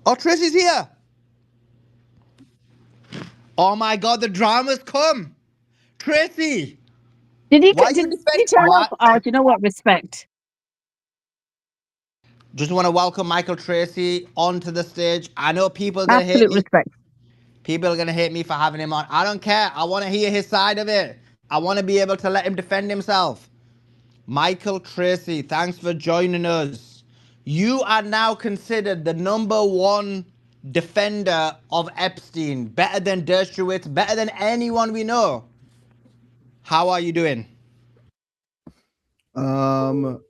Oh, Tracy's here. Oh my God, the drama's come. Tracy, why you Did he defend? turn up? What? Oh, do you know what? Respect. Just want to welcome Michael Tracy onto the stage. I know people are gonna hate Absolute me. respect. People are gonna hate me for having him on. I don't care. I want to hear his side of it. I want to be able to let him defend himself. Michael Tracy, thanks for joining us. You are now considered the number one defender of Epstein, better than Dershowitz, better than anyone we know. How are you doing? Um,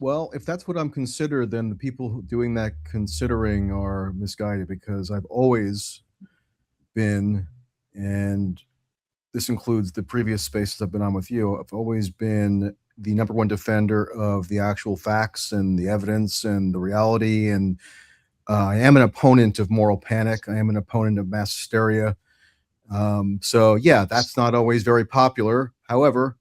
well, if that's what I'm considered, then the people doing that considering are misguided because I've always been, and this includes the previous spaces I've been on with you, I've always been the number one defender of the actual facts and the evidence and the reality. And I am an opponent of moral panic. I am an opponent of mass hysteria. So, yeah, that's not always very popular. However,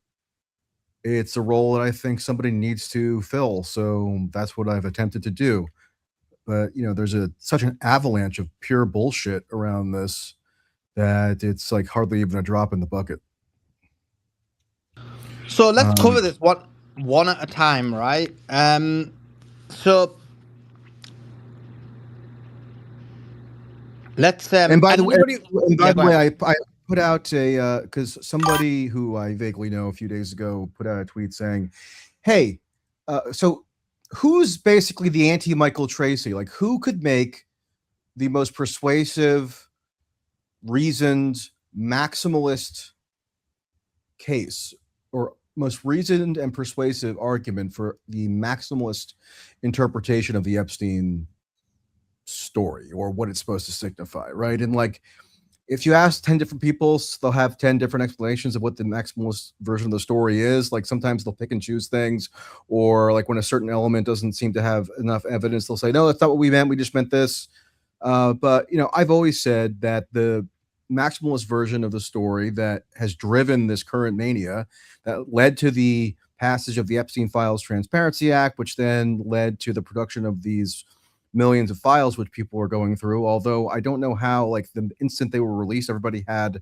it's a role that I think somebody needs to fill. So that's what I've attempted to do. But there's such an avalanche of pure bullshit around this that it's like hardly even a drop in the bucket. So let's cover Um, this one at a time, right? So let's and by the way, anybody. Yeah, go ahead. I put out a because somebody who I vaguely know a few days ago put out a tweet saying, "Hey, so who's basically the anti-Michael Tracy? Like, who could make the most persuasive, reasoned, maximalist case or most reasoned and persuasive argument for the maximalist interpretation of the Epstein story or what it's supposed to signify, right?" And like, if you ask 10 different people, they'll have 10 different explanations of what the maximalist version of the story is. Like, sometimes they'll pick and choose things, or like when a certain element doesn't seem to have enough evidence, they'll say, no, that's not what we meant. We just meant this. But I've always said that the maximalist version of the story that has driven this current mania, that led to the passage of the Epstein Files Transparency Act, which then led to the production of these millions of files which people were going through. Although I don't know how, like, the instant they were released, everybody had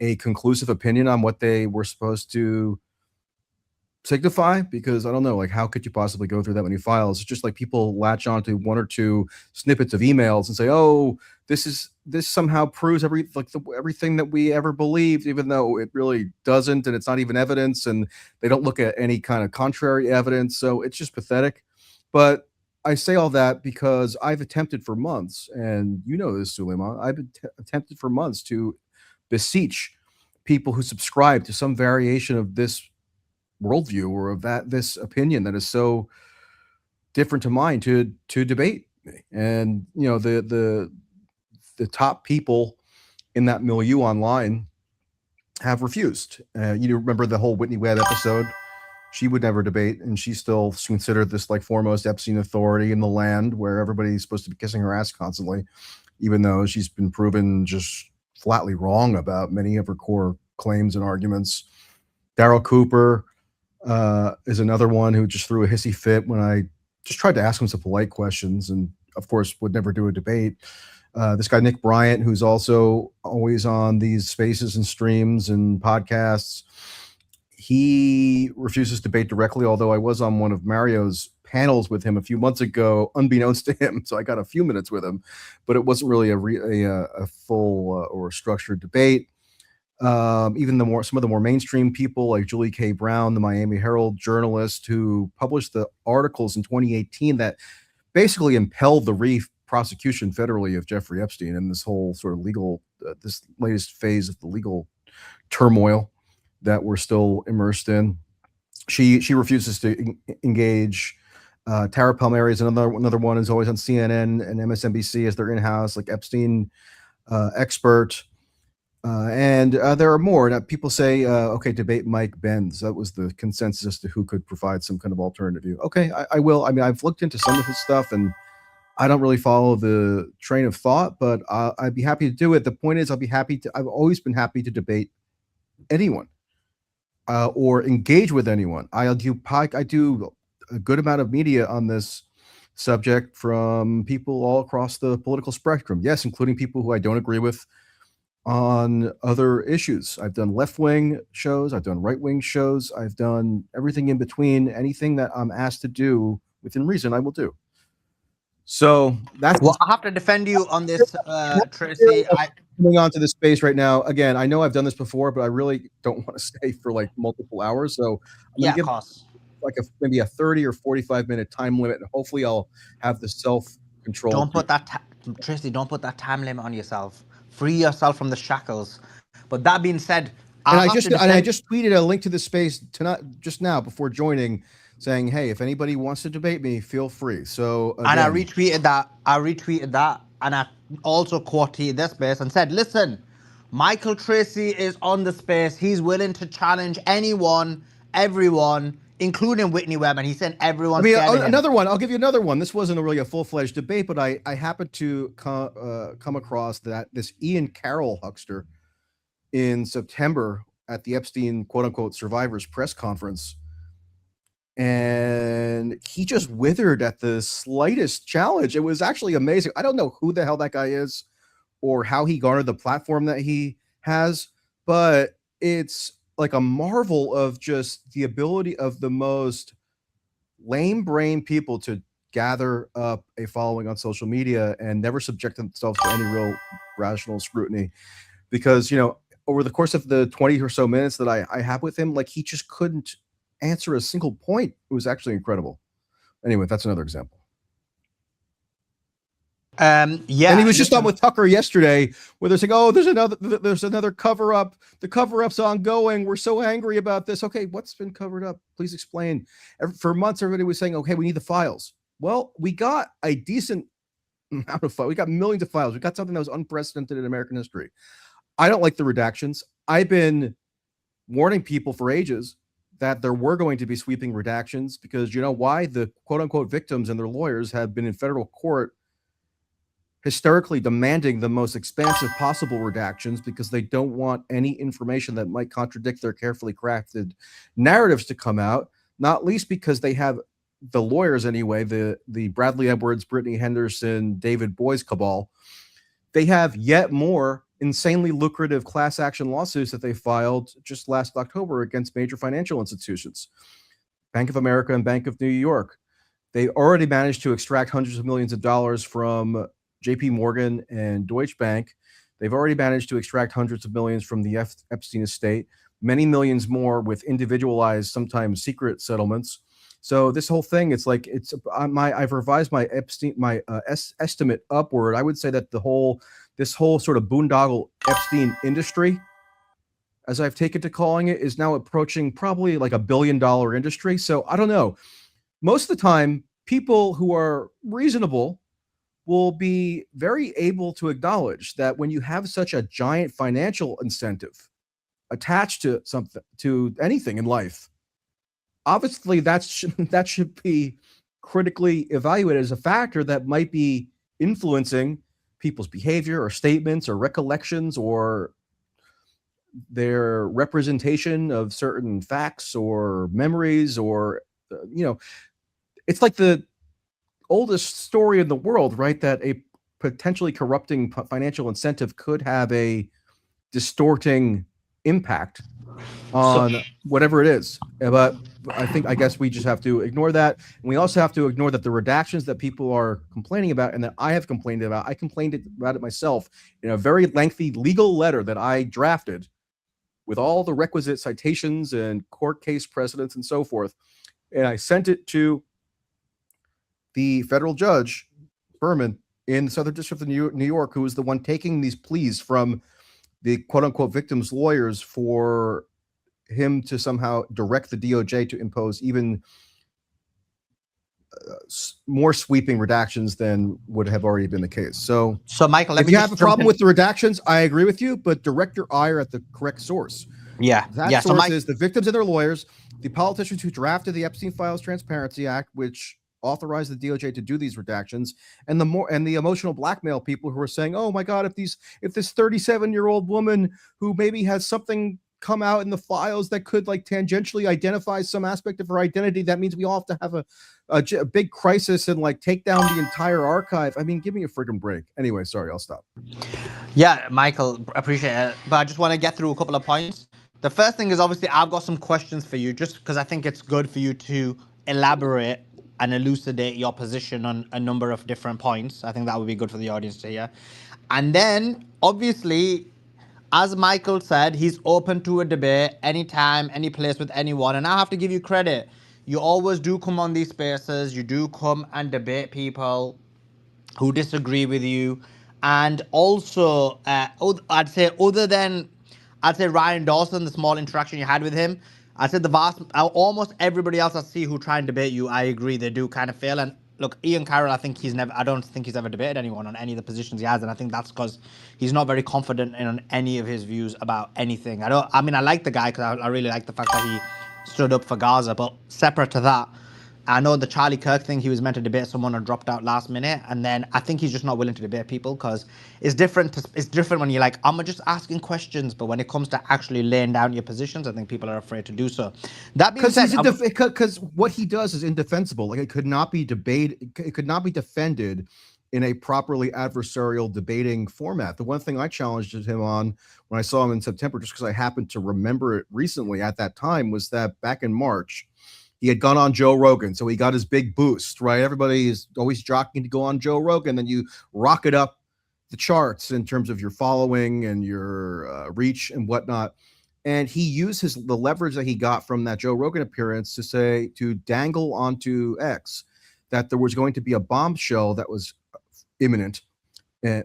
a conclusive opinion on what they were supposed to signify, because I don't know, like, how could you possibly go through that many files? It's just like people latch onto one or two snippets of emails and say, oh, this somehow proves everything that we ever believed, even though it really doesn't, and it's not even evidence, and they don't look at any kind of contrary evidence. So it's just pathetic. But I say all that because I've attempted for months, and you know this, Suleiman, I've attempted for months to beseech people who subscribe to some variation of this worldview or of this opinion that is so different to mine to debate me. And the top people in that milieu online have refused. You remember the whole Whitney Webb episode? She would never debate, and she's still considered this like foremost Epstein authority in the land, where everybody's supposed to be kissing her ass constantly, even though she's been proven just flatly wrong about many of her core claims and arguments. Daryl Cooper is another one who just threw a hissy fit when I just tried to ask him some polite questions, and of course would never do a debate. This guy Nick Bryant, who's also always on these spaces and streams and podcasts, he refuses to debate directly, although I was on one of Mario's panels with him a few months ago, unbeknownst to him. So I got a few minutes with him, but it wasn't really a full or structured debate. Even some of the more mainstream people like Julie K. Brown, the Miami Herald journalist who published the articles in 2018 that basically impelled the prosecution federally of Jeffrey Epstein and this whole sort of legal, this latest phase of the legal turmoil that we're still immersed in. She refuses to engage. Tara Palmieri is another one who's always on CNN and MSNBC as their in-house like Epstein expert. And there are more. Now, people say, okay, debate Mike Benz. That was the consensus as to who could provide some kind of alternative view. Okay, I will. I mean, I've looked into some of his stuff, and I don't really follow the train of thought, but I'd be happy to do it. The point is, I've always been happy to debate anyone or engage with anyone. I do a good amount of media on this subject from people all across the political spectrum. Yes, including people who I don't agree with on other issues. I've done left-wing shows, I've done right-wing shows, I've done everything in between. Anything that I'm asked to do within reason, I will do. So that's Well, I have to defend you on this, Tracy. coming onto this space right now. Again, I know I've done this before, but I really don't want to stay for like multiple hours. So I'm going Yeah, to of give course. like maybe a 30 or 45-minute time limit, and hopefully I'll have the self-control. Don't put that, Tracy. Don't put that time limit on yourself. Free yourself from the shackles. But that being said, And I just tweeted a link to this space tonight, just now before joining, saying, "Hey, if anybody wants to debate me, feel free." So again, and I retweeted that. And I also quoted this space and said, "Listen, Michael Tracy is on the space. He's willing to challenge anyone, everyone, including Whitney Webb." And he said, "Everyone's scared of him." Another one. I'll give you another one. This wasn't really a full-fledged debate, but I happened to come across this Ian Carroll huckster in September at the Epstein quote-unquote survivors press conference, and he just withered at the slightest challenge. It was actually amazing. I don't know who the hell that guy is or how he garnered the platform that he has, but it's like a marvel of just the ability of the most lame brain people to gather up a following on social media and never subject themselves to any real rational scrutiny. Because, over the course of the 20 or so minutes that I have with him, like, he just couldn't answer a single point. It was actually incredible. Anyway, that's another example. Yeah, and he was just on with Tucker yesterday, where they're saying, "Oh, there's another cover up. The cover up's ongoing. We're so angry about this." Okay, what's been covered up? Please explain. For months, everybody was saying, "Okay, we need the files." Well, we got a decent amount of files. We got millions of files. We got something that was unprecedented in American history. I don't like the redactions. I've been warning people for ages that there were going to be sweeping redactions because you know why? The quote-unquote victims and their lawyers have been in federal court hysterically demanding the most expansive possible redactions because they don't want any information that might contradict their carefully crafted narratives to come out, not least because they have the lawyers anyway, the Bradley Edwards, Brittany Henderson, David Boies cabal. They have yet more insanely lucrative class action lawsuits that they filed just last October against major financial institutions, Bank of America and Bank of New York. They already managed to extract hundreds of millions of dollars from JP Morgan and Deutsche Bank. They've already managed to extract hundreds of millions from the Epstein estate, many millions more with individualized, sometimes secret settlements. So this whole thing, it's like I've revised my estimate upward. I would say that this whole sort of boondoggle Epstein industry, as I've taken to calling it, is now approaching probably like $1 billion industry. So I don't know. Most of the time, people who are reasonable will be very able to acknowledge that when you have such a giant financial incentive attached to something, to anything in life, obviously that should be critically evaluated as a factor that might be influencing people's behavior or statements or recollections or their representation of certain facts or memories or, it's like the oldest story in the world, right? That a potentially corrupting financial incentive could have a distorting impact on whatever it is. But I guess we just have to ignore that. And we also have to ignore that the redactions that people are complaining about and that I have complained about, I complained about it myself in a very lengthy legal letter that I drafted with all the requisite citations and court case precedents and so forth. And I sent it to the federal judge, Berman, in the Southern District of New York, who was the one taking these pleas from the quote-unquote victims' lawyers for him to somehow direct the DOJ to impose even more sweeping redactions than would have already been the case. So Michael, if you have a problem with the redactions, I agree with you, but direct your ire at the correct source. Yeah. That source is the victims and their lawyers, the politicians who drafted the Epstein Files Transparency Act, which authorized the DOJ to do these redactions, and the emotional blackmail people who are saying, "Oh my God, if this 37-year-old woman who maybe has something come out in the files that could like tangentially identify some aspect of her identity, that means we all have to have a big crisis and like take down the entire archive. I mean, give me a freaking break. Anyway, sorry, I'll stop. Yeah, Michael, appreciate it. But I just want to get through a couple of points. The first thing is obviously I've got some questions for you, just because I think it's good for you to elaborate and elucidate your position on a number of different points. I think that would be good for the audience to hear. And then, obviously, as Michael said, he's open to a debate anytime, any place with anyone. And I have to give you credit. You always do come on these spaces, you do come and debate people who disagree with you. And also, I'd say I'd say Ryan Dawson, the small interaction you had with him, I said almost everybody else I see who try and debate you, I agree they do kind of fail. And look, Ian Carroll, I don't think he's ever debated anyone on any of the positions he has, and I think that's because he's not very confident in any of his views about anything. I mean, I like the guy because I really like the fact that he stood up for Gaza, but separate to that, I know the Charlie Kirk thing, he was meant to debate someone and dropped out last minute. And then I think he's just not willing to debate people because it's different when you're like, I'm just asking questions. But when it comes to actually laying down your positions, I think people are afraid to do so. That being said, because what he does is indefensible. Like it could not be defended in a properly adversarial debating format. The one thing I challenged him on when I saw him in September, just because I happened to remember it recently at that time, was that back in March, he had gone on Joe Rogan, so he got his big boost, right? Everybody is always jockeying to go on Joe Rogan, then you rocket up the charts in terms of your following and your reach and whatnot. And he used the leverage that he got from that Joe Rogan appearance to dangle onto X that there was going to be a bombshell that was imminent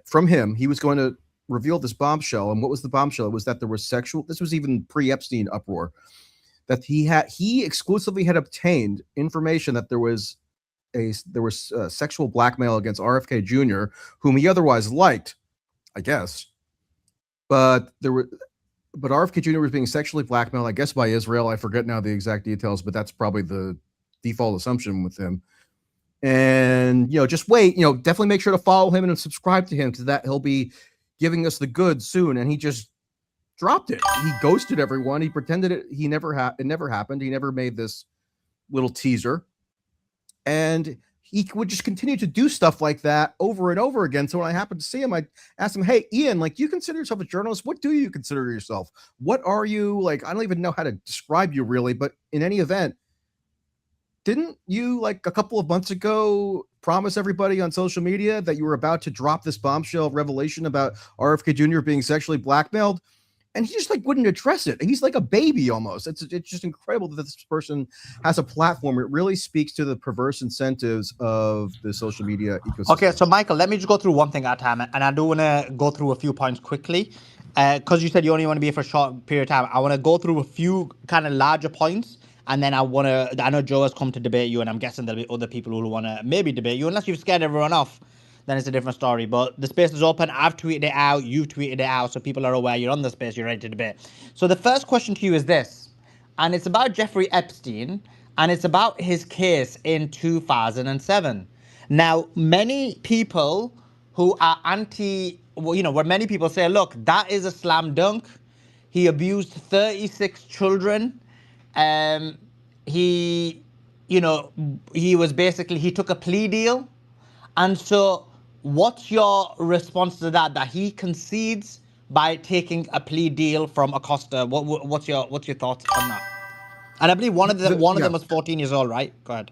from him. He was going to reveal this bombshell. And what was the bombshell? It was that there was this was even pre-Epstein uproar, that he exclusively had obtained information that there was sexual blackmail against RFK Jr., whom he otherwise liked, I guess. But RFK Jr. was being sexually blackmailed, I guess, by Israel. I forget now the exact details, but that's probably the default assumption with him. And, just wait, definitely make sure to follow him and subscribe to him, because that he'll be giving us the goods soon. And he just dropped it. He ghosted everyone. He pretended it never happened. He never made this little teaser. And he would just continue to do stuff like that over and over again. So when I happened to see him, I asked him, hey, Ian, like, you consider yourself a journalist? What do you consider yourself? What are you? Like, I don't even know how to describe you really, but in any event, didn't you, like, a couple of months ago promise everybody on social media that you were about to drop this bombshell revelation about RFK Jr. being sexually blackmailed? And he just wouldn't address it. He's like a baby almost. It's just incredible that this person has a platform. It really speaks to the perverse incentives of the social media ecosystem. Okay, so Michael, let me just go through one thing at a time, and I do want to go through a few points quickly, because you said you only want to be here for a short period of time. I want to go through a few kind of larger points, and then I know Joe has come to debate you, and I'm guessing there'll be other people who want to maybe debate you, unless you've scared everyone off. Then it's a different story. But the space is open. I've tweeted it out. You've tweeted it out. So people are aware you're on the space. You're ready to debate. So the first question to you is this. And it's about Jeffrey Epstein. And it's about his case in 2007. Now, many people who are where many people say, look, that is a slam dunk. He abused 36 children. He took a plea deal. And so what's your response to that he concedes by taking a plea deal from Acosta? What's your thoughts on that? And I believe one of them was 14 years old, right? Go ahead.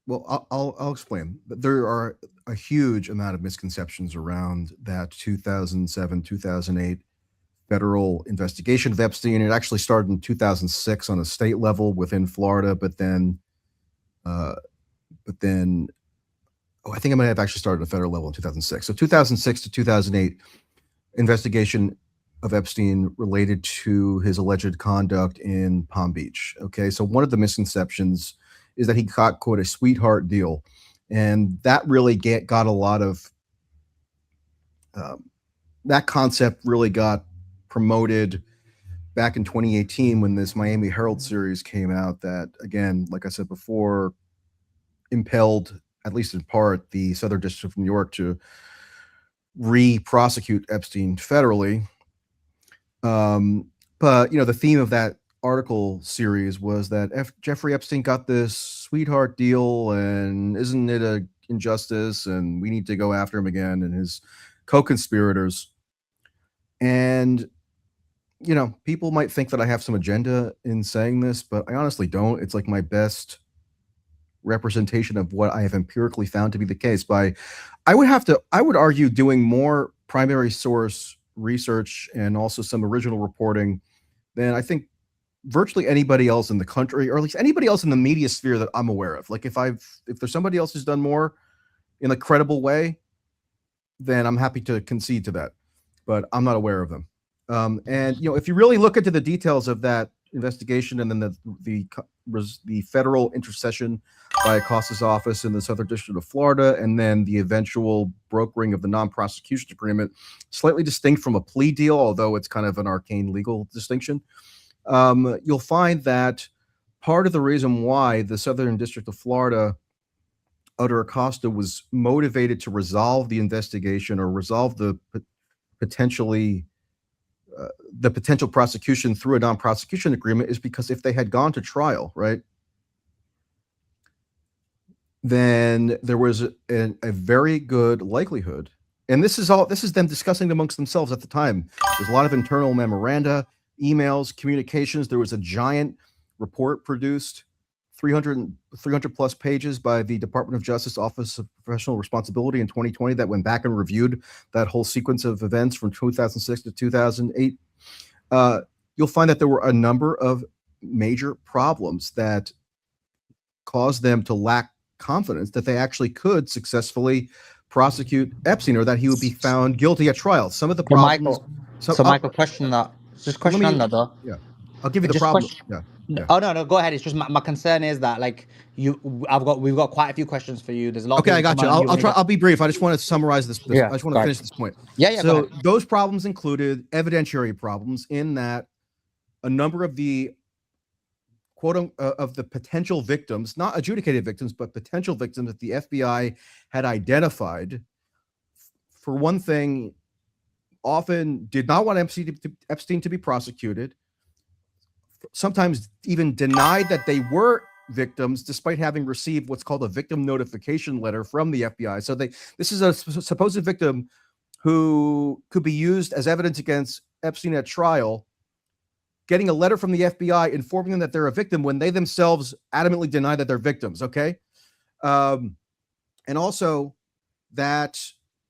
Well, I'll explain. There are a huge amount of misconceptions around that 2007, 2008 federal investigation of Epstein. It actually started in 2006 on a state level within Florida, but then I think I might have actually started at a federal level in 2006. So 2006 to 2008 investigation of Epstein related to his alleged conduct in Palm Beach. Okay, so one of the misconceptions is that he got, quote, a sweetheart deal. And that really got a lot of, that concept really got promoted back in 2018 when this Miami Herald series came out that, again, like I said before, impelled, at least in part, the Southern District of New York to re-prosecute Epstein federally. the theme of that article series was that Jeffrey Epstein got this sweetheart deal, and isn't it a injustice? And we need to go after him again and his co-conspirators. And people might think that I have some agenda in saying this, but I honestly don't. It's like my best representation of what I have empirically found to be the case. I would argue doing more primary source research and also some original reporting than I think virtually anybody else in the country, or at least anybody else in the media sphere that I'm aware of. Like if there's somebody else who's done more in a credible way, then I'm happy to concede to that, but I'm not aware of them. And if you really look into the details of that investigation, and then the federal intercession by Acosta's office in the Southern District of Florida, and then the eventual brokering of the non-prosecution agreement, slightly distinct from a plea deal, although it's kind of an arcane legal distinction, you'll find that part of the reason why the Southern District of Florida under Acosta was motivated to resolve the investigation or resolve the potential prosecution through a non-prosecution agreement is because if they had gone to trial, right, then there was a very good likelihood, and this is them discussing amongst themselves at the time. There's a lot of internal memoranda, emails, communications. There was a giant report produced, 300 plus pages by the Department of Justice Office of Professional Responsibility in 2020 that went back and reviewed that whole sequence of events from 2006 to 2008. You'll find that there were a number of major problems that caused them to lack confidence that they actually could successfully prosecute Epstein, or that he would be found guilty at trial. Some of the problems. Michael, question that. Just question on that though. Yeah, I'll give you the problem. Yeah. Oh no, go ahead. It's just my concern is that we've got quite a few questions for you. There's a lot. Okay, I got you. I'll be brief. I just want to summarize this. Yeah, I just want to finish this point. Yeah. So those problems included evidentiary problems in that a number of the of the potential victims, not adjudicated victims, but potential victims that the FBI had identified, for one thing, often did not want Epstein to be prosecuted, sometimes even denied that they were victims despite having received what's called a victim notification letter from the FBI. So this is a supposed victim who could be used as evidence against Epstein at trial, getting a letter from the FBI informing them that they're a victim when they themselves adamantly deny that they're victims. Okay. And also that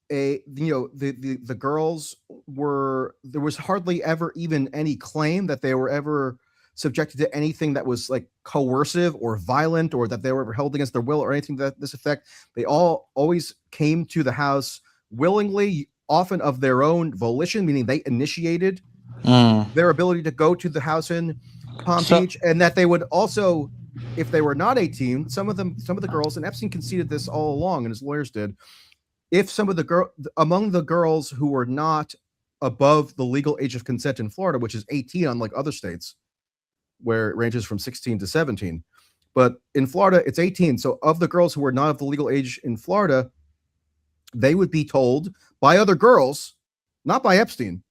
the girls there was hardly ever even any claim that they were ever subjected to anything that was like coercive or violent, or that they were ever held against their will or anything to this effect. They always came to the house willingly, often of their own volition, meaning they initiated their ability to go to the house in Palm Beach, and that they would also, if they were not 18, some of the girls, and Epstein conceded this all along, and his lawyers did, if some of among the girls who were not above the legal age of consent in Florida, which is 18, unlike other states where it ranges from 16 to 17, but in Florida it's 18. So of the girls who were not of the legal age in Florida, they would be told by other girls, not by Epstein,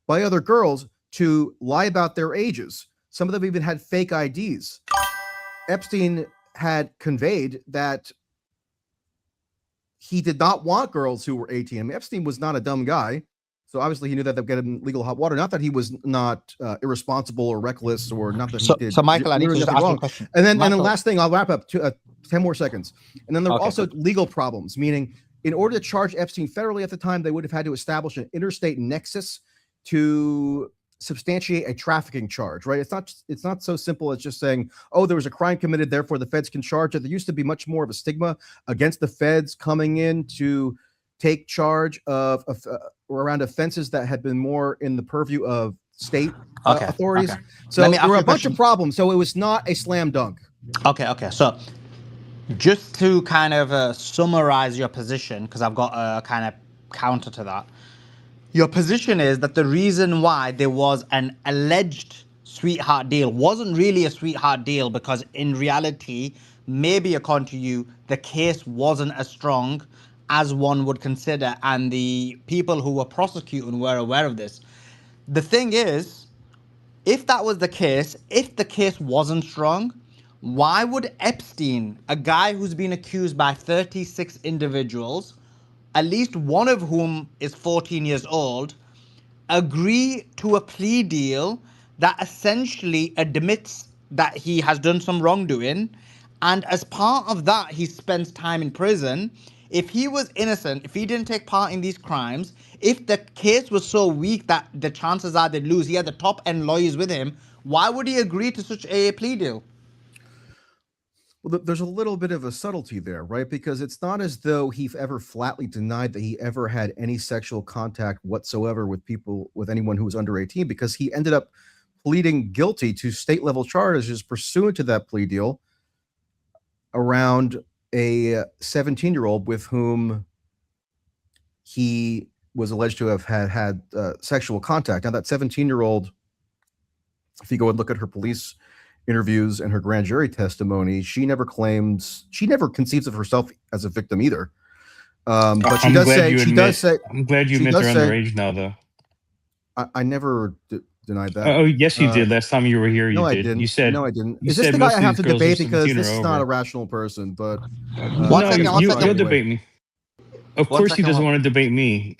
by other girls, to lie about their ages. Some of them even had fake IDs. Epstein had conveyed that he did not want girls who were 18. I mean, Epstein was not a dumb guy, so obviously he knew that they'd get him legal hot water. Not that he was not irresponsible or reckless, or not that he did. So Michael, I need to just ask you a question. And then last thing, I'll wrap up. 10 more seconds. And then there were also legal problems, meaning in order to charge Epstein federally at the time, they would have had to establish an interstate nexus to substantiate a trafficking charge, right? It's not so simple as just saying, oh, there was a crime committed, therefore the feds can charge it. There used to be much more of a stigma against the feds coming in to take charge of around offenses that had been more in the purview of state authorities. Okay. So there were a bunch of problems. So it was not a slam dunk. Okay. So just to kind of summarize your position, because I've got a kind of counter to that. Your position is that the reason why there was an alleged sweetheart deal wasn't really a sweetheart deal, because in reality, maybe according to you, the case wasn't as strong as one would consider, and the people who were prosecuting were aware of this. The thing is, if that was the case, if the case wasn't strong, why would Epstein, a guy who's been accused by 36 individuals, at least one of whom is 14 years old, agree to a plea deal that essentially admits that he has done some wrongdoing, and as part of that he spends time in prison? If he was innocent, if he didn't take part in these crimes, if the case was so weak that the chances are they'd lose, he had the top end lawyers with him, why would he agree to such a plea deal? Well, there's a little bit of a subtlety there, right? Because it's not as though he ever flatly denied that he ever had any sexual contact whatsoever with anyone who was under 18, because he ended up pleading guilty to state level charges pursuant to that plea deal around a 17-year-old with whom he was alleged to have had sexual contact. Now, that 17-year-old, if you go and look at her police interviews and her grand jury testimony, she never conceives of herself as a victim either. But she does say, I'm glad you admit they're underage now, though. I never denied that. Oh, yes, you did. Last time you were here, you no, did. I didn't. You said no, I didn't. Is this the guy I have to debate? Because this is not a rational person. But you'll debate me. Of course, he doesn't want to debate me.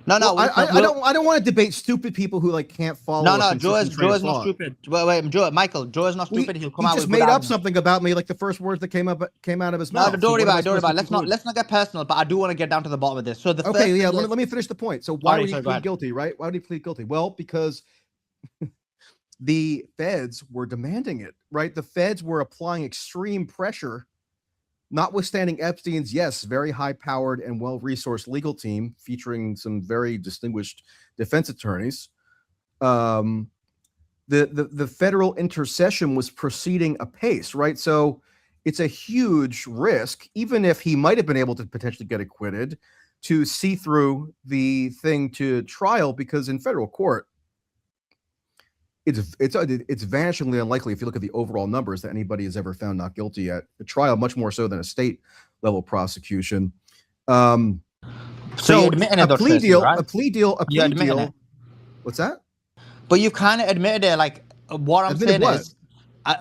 No, I don't want to debate stupid people who can't follow. No, Joe is not stupid. Wait, Michael, Joe is not stupid. He'll come out. He just made up something about me, like the first words that came out of his mouth. No, don't worry about it. Let's not get personal. But I do want to get down to the bottom of this. So let me finish the point. So why would he plead guilty, right? Why would he plead guilty? Well, because the feds were demanding it, right? The feds were applying extreme pressure. Notwithstanding Epstein's, very high-powered and well-resourced legal team featuring some very distinguished defense attorneys, the federal intercession was proceeding apace, right? So it's a huge risk, even if he might have been able to potentially get acquitted, to see through the thing to trial, because in federal court, it's vanishingly unlikely, if you look at the overall numbers, that anybody is ever found not guilty at a trial, much more so than a state level prosecution. So a plea deal. What's that? But you've kind of admitted it. Like what I'm saying is,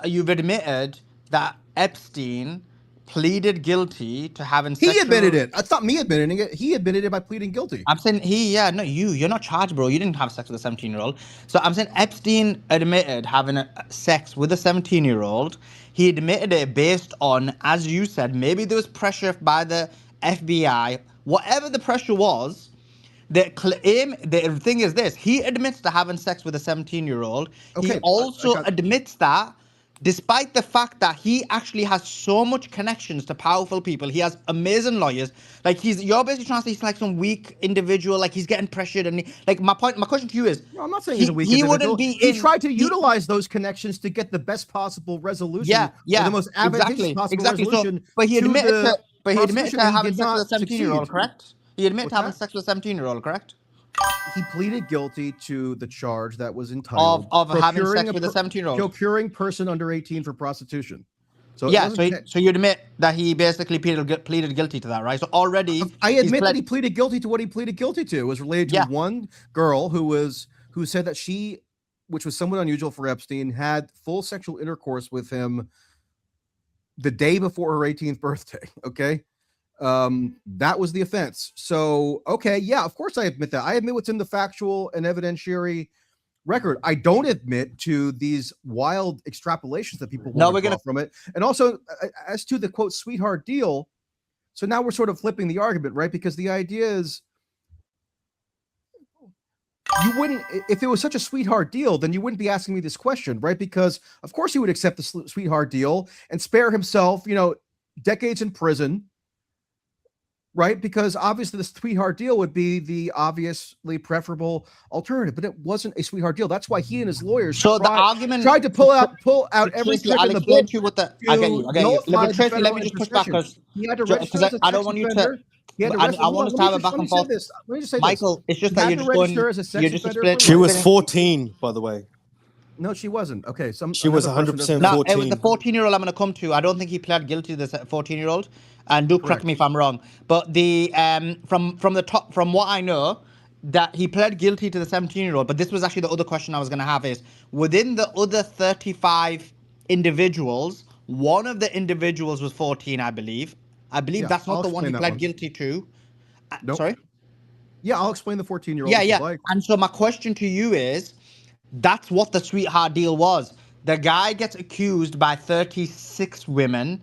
you've admitted that Epstein pleaded guilty to having sex. He admitted it. I thought me admitting it. He admitted it by pleading guilty. I'm saying you're not charged, bro. You didn't have sex with a 17-year-old. So I'm saying Epstein admitted having sex with a 17-year-old. He admitted it based on, as you said, maybe there was pressure by the FBI. Whatever the pressure was, the thing is this: he admits to having sex with a 17-year-old. Okay, he also admits that, despite the fact that he actually has so much connections to powerful people, he has amazing lawyers. Like you're basically trying to say he's like some weak individual, like he's getting pressured. And my question to you is, no, I'm not saying he's a weak individual. He tried to utilize those connections to get the best possible resolution. Yeah, the most advantageous possible resolution. So, but he admitted to having sex with a 17-year-old, correct? He admitted to having sex with a 17-year-old, correct? He pleaded guilty to the charge that was entitled of having sex with a 17-year-old, procuring person under 18 for prostitution. So so you admit that he basically pleaded guilty to that, right? So already I admit that he pleaded guilty to what he pleaded guilty to. It was related to one girl who said that she, which was somewhat unusual for Epstein, had full sexual intercourse with him the day before her 18th birthday. Okay. That was the offense. So, of course I admit that. I admit what's in the factual and evidentiary record. I don't admit to these wild extrapolations that people want to draw from it. And also, as to the quote sweetheart deal, so now we're sort of flipping the argument, right? Because the idea is, you wouldn't, if it was such a sweetheart deal, then you wouldn't be asking me this question, right? Because of course he would accept the sweetheart deal and spare himself, decades in prison, right? Because obviously the sweetheart deal would be the obviously preferable alternative, but it wasn't a sweetheart deal. That's why he and his lawyers tried to pull out every trick in the book. I get you. But Tracey, let me just push back, because I don't want you to. I want us to have a back and forth. Let me just say Michael, it's just that you're just explaining. She was 14, by the way. No, she wasn't. Okay, she was 100% 14. No, it was the 14-year-old I'm going to come to. I don't think he pled guilty to this 14-year-old. And do correct me if I'm wrong. But the from what I know, that he pled guilty to the 17-year-old, but this was actually the other question I was going to have is, within the other 35 individuals, one of the individuals was 14, I believe. Yeah, that's not I'll the one he explain that pled one. guilty to. Nope. Sorry? Yeah, I'll explain the 14-year-old Yeah, if yeah. you'd like. And so my question to you is, that's what the sweetheart deal was. The guy gets accused by 36 women.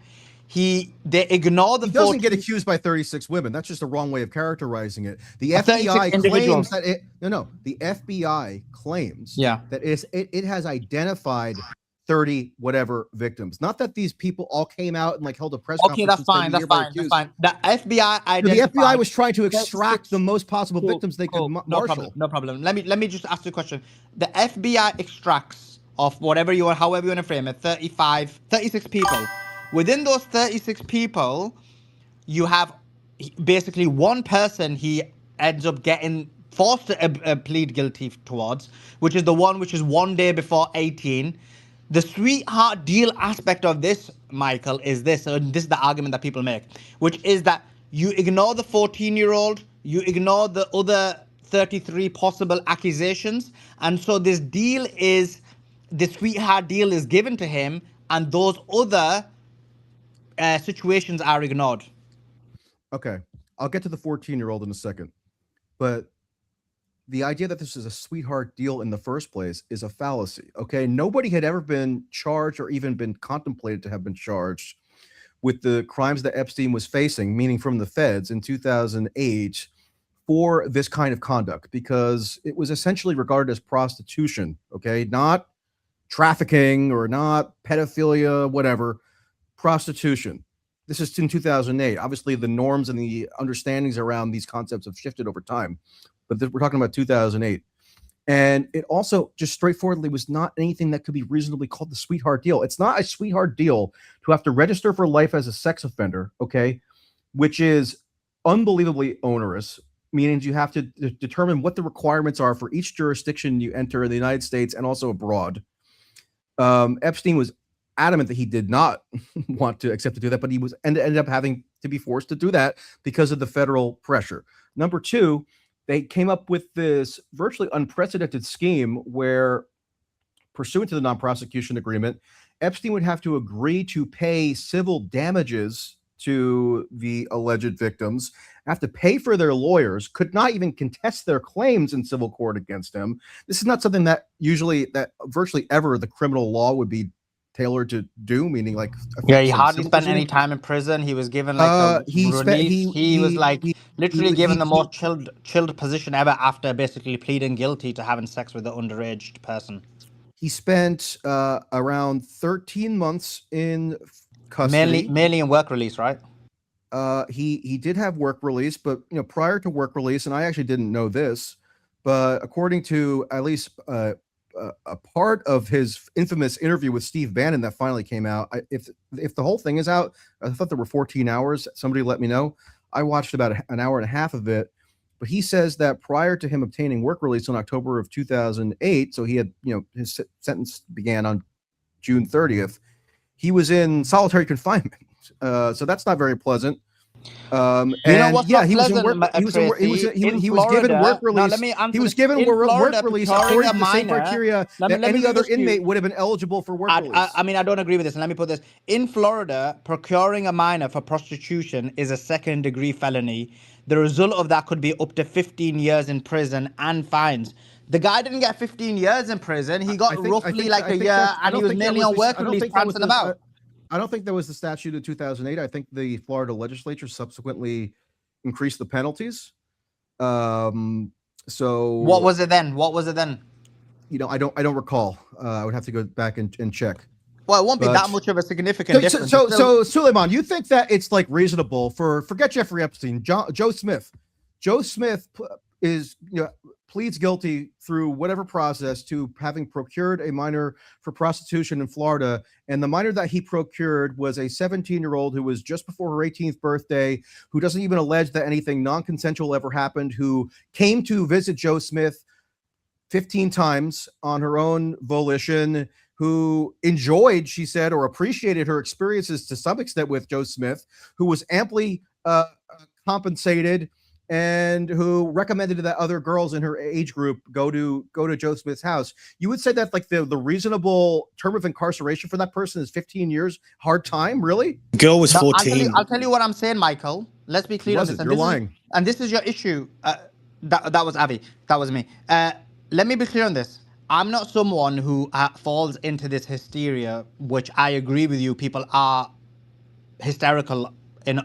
They ignore the He doesn't 14, get accused by 36 women. That's just the wrong way of characterizing it. The 36 FBI individuals. claims that the FBI claims Yeah. that it has identified 30 whatever victims. Not that these people all came out and like held a press Okay, conference. that's fine. That's fine. That's fine. The FBI identified. The FBI was trying to extract the most possible victims they could marshal. No problem. Let me just ask you a question. The FBI extracts of however you want to frame it, 36 people. Within those 36 people, you have basically one person he ends up getting forced to plead guilty towards, which is the one which is 1 day before 18. The sweetheart deal aspect of this, Michael, is this, and this is the argument that people make, which is that you ignore the 14-year-old, you ignore the other 33 possible accusations, and so the sweetheart deal is given to him, and those other situations are ignored. Okay, I'll get to the 14-year-old in a second, but the idea that this is a sweetheart deal in the first place is a fallacy. Okay, nobody had ever been charged or even been contemplated to have been charged with the crimes that Epstein was facing, meaning from the feds in 2008, for this kind of conduct, because it was essentially regarded as prostitution. Okay, not trafficking or not pedophilia, whatever, prostitution. This is in 2008. Obviously, the norms and the understandings around these concepts have shifted over time, but we're talking about 2008. And it also just straightforwardly was not anything that could be reasonably called the sweetheart deal. It's not a sweetheart deal to have to register for life as a sex offender, okay, which is unbelievably onerous, meaning you have to determine what the requirements are for each jurisdiction you enter in the United States and also abroad. Epstein was adamant that he did not want to accept to do that, but he was ended up having to be forced to do that because of the federal pressure. Number two, they came up with this virtually unprecedented scheme where, pursuant to the non-prosecution agreement, Epstein would have to agree to pay civil damages to the alleged victims, have to pay for their lawyers, could not even contest their claims in civil court against him. This is not something that virtually ever the criminal law would be tailored to do, meaning like he hardly spent any time in prison. He was given like he was literally given the most chilled position ever after basically pleading guilty to having sex with an underage person. He spent around 13 months in custody, mainly in work release, right? He did have work release, but prior to work release, and I actually didn't know this, but according to at least a part of his infamous interview with Steve Bannon that finally came out, if the whole thing is out, I thought there were 14 hours. Somebody let me know. I watched about an hour and a half of it, but he says that prior to him obtaining work release in October of 2008, so he had, his sentence began on June 30th, he was in solitary confinement. So that's not very pleasant. He was given work release. He was given work release according to the same criteria that any other inmate would have been eligible for work release. I mean, I don't agree with this. And let me put this. In Florida, procuring a minor for prostitution is a second-degree felony. The result of that could be up to 15 years in prison and fines. The guy didn't get 15 years in prison. He got roughly a year, and he was mainly on work release, prancing about. I don't think that was the statute of 2008. I think the Florida legislature subsequently increased the penalties. So what was it then? I don't recall. I would have to go back and check. Well, it won't be that much of a significant difference. So Suleiman, you think that it's like reasonable forget Jeffrey Epstein, Joe Smith. Joe Smith pleads guilty through whatever process to having procured a minor for prostitution in Florida. And the minor that he procured was a 17-year-old who was just before her 18th birthday, who doesn't even allege that anything non-consensual ever happened, who came to visit Joe Smith 15 times on her own volition, who enjoyed, she said, or appreciated her experiences to some extent with Joe Smith, who was amply compensated and who recommended that other girls in her age group go to Joe Smith's house, you would say that like the reasonable term of incarceration for that person is 15 years. Hard time, really? Girl was No, 14. I'll tell you what I'm saying, Michael. Let's be clear on this. You're lying. And this is your issue. That was Avi. That was me. Let me be clear on this. I'm not someone who falls into this hysteria, which I agree with you. People are hysterical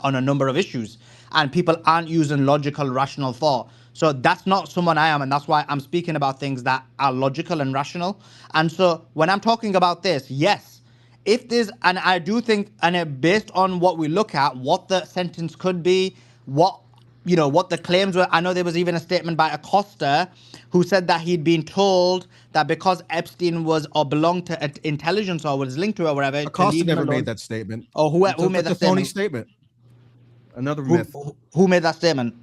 on a number of issues, and people aren't using logical, rational thought. So that's not someone I am, and that's why I'm speaking about things that are logical and rational. And so when I'm talking about this, yes, if there's, and I do think, and based on what we look at, what the sentence could be, what the claims were. I know there was even a statement by Acosta who said that he'd been told that because Epstein was or belonged to intelligence or was linked to it or whatever. Acosta never made that statement. Oh, who made that statement? Phony statement. Another myth. Who made that statement?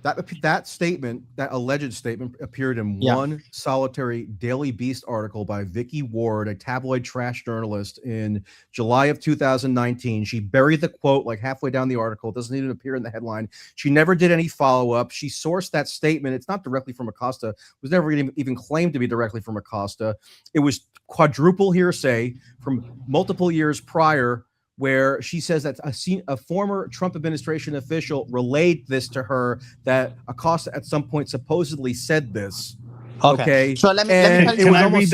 That statement, that alleged statement, appeared in one solitary Daily Beast article by Vicky Ward, a tabloid trash journalist, in July of 2019. She buried the quote like halfway down the article. It doesn't even appear in the headline. She never did any follow-up. She sourced that statement. It's not directly from Acosta. It was never even claimed to be directly from Acosta. It was quadruple hearsay from multiple years prior, where she says that a former Trump administration official relayed this to her, that Acosta at some point supposedly said this. Okay. So let me tell you. It was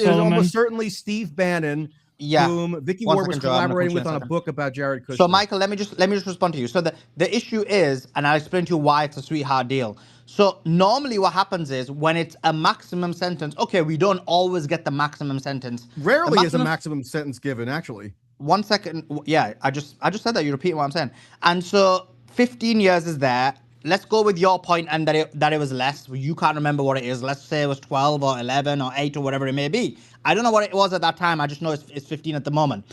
almost certainly Steve Bannon, whom Vicky Ward was collaborating with on a book about Jared Kushner. So Michael, let me just respond to you. So the issue is, and I'll explain to you why it's a sweetheart deal. So normally what happens is when it's a maximum sentence, okay, we don't always get the maximum sentence. Rarely is a maximum sentence given, actually. 1 second. Yeah, I just said that. You're repeating what I'm saying. And so 15 years is there. Let's go with your point and that it was less. You can't remember what it is. Let's say it was 12 or 11 or 8 or whatever it may be. I don't know what it was at that time. I just know it's 15 at the moment.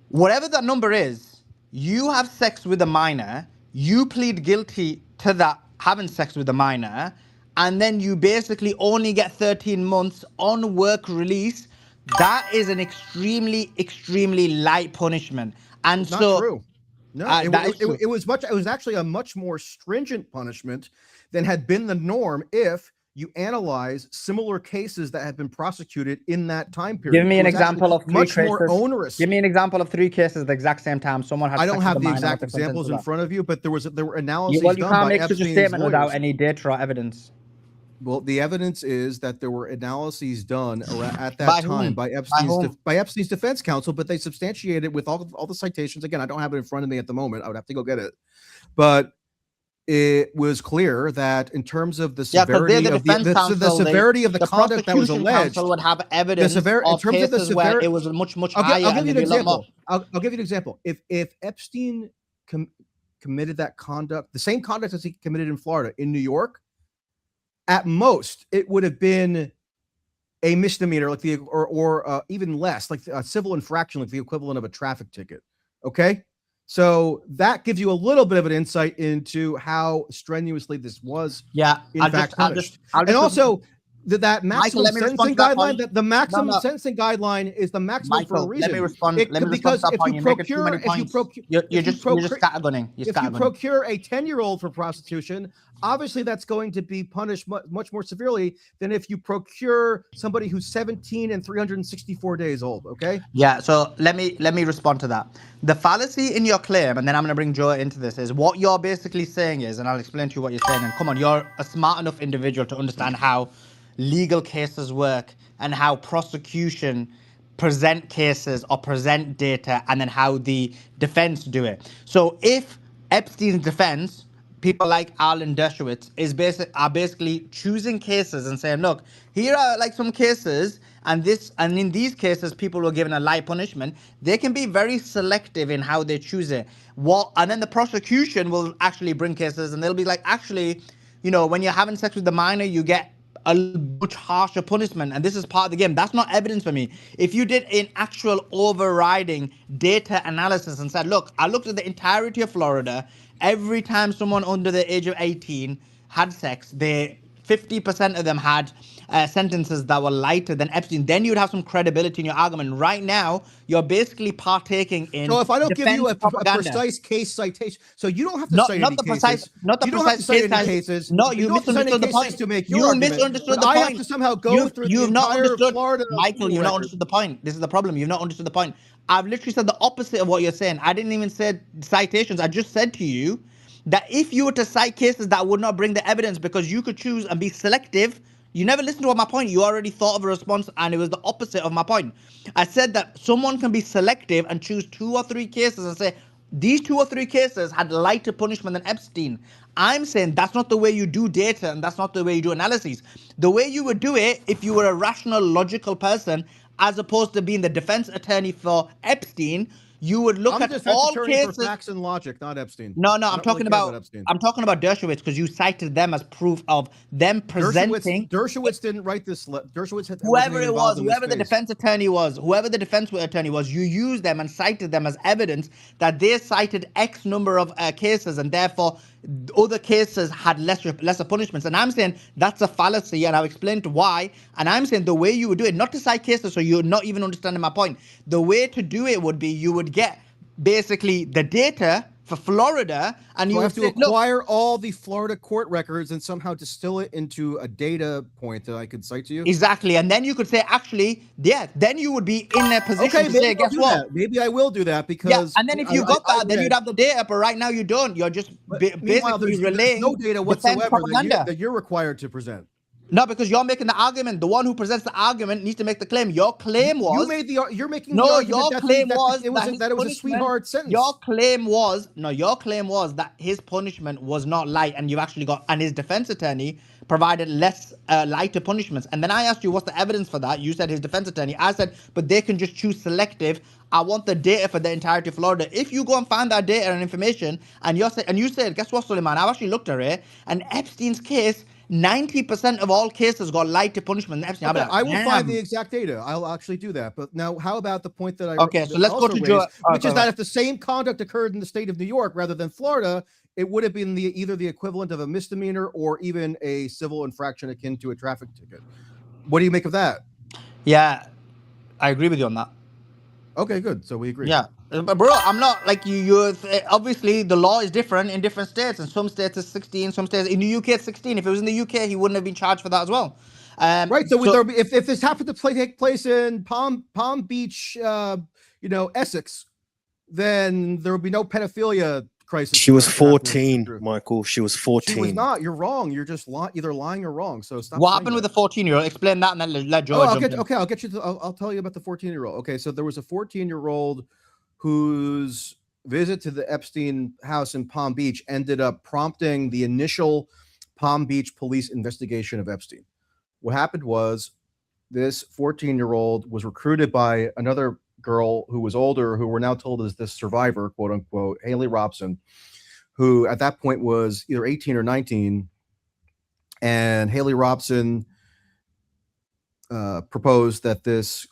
Whatever that number is, you have sex with a minor. You plead guilty to that, having sex with a minor. And then you basically only get 13 months on work release. That is an extremely, extremely light punishment, and it's so not true. No, it was actually a much more stringent punishment than had been the norm if you analyze similar cases that have been prosecuted in that time period. Give me an example of much more onerous. Give me an example of 3 cases at the exact same time. Someone had. I don't have the exact examples in front of you, but there were analyses done by Epstein's lawyers. You can't make such a statement without any data or evidence. Well, the evidence is that there were analyses done at that time by Epstein's defense counsel, but they substantiated it with all the citations. Again, I don't have it in front of me at the moment. I would have to go get it. But it was clear that in terms of the severity of the conduct that was alleged, would have evidence in terms of the severity, where it was much higher. I'll give you an example. I'll give you an example. If Epstein committed that conduct, the same conduct as he committed in Florida, in New York, at most, it would have been a misdemeanor, like or even less, like a civil infraction, like the equivalent of a traffic ticket. Okay, so that gives you a little bit of an insight into how strenuously this was. Punished. And also that maximum sentencing guideline. The maximum sentencing guideline is the maximum for a reason. Let me respond. Because if you procure a 10-year-old for prostitution, obviously that's going to be punished much more severely than if you procure somebody who's 17 and 364 days old. Okay. Yeah. So let me respond to that. The fallacy in your claim, and then I'm going to bring Joe into this, is what you're basically saying is, and I'll explain to you what you're saying. And come on, you're a smart enough individual to understand how legal cases work and how prosecution present cases or present data, and then how the defense do it. So if Epstein's defense, people like Alan Dershowitz, are basically choosing cases and saying, look, here are like some cases, and in these cases people were given a light punishment. They can be very selective in how they choose it. And then the prosecution will actually bring cases, and they'll be like, actually, when you're having sex with the minor, you get a much harsher punishment, and this is part of the game. That's not evidence for me. If you did an actual overriding data analysis and said, look, I looked at the entirety of Florida, every time someone under the age of 18 had sex, they 50% of them had sentences that were lighter than Epstein, then you'd have some credibility in your argument. Right now, you're basically partaking in So if I don't give you a propaganda. precise case citation, so you don't have to cite any cases. Not the you don't have precise to cite case any cases. No, you misunderstood the point. To make You your argument, misunderstood but the I point. have to somehow go through the entire Florida. Michael, you've not understood the point. This is the problem. You've not understood the point. I've literally said the opposite of what you're saying. I didn't even say citations. I just said to you that if you were to cite cases that would not bring the evidence because you could choose and be selective, you never listened to my point. You already thought of a response and it was the opposite of my point. I said that someone can be selective and choose 2 or 3 cases and say, these 2 or 3 cases had lighter punishment than Epstein. I'm saying that's not the way you do data and that's not the way you do analyses. The way you would do it, if you were a rational, logical person, as opposed to being the defense attorney for Epstein, you would look at all cases. For facts and logic, not Epstein. No, I'm talking about Dershowitz because you cited them as proof of them presenting. Dershowitz didn't write this. Dershowitz had whoever it was, whoever the defense attorney was, you used them and cited them as evidence that they cited X number of cases and therefore other cases had lesser punishments. And I'm saying that's a fallacy, and I've explained why. And I'm saying the way you would do it, not to cite cases, so you're not even understanding my point. The way to do it would be you would get basically the data for Florida, and you have to acquire all the Florida court records and somehow distill it into a data point that I could cite to you. Exactly, and then you could say, actually, yeah, then you would be in a position to say, guess what? Maybe I will do that because. And then if you got that, then you'd have the data. But right now you don't. You're just basically relaying no data whatsoever that you're required to present. No, because you're making the argument. The one who presents the argument needs to make the claim. Your claim was you're making the argument your claim was that it was a sweetheart sentence. Your claim was that his punishment was not light, and you actually got, and his defense attorney provided less lighter punishments. And then I asked you what's the evidence for that. You said his defense attorney. I said, but they can just choose selective. I want the data for the entirety of Florida. If you go and find that data and information, and you said, guess what, Suleiman? I've actually looked at it, and Epstein's case. 90% of all cases got lighter punishment than Epstein. Okay, I will find the exact data. I'll actually do that. But now, how about the point that I so let's go to Joe, which is that if the same conduct occurred in the state of New York rather than Florida, it would have been either the equivalent of a misdemeanor or even a civil infraction akin to a traffic ticket. What do you make of that? Yeah, I agree with you on that. Okay, good. So we agree. Yeah. But bro, I'm not like you. Obviously, the law is different in different states. And some states it's 16, some states in the UK it's 16. If it was in the UK, he wouldn't have been charged for that as well. Right. So if this happened to take place in Palm Beach, Essex, then there would be no pedophilia crisis. She was 14, Michael. She was 14. She was not. You're wrong. You're just either lying or wrong. So stop. What happened with the 14-year-old? Explain that and then let Joe. I'll get you. I'll tell you about the 14-year-old. Okay, so there was a 14-year-old whose visit to the Epstein house in Palm Beach ended up prompting the initial Palm Beach police investigation of Epstein. What happened was this 14-year-old was recruited by another girl who was older, who we're now told is this survivor, quote unquote, Haley Robson, who at that point was either 18 or 19. And Haley Robson proposed that this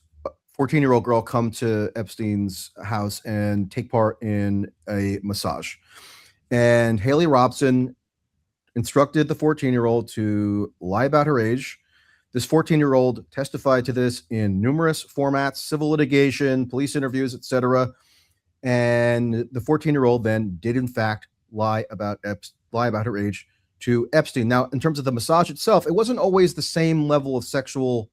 14-year-old girl come to Epstein's house and take part in a massage. And Haley Robson instructed the 14-year-old to lie about her age. This 14-year-old testified to this in numerous formats, civil litigation, police interviews, etc. And the 14-year-old then did, in fact, lie about her age to Epstein. Now, in terms of the massage itself, it wasn't always the same level of sexual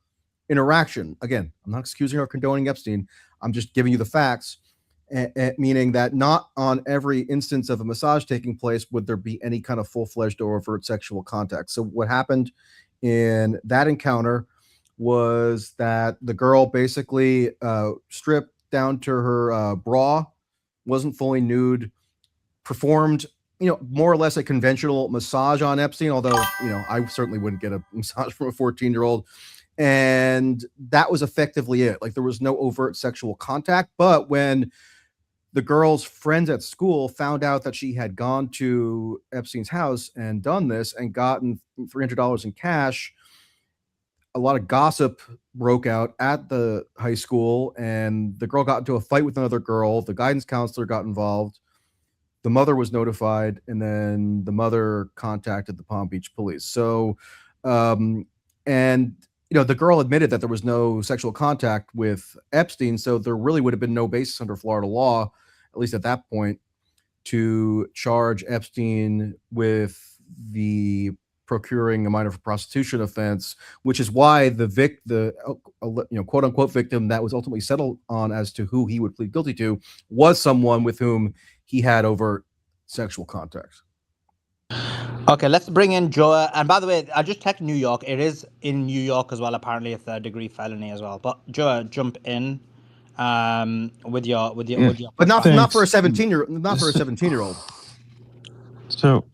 interaction. Again, I'm not excusing or condoning Epstein. I'm just giving you the facts, meaning that not on every instance of a massage taking place would there be any kind of full-fledged or overt sexual contact. So what happened in that encounter was that the girl basically stripped down to her bra, wasn't fully nude, performed more or less a conventional massage on Epstein, although I certainly wouldn't get a massage from a 14-year-old. And that was effectively it. Like, there was no overt sexual contact. But when the girl's friends at school found out that she had gone to Epstein's house and done this and gotten $300 in cash, a lot of gossip broke out at the high school, and the girl got into a fight with another girl. The guidance counselor got involved. The mother was notified, and then the mother contacted the Palm Beach police. So And the girl admitted that there was no sexual contact with Epstein, so there really would have been no basis under Florida law, at least at that point, to charge Epstein with the procuring a minor for prostitution offense, which is why the quote unquote victim that was ultimately settled on as to who he would plead guilty to was someone with whom he had overt sexual contacts. Okay, let's bring in Joa. And by the way, I just checked New York. It is in New York as well, apparently a third-degree felony as well. But Joa, jump in with your but not for a 17-year-old. So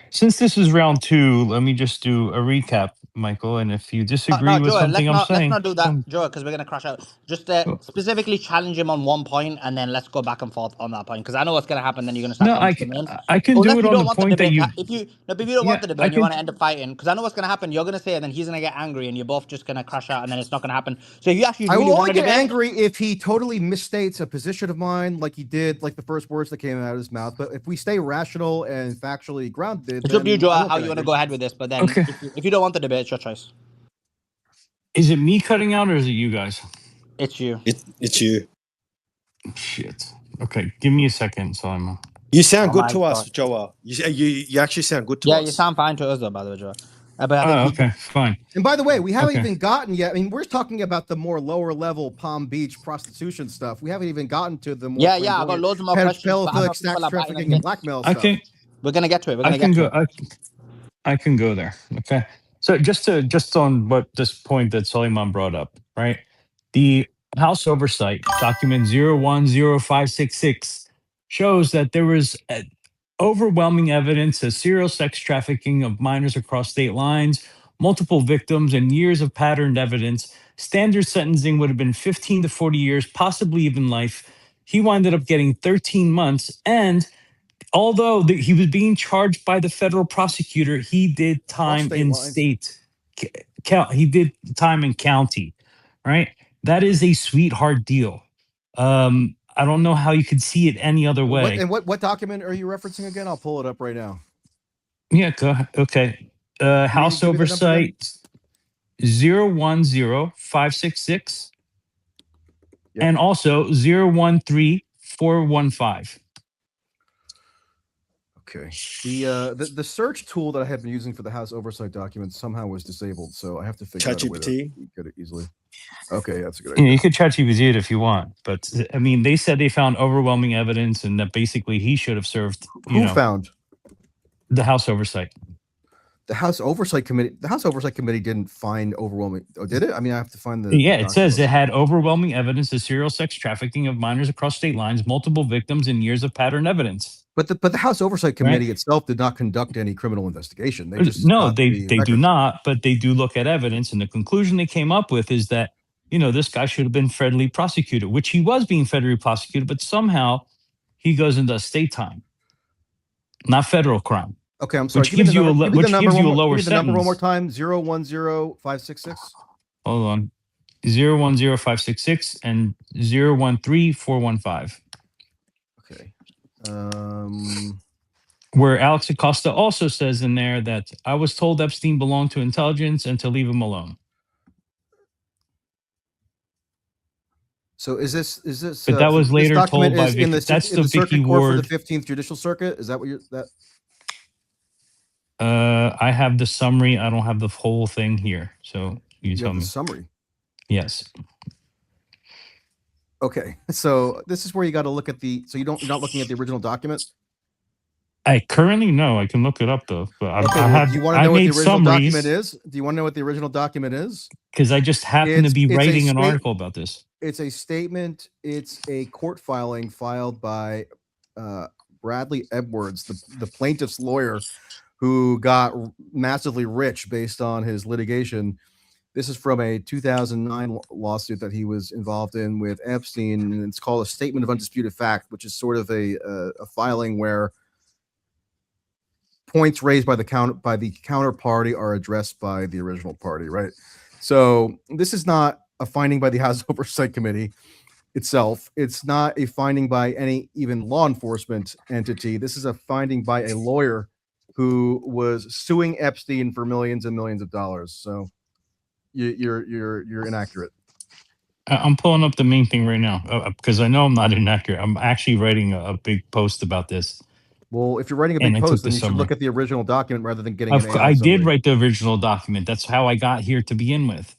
since this is round 2, let me just do a recap, Michael. And if you disagree with something I'm saying, let's not do that, Joa, because we're gonna crash out. Just specifically challenge him on one point, and then let's go back and forth on that point. Because I know what's gonna happen. Then you're gonna start. No, I can do it on the point that you. If you don't want the debate, you want to end up fighting. Because I know what's gonna happen. You're gonna say it, and then he's gonna get angry, and you're both just gonna crash out, and then it's not gonna happen. So if you actually really want to get angry if he totally misstates a position of mine, like he did, like the first words that came out of his mouth. But if we stay rational and factually grounded, it's up to you, Joa, how you want to go ahead with this. But then, if you don't want the debate, it's your choice. Is it me cutting out or is it you guys? It's you. It's you. Shit. Okay, give me a second, Simon. You sound good to us, Joa. You actually sound good to us. Yeah, you sound fine to us, though, by the way, Joa. Okay, fine. And by the way, we haven't even gotten yet. I mean, we're talking about the more lower level Palm Beach prostitution stuff. We haven't even gotten to the more I got loads more questions. Pedophilic sex trafficking and blackmail stuff. We're gonna get to it. I can go there. Okay. So just on what this point that Suleiman brought up, right? The House Oversight document 010566 shows that there was overwhelming evidence of serial sex trafficking of minors across state lines, multiple victims, and years of patterned evidence. Standard sentencing would have been 15 to 40 years, possibly even life. He wound up getting 13 months, and although he was being charged by the federal prosecutor, he did time in state. He did time in county, right? That is a sweetheart deal. I don't know how you could see it any other way. What document are you referencing again? I'll pull it up right now. Yeah, go ahead. Okay. House Oversight 010566 and also 013415. Okay. The search tool that I have been using for the House Oversight documents somehow was disabled, so I have to figure out a way to get it easily. Okay, that's a good idea. You could ChatGPT it if you want, but I mean, they said they found overwhelming evidence and that basically he should have served. Who found? The House Oversight. The House Oversight Committee. The House Oversight Committee didn't find overwhelming. Oh, did it? I mean, I have to find the. Yeah, it says it had overwhelming evidence of serial sex trafficking of minors across state lines, multiple victims, and years of pattern evidence. But the House Oversight Committee itself did not conduct any criminal investigation. They just they do not, but they do look at evidence, and the conclusion they came up with is that this guy should have been federally prosecuted, which he was being federally prosecuted, but somehow he goes into state time, not federal crime. Okay, I'm sorry. Which gives you a lower sentence. The number one more time: 010566. Hold on, 010566 and 013415. Okay. Where Alex Acosta also says in there that I was told Epstein belonged to intelligence and to leave him alone. So is this? But that was later told by Vicky. That's the Vicky Ward for the 15th Judicial Circuit. Is that what you're that? I have the summary. I don't have the whole thing here. So you tell me. The summary. Yes. Okay. So this is where you got to look at the. So you're not looking at the original document. I currently know. I can look it up though. But do you want to know what the original document is? Do you want to know what the original document is? Because I just happen to be writing an article about this. It's a statement. It's a court filing filed by Bradley Edwards, the plaintiff's lawyer, who got massively rich based on his litigation. This is from a 2009 lawsuit that he was involved in with Epstein, and it's called a Statement of Undisputed Fact, which is sort of a filing where points raised by the counterparty are addressed by the original party, right? So this is not a finding by the House Oversight Committee itself. It's not a finding by any even law enforcement entity. This is a finding by a lawyer who was suing Epstein for millions and millions of dollars. So you're inaccurate. I'm pulling up the main thing right now because I know I'm not inaccurate. I'm actually writing a big post about this. Well, if you're writing a And big I took post, the then you should summary. look at the original document rather than getting an AI I summary. did write the original document. That's how I got here to begin with.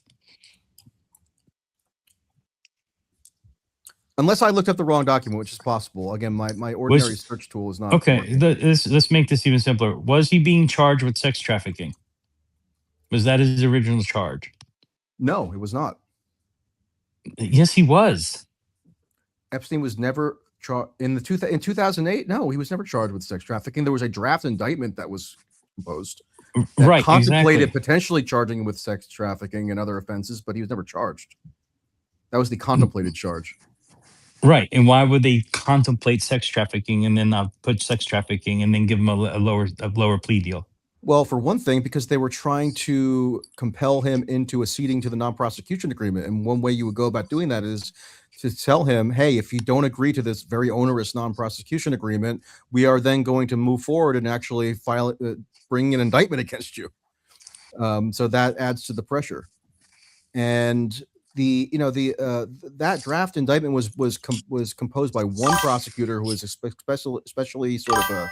Unless I looked up the wrong document, which is possible. Again, my ordinary search tool is not okay. working. Let's make this even simpler. Was he being charged with sex trafficking? Was that his original charge? No, it was not. Yes, he was. Epstein was never charged in 2008. No, he was never charged with sex trafficking. There was a draft indictment that was composed that Right, contemplated exactly. potentially charging him with sex trafficking and other offenses, but he was never charged. That was the contemplated charge. Right. And why would they contemplate sex trafficking and then not put sex trafficking and then give him a lower plea deal? Well, for one thing, because they were trying to compel him into acceding to the non-prosecution agreement. And one way you would go about doing that is to tell him, hey, if you don't agree to this very onerous non-prosecution agreement, we are then going to move forward and actually bring an indictment against you. So that adds to the pressure. And that draft indictment was composed by one prosecutor who was especially sort of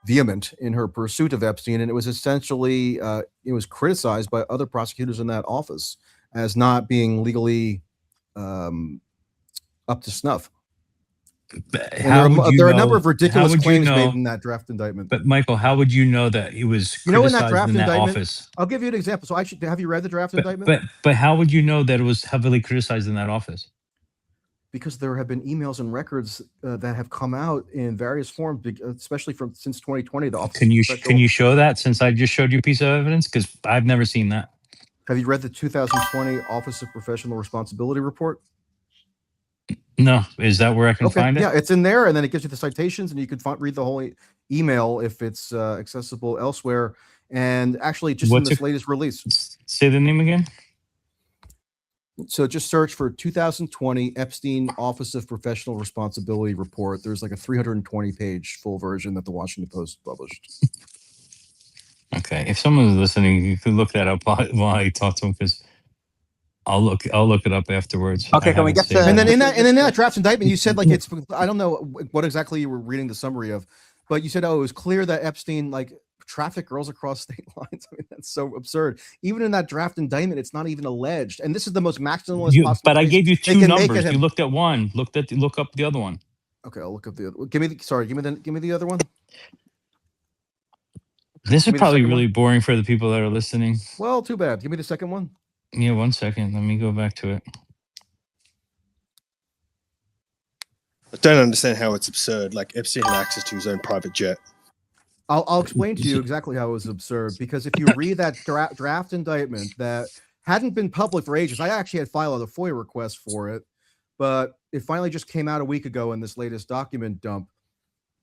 vehement in her pursuit of Epstein, and it was essentially it was criticized by other prosecutors in that office as not being legally up to snuff. There are a number of ridiculous claims made in that draft indictment. But Michael, how would you know that he was criticized in that office? I'll give you an example. So actually, have you read the draft indictment? But how would you know that it was heavily criticized in that office? Because there have been emails and records that have come out in various forms, especially since 2020. The office. Can you show that? Since I just showed you a piece of evidence, because I've never seen that. Have you read the 2020 Office of Professional Responsibility report? No. Is that where I can find it? Yeah, it's in there, and then it gives you the citations, and you can read the whole email if it's accessible elsewhere. And actually, just in this latest release. Say the name again. So just search for 2020 Epstein Office of Professional Responsibility report. There's like a 320-page full version that the Washington Post published. Okay, if someone's listening, you can look that up while I talk to them, because I'll look it up afterwards. Okay, can we get to? And then in that draft indictment, you said like it's. I don't know what exactly you were reading the summary of, but you said, oh, it was clear that Epstein trafficked girls across state lines. I mean, that's so absurd. Even in that draft indictment, it's not even alleged. And this is the most maximalist possible. But I gave you two numbers. You looked at one. Look up the other one. Okay, I'll look up the other. Give me the other one. This is probably really boring for the people that are listening. Well, too bad. Give me the second one. Yeah, 1 second. Let me go back to it. I don't understand how it's absurd. Like Epstein had access to his own private jet. I'll explain to you exactly how it was absurd, because if you read that draft indictment that hadn't been public for ages, I actually had filed a FOIA request for it, but it finally just came out a week ago in this latest document dump.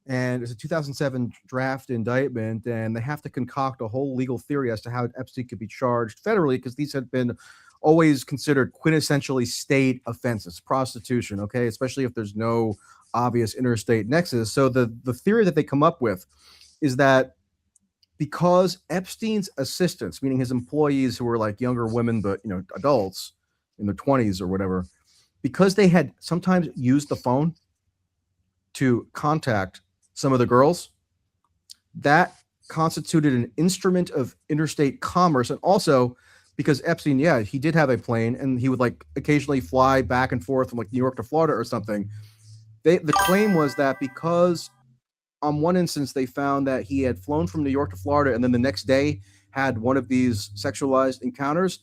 And it's a 2007 draft indictment, and they have to concoct a whole legal theory as to how Epstein could be charged federally, because these had been always considered quintessentially state offenses, prostitution, okay, especially if there's no obvious interstate nexus. So the theory that they come up with is that because Epstein's assistants, meaning his employees who were like younger women, but adults in their 20s or whatever, because they had sometimes used the phone to contact some of the girls, that constituted an instrument of interstate commerce. And also because Epstein, he did have a plane, and he would occasionally fly back and forth from New York to Florida or something. The claim was that because on one instance, they found that he had flown from New York to Florida and then the next day had one of these sexualized encounters,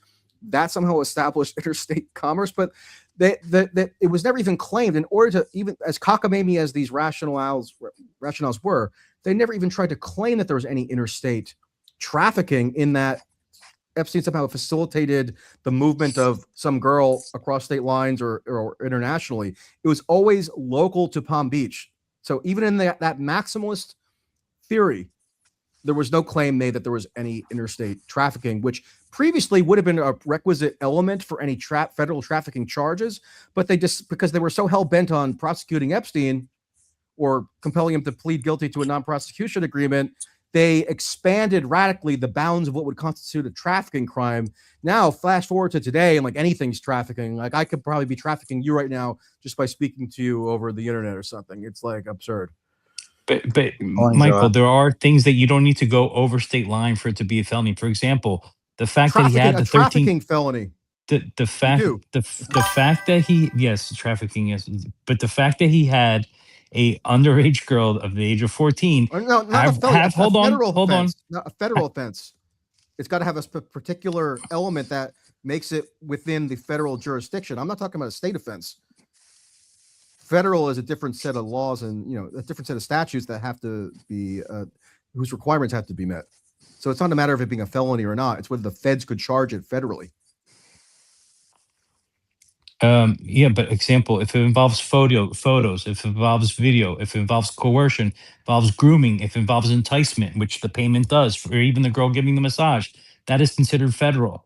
that somehow established interstate commerce. But that it was never even claimed. In order to, even as cockamamie as these rationales were, they never even tried to claim that there was any interstate trafficking, in that Epstein somehow facilitated the movement of some girl across state lines or internationally. It was always local to Palm Beach. So even in that maximalist theory, there was no claim made that there was any interstate trafficking, which previously would have been a requisite element for any federal trafficking charges. But they just, because they were so hell-bent on prosecuting Epstein or compelling him to plead guilty to a non-prosecution agreement, they expanded radically the bounds of what would constitute a trafficking crime. Now, flash forward to today, and like anything's trafficking. Like I could probably be trafficking you right now just by speaking to you over the internet or something. It's like absurd. But Michael, there are things that you don't need to go over state line for it to be a felony. For example, the fact that he had the 13 trafficking felony. the fact the fact that he trafficking, yes, but the fact that he had a underage girl of the age of 14 Or no, not a felony. hold on. Not a federal offense. It's got to have a particular element that makes it within the federal jurisdiction. I'm not talking about a state offense. Federal is a different set of laws and a different set of statutes that have to be whose requirements have to be met. So it's not a matter of it being a felony or not. It's whether the feds could charge it federally. Yeah, but example, if it involves photos, if it involves video, if it involves coercion, involves grooming, if it involves enticement, which the payment does, for even the girl giving the massage, that is considered federal.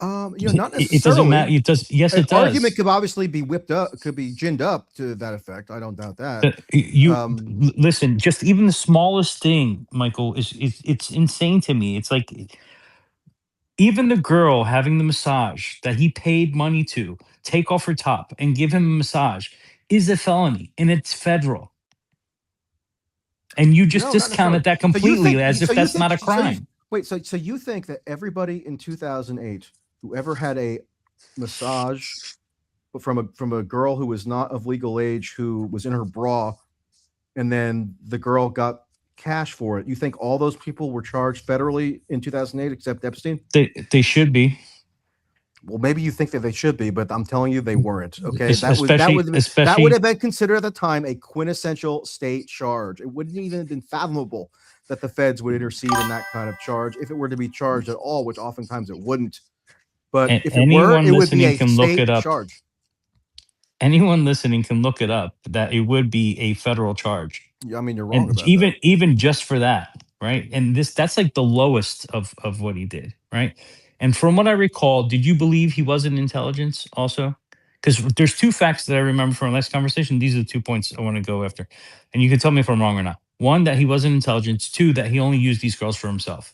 Not necessarily. It doesn't matter. It does. Yes, it does. Argument could obviously be whipped up, could be ginned up to that effect. I don't doubt that. Listen, just even the smallest thing, Michael, it's insane to me. It's like even the girl having the massage that he paid money to take off her top and give him a massage is a felony, and it's federal. And you just discounted that completely as if that's not a crime. So you think that everybody in 2008 who ever had a massage from a girl who was not of legal age, who was in her bra, and then the girl got cash for it, you think all those people were charged federally in 2008 except Epstein? They should be. Well, maybe you think that they should be, but I'm telling you they weren't. Okay, that would have been considered at the time a quintessential state charge. It wouldn't even have been fathomable that the feds would intercede in that kind of charge if it were to be charged at all, which oftentimes it wouldn't. But if it were, it would be a state charge. Anyone listening can look it up that it would be a federal charge. Yeah, I mean, you're wrong about even just for that, right? And that's like the lowest of what he did, right? And from what I recall, did you believe he was in intelligence also? Because there's two facts that I remember from our last conversation. These are the 2 points I want to go after. And you can tell me if I'm wrong or not. One, that he was in intelligence. Two, that he only used these girls for himself.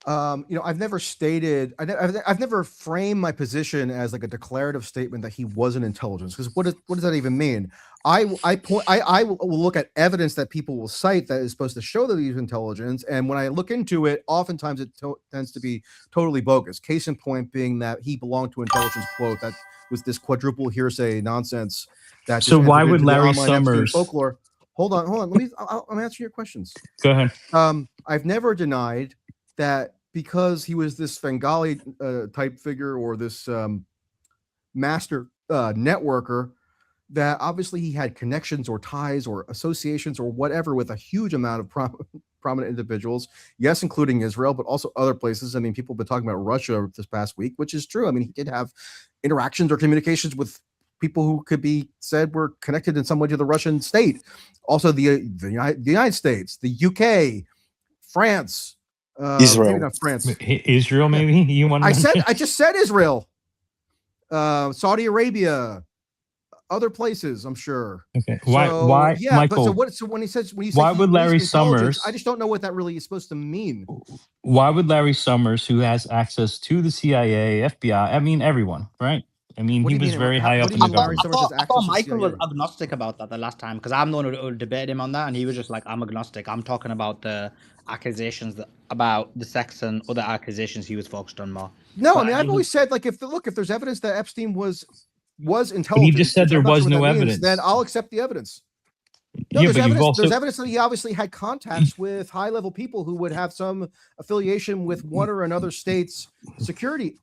I've never stated, I've never framed my position as like a declarative statement that he was in intelligence. Because what does that even mean? I will look at evidence that people will cite that is supposed to show that he's intelligence, and when I look into it, oftentimes it tends to be totally bogus. Case in point being that he belonged to intelligence quote that was this quadruple hearsay nonsense. That so why would Larry Summers folklore? Hold on. I'm answering your questions. Go ahead. I've never denied that because he was this Bengali type figure or this master networker, that obviously he had connections or ties or associations or whatever with a huge amount of prominent individuals. Yes, including Israel, but also other places. I mean, people have been talking about Russia this past week, which is true. I mean, he did have interactions or communications with people who could be said were connected in some way to the Russian state. Also, the United States, the UK, France. Israel, maybe not France. Israel, maybe you want. I just said Israel, Saudi Arabia, other places. I'm sure. Okay. Why? Yeah. Michael, so when he says why would Larry Summers? I just don't know what that really is supposed to mean. Why would Larry Summers, who has access to the CIA, FBI, I mean everyone, right? I mean, he was very high up in the government. I thought Michael was agnostic about that the last time, because I'm the one who debated him on that, and he was just like, I'm agnostic. I'm talking about the accusations about the sex and other accusations he was focused on more. No, but I mean, I've always said, like, if there's evidence that Epstein was intelligent. He just said there was no evidence. Then I'll accept the evidence. No, there's evidence that he obviously had contacts with high-level people who would have some affiliation with one or another state's security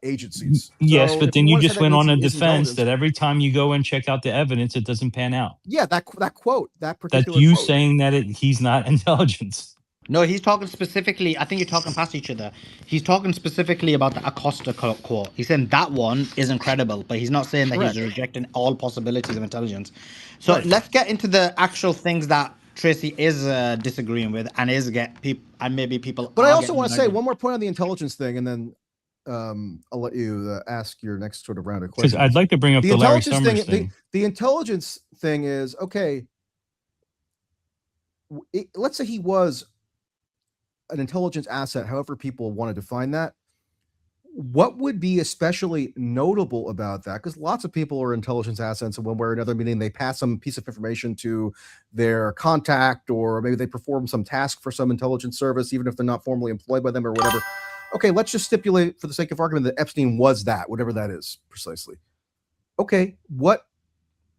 agencies. Yes, but then you just went on a defense that every time you go and check out the evidence, it doesn't pan out. Yeah, that quote, that particular That's you quote. saying that he's not intelligence. No, he's talking specifically. I think you're talking past each other. He's talking specifically about the Acosta quote. He's saying that one isn't credible, but he's not saying that he's rejecting all possibilities of intelligence. So let's get into the actual things that Tracey is disagreeing with, and maybe people. But I also want to say one more point on the intelligence thing, and then I'll let you ask your next sort of round of questions. Because I'd like to bring up the Larry Summers thing. The intelligence thing is okay. let's say he was an intelligence asset, however people want to define that, what would be especially notable about that? Because lots of people are intelligence assets in one way or another, meaning they pass some piece of information to their contact, or maybe they perform some task for some intelligence service, even if they're not formally employed by them or whatever. Okay, let's just stipulate for the sake of argument that Epstein was that, whatever that is precisely. Okay, what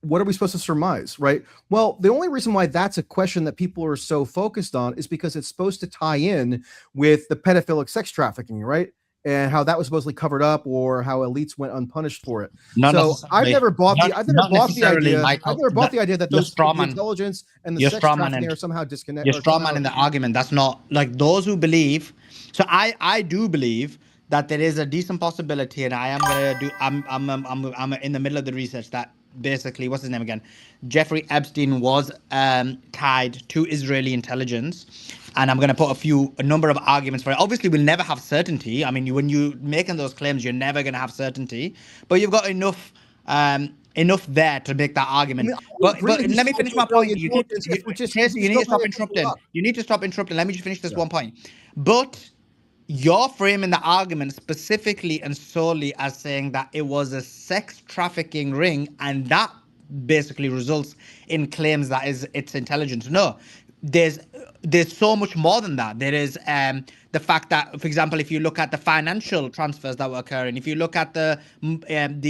are we supposed to surmise, right? Well, the only reason why that's a question that people are so focused on is because it's supposed to tie in with the pedophilic sex trafficking, right? And how that was supposedly covered up, or how elites went unpunished for it. So I've never bought the idea that those the intelligence and the sex trafficking are somehow disconnected. You're straw man in the argument. That's not like those who believe. So I do believe that there is a decent possibility, and I am gonna do. I'm in the middle of the research that basically, what's his name again? Jeffrey Epstein was tied to Israeli intelligence. And I'm going to put a number of arguments for it. Obviously, we'll never have certainty. I mean, when you're making those claims, you're never going to have certainty. But you've got enough there to make that argument. But let me finish my point. You need to stop interrupting. You need to stop interrupting. Let me just finish this one point. But you're framing the argument specifically and solely as saying that it was a sex trafficking ring, and that basically results in claims that it's intelligence. No. There's so much more than that. There is the fact that, for example, if you look at the financial transfers that were occurring, if you look at the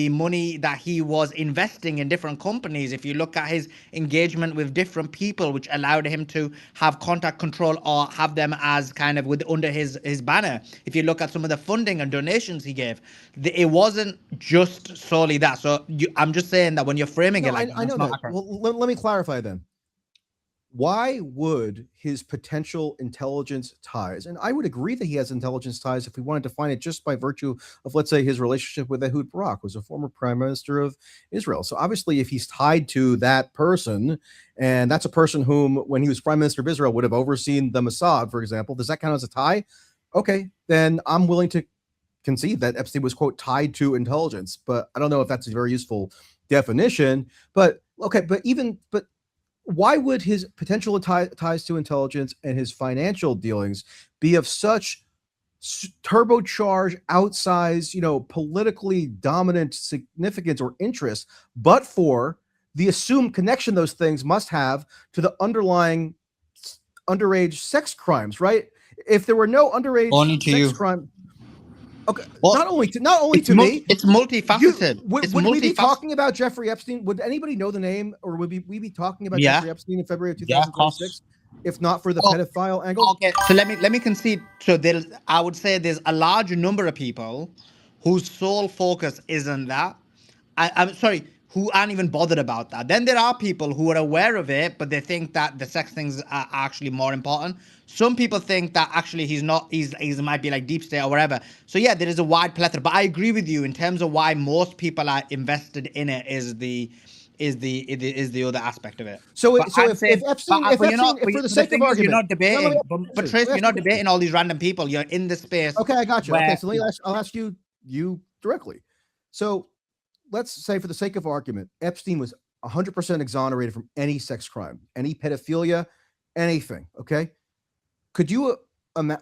money that he was investing in different companies, if you look at his engagement with different people, which allowed him to have contact control or have them as kind of under his banner. If you look at some of the funding and donations he gave, it wasn't just solely that. So I'm just saying that when you're framing it like I know that. Well, let me clarify then. Why would his potential intelligence ties, and I would agree that he has intelligence ties if we want to define it just by virtue of, let's say, his relationship with Ehud Barak, who was a former prime minister of Israel. So obviously, if he's tied to that person, and that's a person whom, when he was prime minister of Israel, would have overseen the Mossad, for example, does that count as a tie? Okay, then I'm willing to concede that Epstein was, quote, tied to intelligence, but I don't know if that's a very useful definition. But okay, but why would his potential ties to intelligence and his financial dealings be of such turbocharged, outsized, politically dominant significance or interest, but for the assumed connection those things must have to the underlying underage sex crimes, right? If there were no underage sex crime, okay, well, not only to me, it's multifaceted. Would we be talking about Jeffrey Epstein? Would anybody know the name, or would we be talking about Jeffrey Epstein in February of 2026? If not for the pedophile angle? Okay, so let me concede. So I would say there's a large number of people whose sole focus isn't that. I'm sorry, who aren't even bothered about that. Then there are people who are aware of it, but they think that the sex things are actually more important. Some people think that actually he's not, he might be like deep state or whatever. So yeah, there is a wide plethora. But I agree with you in terms of why most people are invested in it is the other aspect of it. So if Epstein, for the sake of argument, you're not debating. But Trace, you're not debating all these random people. You're in the space. Okay, I got you. Okay, so I'll ask you directly. So let's say, for the sake of argument, Epstein was 100% exonerated from any sex crime, any pedophilia, anything. Okay, could you?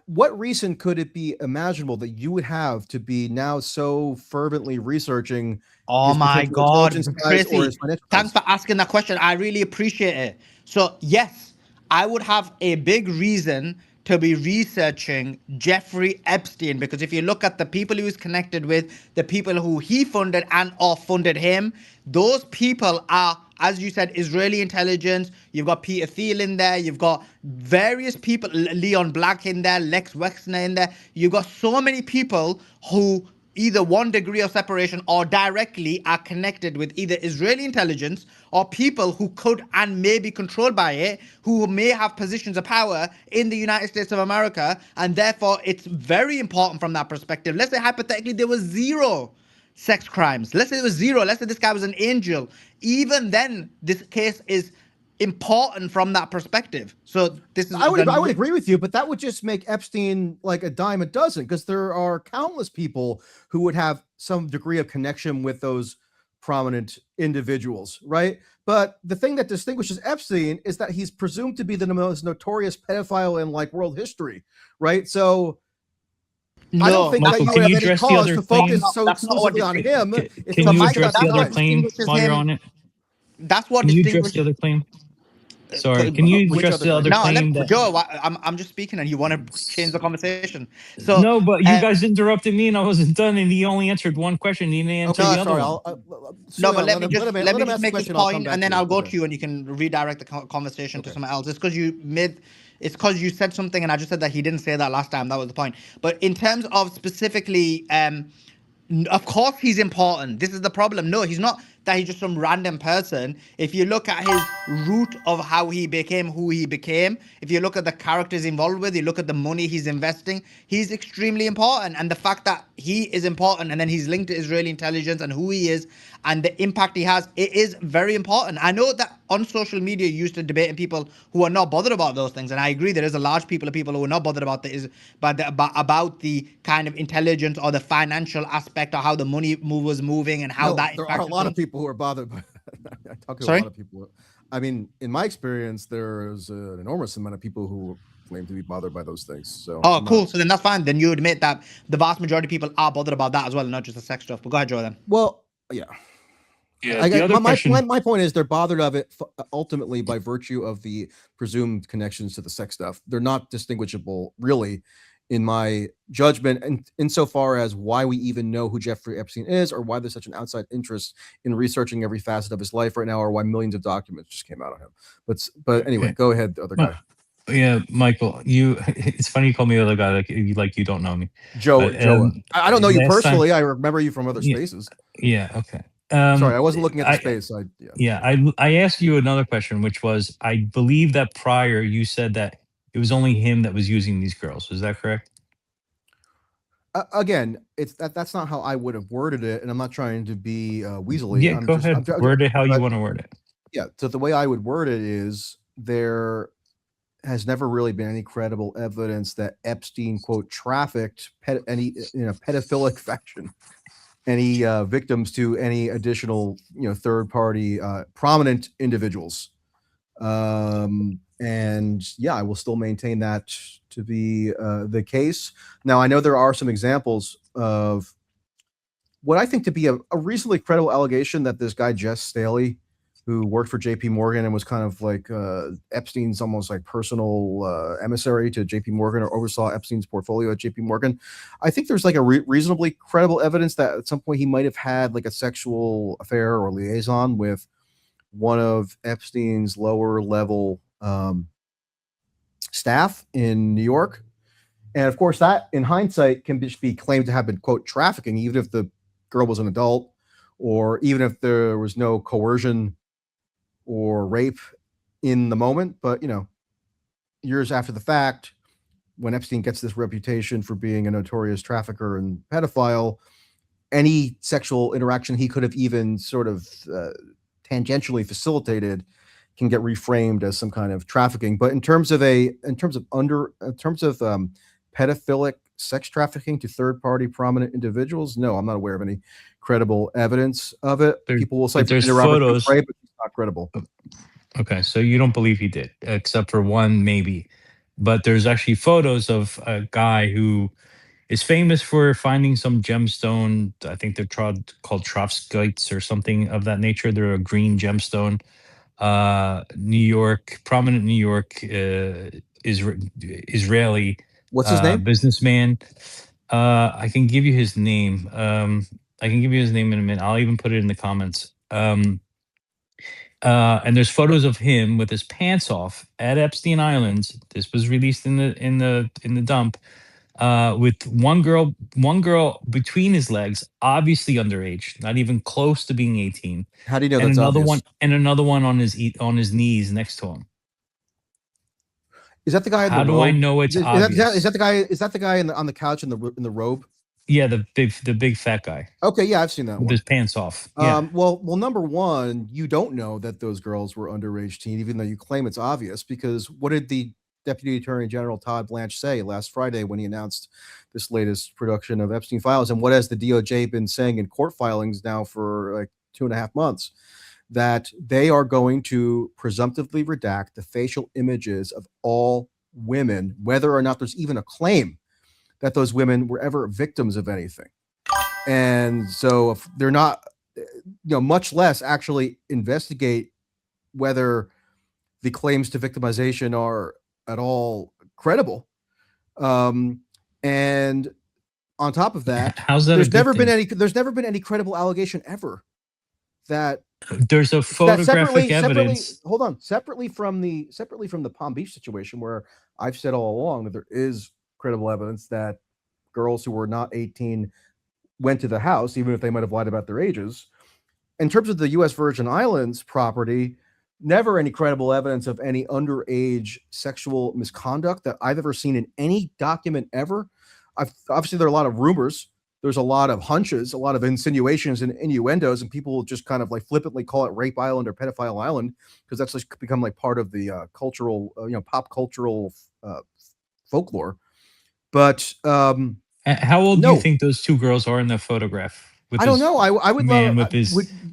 What reason could it be imaginable that you would have to be now so fervently researching? Oh my God, Tracy, thanks for asking that question. I really appreciate it. So yes, I would have a big reason to be researching Jeffrey Epstein, because if you look at the people he was connected with, the people who he funded and or funded him, those people are, as you said, Israeli intelligence. You've got Peter Thiel in there. You've got various people, Leon Black in there, Lex Wexner in there. You've got so many people who either one degree of separation or directly are connected with either Israeli intelligence or people who could and may be controlled by it, who may have positions of power in the United States of America. And therefore, it's very important from that perspective. Let's say hypothetically there was zero sex crimes. Let's say it was zero. Let's say this guy was an angel. Even then, this case is important from that perspective. So this is I would agree with you, but that would just make Epstein like a dime a dozen, because there are countless people who would have some degree of connection with those prominent individuals, right? But the thing that distinguishes Epstein is that he's presumed to be the most notorious pedophile in like world history, right? So I don't No, think that Michael, you can would you have any address the cause other to claim? focus so that's not what exclusively on him. If Can it you was address about the other time. claim distinguishes while you're him. on it? That's what Can you address distinguishes. the other claim? Sorry, can you Which address other the other claim? No, claim that? Joe, I'm just speaking, and you want to change the conversation. So, No, but you guys interrupted me, and I wasn't done, and he only answered one question. He didn't answer Okay, the other sorry. one. no, but let me let him just ask the make this question. I'll come point, back and to then you. I'll go Okay. to you, and you can redirect the conversation to Okay. someone else. It's because you said something, and I just said that he didn't say that last time. That was the point. But in terms of specifically, of course he's important. This is the problem. No, he's not that he's just some random person. If you look at his root of how he became who he became, if you look at the characters involved with, you look at the money he's investing, he's extremely important. And the fact that he is important and then he's linked to Israeli intelligence and who he is and the impact he has, it is very important. I know that on social media you used to debate and people who are not bothered about those things. And I agree there is a large people of people who are not bothered about about the kind of intelligence or the financial aspect or how the money was moving and how that there are a lot of things. people who are bothered by I talk to Sorry? a lot of people. I mean, in my experience, there's an enormous amount of people who claim to be bothered by those things. So Oh, cool. So then that's fine. Then you admit that the vast majority of people are bothered about that as well, not just the sex stuff. But go ahead, Joe, then. Well, yeah. Yeah, the other question. My point is they're bothered of it ultimately by virtue of the presumed connections to the sex stuff. They're not distinguishable, really, in my judgment, and insofar as why we even know who Jeffrey Epstein is, or why there's such an outside interest in researching every facet of his life right now, or why millions of documents just came out on him. But anyway, Okay. go ahead, the other guy. Yeah, Michael, it's funny you call me the other guy like you don't know me. Joe. I don't know you last time- personally. I remember you from other Yeah. spaces. Yeah, okay. Sorry, I wasn't looking at the space. I asked you another question, which was, I believe that prior you said that it was only him that was using these girls. Is that correct? Again, it's that's not how I would have worded it, and I'm not trying to be weaselly. Yeah, go ahead. Word it how you want to word it. Yeah, so the way I would word it is there has never really been any credible evidence that Epstein, quote, trafficked any in a pedophilic fashion any victims to any additional third party prominent individuals. And yeah, I will still maintain that to be the case. Now, I know there are some examples of what I think to be a reasonably credible allegation that this guy Jess Staley, who worked for JP Morgan and was kind of like Epstein's almost like personal emissary to JP Morgan, or oversaw Epstein's portfolio at JP Morgan. I think there's like a reasonably credible evidence that at some point he might have had like a sexual affair or liaison with one of Epstein's lower level staff in New York. And of course, that in hindsight can be claimed to have been, quote, trafficking, even if the girl was an adult, or even if there was no coercion or rape in the moment. But years after the fact, when Epstein gets this reputation for being a notorious trafficker and pedophile, any sexual interaction he could have even sort of tangentially facilitated can get reframed as some kind of trafficking. But in terms of pedophilic sex trafficking to third-party prominent individuals, no, I'm not aware of any credible evidence of it. People will say there's Robert photos, Dupre, but it's not credible. Okay, so you don't believe he did, except for one maybe. But there's actually photos of a guy who is famous for finding some gemstone. I think they're called Trophskites or something of that nature. They're a green gemstone. New York, prominent New York Israeli What's his name? businessman. I can give you his name. I can give you his name in a minute. I'll even put it in the comments. And there's photos of him with his pants off at Epstein Islands. This was released in the dump. With one girl between his legs, obviously underage, not even close to being 18. How do you know and that's another obvious? one and another one on his knees next to him. Is that the guy in the How robe? do I know it's obvious? Is that the guy? Is that the guy on the couch in the robe? Yeah, the big fat guy Okay, yeah, I've seen that with one. his pants off. Yeah. Well, number one, you don't know that those girls were underage teen, even though you claim it's obvious. Because what did the Deputy Attorney General Todd Blanche say last Friday when he announced this latest production of Epstein Files? And what has the DOJ been saying in court filings now for like 2.5 months, that they are going to presumptively redact the facial images of all women, whether or not there's even a claim that those women were ever victims of anything. And so if they're not, much less actually investigate whether the claims to victimization are at all credible. And on top of that, how's that there's never been any credible allegation ever that there's a photographic evidence. Hold on, separately from the Palm Beach situation, where I've said all along that there is credible evidence that girls who were not 18 went to the house, even if they might have lied about their ages. In terms of the U.S. Virgin Islands property, never any credible evidence of any underage sexual misconduct that I've ever seen in any document ever. Obviously, there are a lot of rumors. There's a lot of hunches, a lot of insinuations and innuendos, and people just kind of like flippantly call it Rape Island or Pedophile Island because that's just become like part of the cultural, pop cultural folklore. But how old do you think those two girls are in the photograph? I don't know. I would love.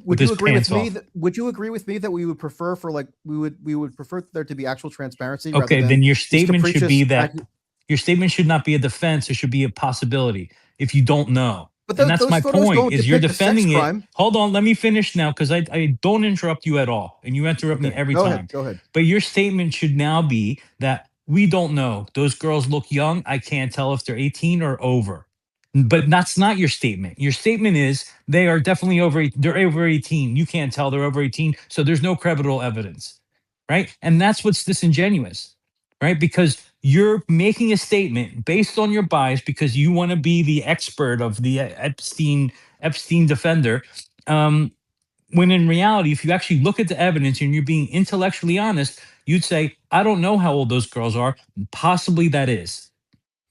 Would you agree with me? Would you agree with me that we would prefer we would prefer there to be actual transparency? Okay, then your statement should be that your statement should not be a defense. It should be a possibility. If you don't know, and that's my point. Is you're defending it. Hold on, let me finish now because I don't interrupt you at all, and you interrupt me every time. Go ahead. But your statement should now be that we don't know. Those girls look young. I can't tell if they're 18 or over. But that's not your statement. Your statement is they are definitely they're over 18. You can't tell they're over 18. So there's no credible evidence, right? And that's what's disingenuous, right? Because you're making a statement based on your bias because you want to be the expert of the Epstein defender. When in reality, if you actually look at the evidence and you're being intellectually honest, you'd say, I don't know how old those girls are. Possibly that is.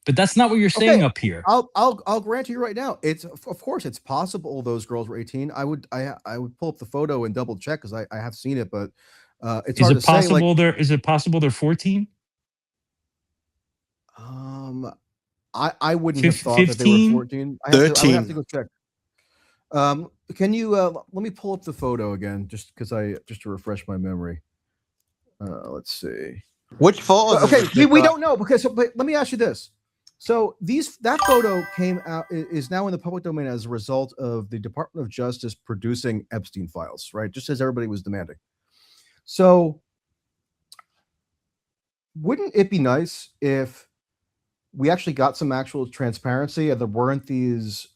But that's not what you're saying up here. I'll grant you right now. It's of course it's possible those girls were 18. I would pull up the photo and double check because I have seen it, but it's hard to say. Is it possible they're 14? I wouldn't have thought 15? That they were 14. 13. I have to go check. Can you let me pull up the photo again just to refresh my memory. Let's see. Which photo? Okay, we don't know because but let me ask you this. So that photo came out is now in the public domain as a result of the Department of Justice producing Epstein Files, right? Just as everybody was demanding. So wouldn't it be nice if we actually got some actual transparency and there weren't these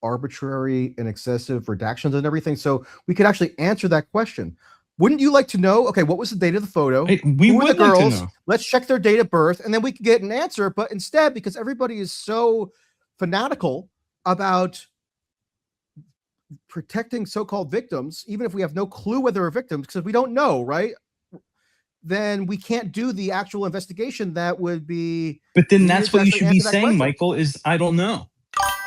arbitrary and excessive redactions and everything, so we could actually answer that question? Wouldn't you like to know, okay, what was the date of the photo? Who were the girls? Like to know. Let's check their date of birth, and then we could get an answer. But instead, because everybody is so fanatical about protecting so-called victims, even if we have no clue whether they're victims, because we don't know, right? Then we can't do the actual investigation that would be. But then that's what you should be saying, Michael, is I don't know.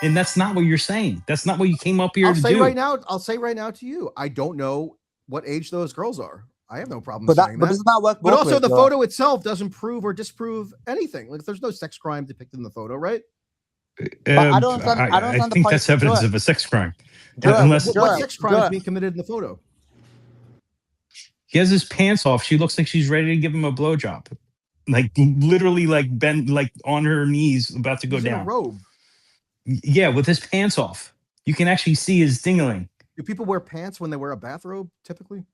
And that's not what you're saying. That's not what you came up here to do. I'll say right now to you, I don't know what age those girls are. I have no problem saying that. But does not work. But also the photo itself doesn't prove or disprove anything. Like there's no sex crime depicted in the photo, right? I think that's evidence of a sex crime. What sex crime is being committed in the photo? He has his pants off. She looks like she's ready to give him a blowjob. Like literally like bent like on her knees about to go down. In a robe. Yeah, with his pants off. You can actually see his dingling. Do people wear pants when they wear a bathrobe, typically?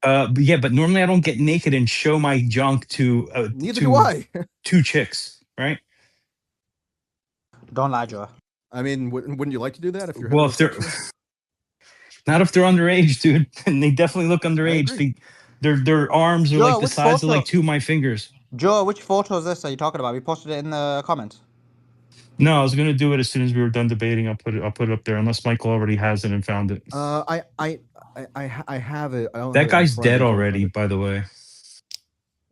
Yeah, but normally I don't get naked and show my junk to neither do I. Two chicks, right? Don't lie, Joe. I mean, wouldn't you like to do that if you're if they're not if they're underage, dude? And they definitely look underage. Their arms are like the size of like two of my fingers. Joe, which photo is this are you talking about? We posted it in the comments. No, I was gonna do it as soon as we were done debating. I'll put it up there, unless Michael already has it and found it. I have it. I don't that guy's dead already, by the way.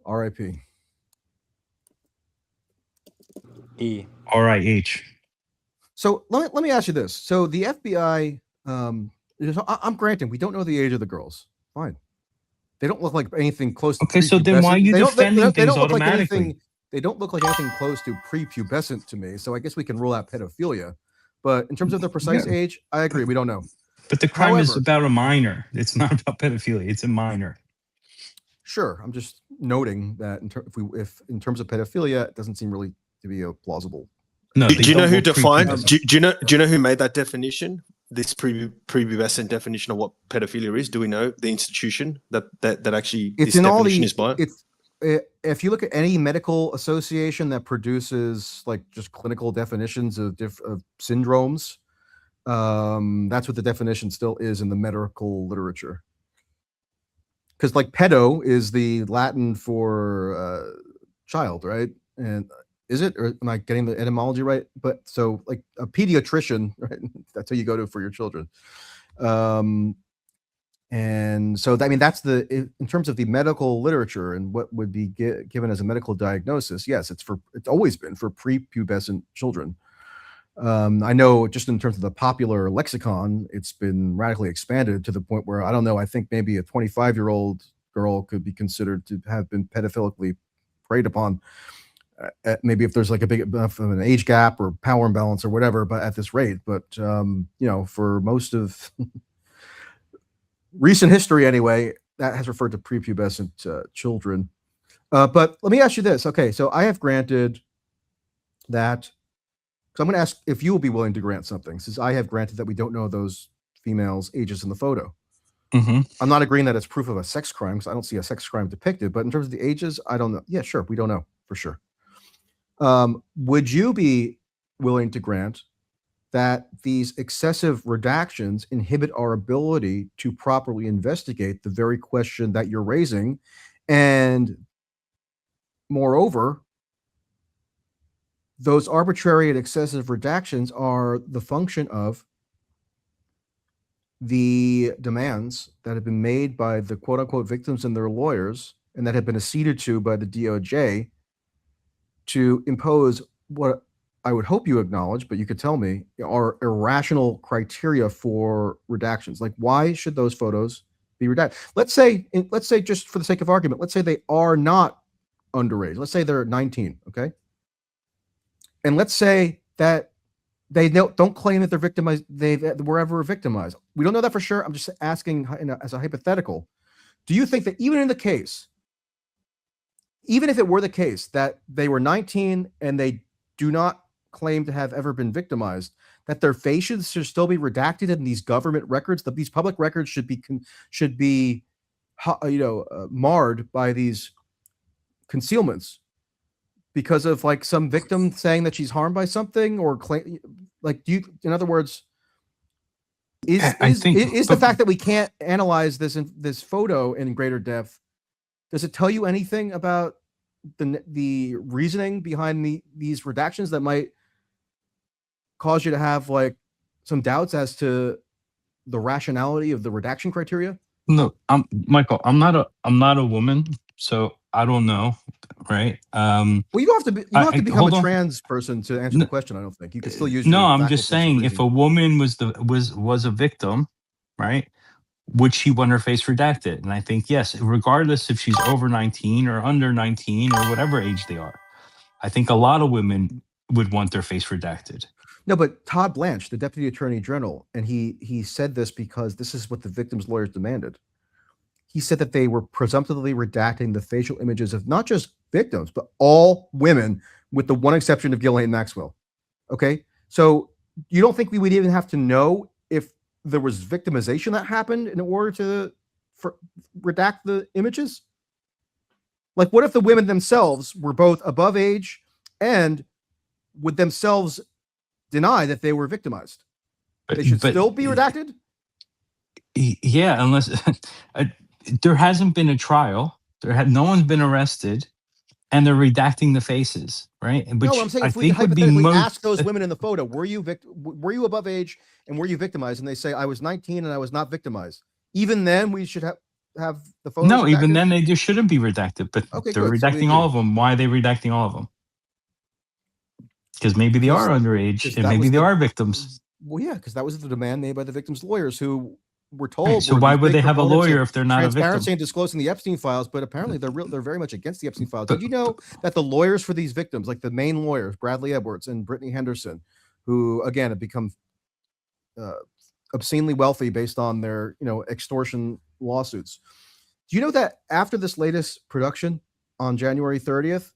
R.I.P. R.I.H. So let me ask you this. So the FBI, I'm granting we don't know the age of the girls. Fine, they don't look like anything close to. Okay, so then why are you defending things automatically? They don't look like anything close to prepubescent to me, so I guess we can rule out pedophilia. But in terms of their precise age, I agree. We don't know. But the crime is However, about a minor. It's not about pedophilia. It's a minor. sure, I'm just noting that if in terms of pedophilia, it doesn't seem really to be a plausible. No, Do they you know don't who go defined? prepubescent. Do you know who made that definition? This prepubescent definition of what pedophilia is. Do we know the institution that actually It's this in all definition the is by? if you look at any medical association that produces like just clinical definitions of syndromes, that's what the definition still is in the medical literature. Because like pedo is the Latin for child, right? And is it, or am I getting the etymology right? But so like a pediatrician, right? That's who you go to for your children. And so I mean that's in terms of the medical literature and what would be given as a medical diagnosis. Yes, it's always been for prepubescent children. I know just in terms of the popular lexicon, it's been radically expanded to the point where I don't know. I think maybe a 25-year-old girl could be considered to have been pedophilically preyed upon. Maybe if there's like a big enough of an age gap or power imbalance or whatever, but at this rate. But you know, for most of recent history anyway, that has referred to prepubescent children. But let me ask you this. Okay, so I have granted that. So I'm going to ask if you will be willing to grant something, since I have granted that we don't know those females' ages in the photo. Mm-hmm. I'm not agreeing that it's proof of a sex crime, because I don't see a sex crime depicted. But in terms of the ages, I don't know. Yeah, sure, we don't know for sure. Would you be willing to grant that these excessive redactions inhibit our ability to properly investigate the very question that you're raising? And moreover, those arbitrary and excessive redactions are the function of the demands that have been made by the quote unquote victims and their lawyers, and that have been acceded to by the DOJ to impose what I would hope you acknowledge, but you could tell me, are irrational criteria for redactions. Like, why should those photos be redacted? Let's say just for the sake of argument, let's say they are not underage. Let's say they're 19, okay? And let's say that they don't claim that they're victimized, they were ever victimized. We don't know that for sure. I'm just asking as a hypothetical. Do you think that even in the case, even if it were the case that they were 19 and they do not claim to have ever been victimized, that their faces should still be redacted in these government records, that these public records should be marred by these concealments because of like some victim saying that she's harmed by something, or claim, like, do you, in other words, is the fact that we can't analyze this photo in greater depth, does it tell you anything about the reasoning behind these redactions that might cause you to have like some doubts as to the rationality of the redaction criteria? No, Michael, I'm not a woman, so I don't know, right? Well, you don't have to become a on. trans person to answer the question. I don't think you can still use. No, your I'm just saying, if a woman was a victim, right, would she want her face redacted? And I think yes, regardless if she's over 19 or under 19 or whatever age they are. I think a lot of women would want their face redacted. No, but Todd Blanche, the Deputy Attorney General, and he said this because this is what the victims' lawyers demanded. He said that they were presumptively redacting the facial images of not just victims, but all women, with the one exception of Ghislaine Maxwell. Okay? So you don't think we would even have to know if there was victimization that happened in order to redact the images? Like, what if the women themselves were both above age and would themselves deny that they were victimized? They should still be redacted? Yeah, unless there hasn't been a trial, no one's been arrested, and they're redacting the faces, right? No, I'm saying if we hypothetically ask those women in the photo, were you above age and were you victimized? And they say, I was 19 and I was not victimized. Even then, we should have the photos. No, redacted? even then they just shouldn't be redacted, but okay, they're redacting all of them. Why are they redacting all of them? Because maybe they are underage and maybe they are victims. Well, yeah, because that was the demand made by the victims' lawyers, who were told. Right, so why would they have a lawyer if they're not a victim? Transparency and disclosing the Epstein Files, but apparently they're very much against the Epstein Files. Did you know that the lawyers for these victims, like the main lawyers, Bradley Edwards and Brittany Henderson, who again have become obscenely wealthy based on their, extortion lawsuits. Do you know that after this latest production on January 30th,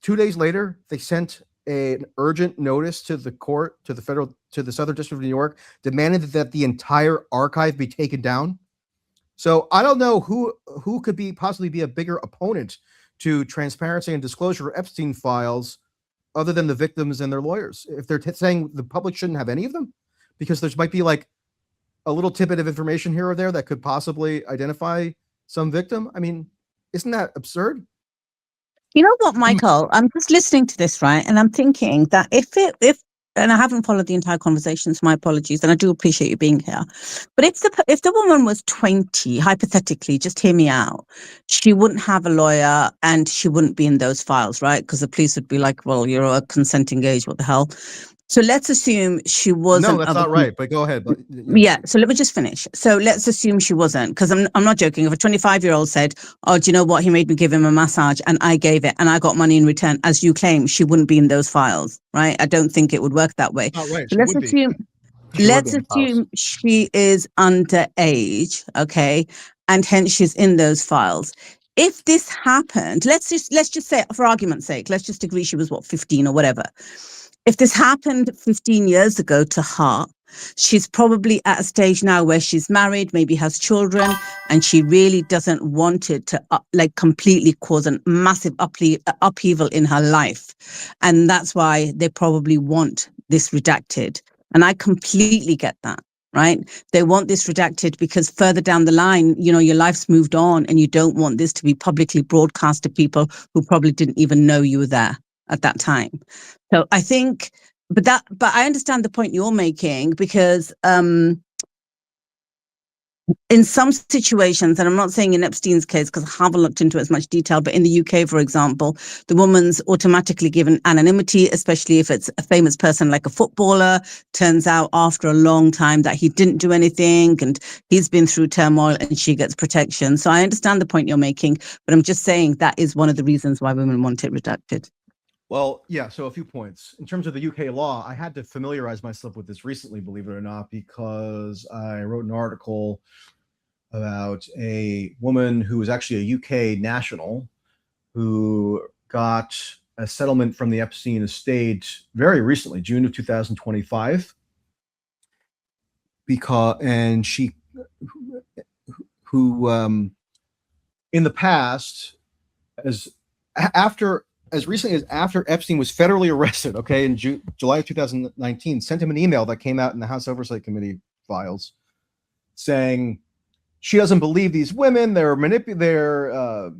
2 days later, they sent an urgent notice to the court, to the Southern District of New York, demanding that the entire archive be taken down? So I don't know who could possibly be a bigger opponent to transparency and disclosure of Epstein files other than the victims and their lawyers. If they're saying the public shouldn't have any of them, because there might be like a little tidbit of information here or there that could possibly identify some victim. I mean, isn't that absurd? You know what, Michael? I'm just listening to this, right? And I'm thinking that and I haven't followed the entire conversation, so my apologies, and I do appreciate you being here. But if the woman was 20, hypothetically, just hear me out, she wouldn't have a lawyer and she wouldn't be in those files, right? Because the police would be like, well, you're a consenting age, what the hell? So let's assume she wasn't. No, that's not right. But go ahead. But, yeah. So let me just finish. So let's assume she wasn't, because I'm not joking. If a 25-year-old said, "Oh, do you know what? He made me give him a massage, and I gave it, and I got money in return," as you claim, she wouldn't be in those files, right? I don't think it would work that way. Not right. So let's assume. Let's assume she is underage, okay, and hence she's in those files. If this happened, let's just say, for argument's sake, let's just agree she was 15 or whatever. If this happened 15 years ago to her, she's probably at a stage now where she's married, maybe has children, and she really doesn't want it to completely cause a massive upheaval in her life. And that's why they probably want this redacted. And I completely get that, right? They want this redacted because further down the line, your life's moved on and you don't want this to be publicly broadcast to people who probably didn't even know you were there at that time. So I think, but I understand the point you're making, because in some situations, and I'm not saying in Epstein's case because I haven't looked into it as much detail, but in the UK, for example, the woman's automatically given anonymity, especially if it's a famous person like a footballer. Turns out after a long time that he didn't do anything and he's been through turmoil, and she gets protection. So I understand the point you're making, but I'm just saying that is one of the reasons why women want it redacted. Well, yeah, so a few points. In terms of the UK law, I had to familiarize myself with this recently, believe it or not, because I wrote an article about a woman who was actually a UK national who got a settlement from the Epstein estate very recently, June of 2025, and she who in the past, as recently as after Epstein was federally arrested, okay, in July of 2019, sent him an email that came out in the House Oversight Committee files saying she doesn't believe these women, they're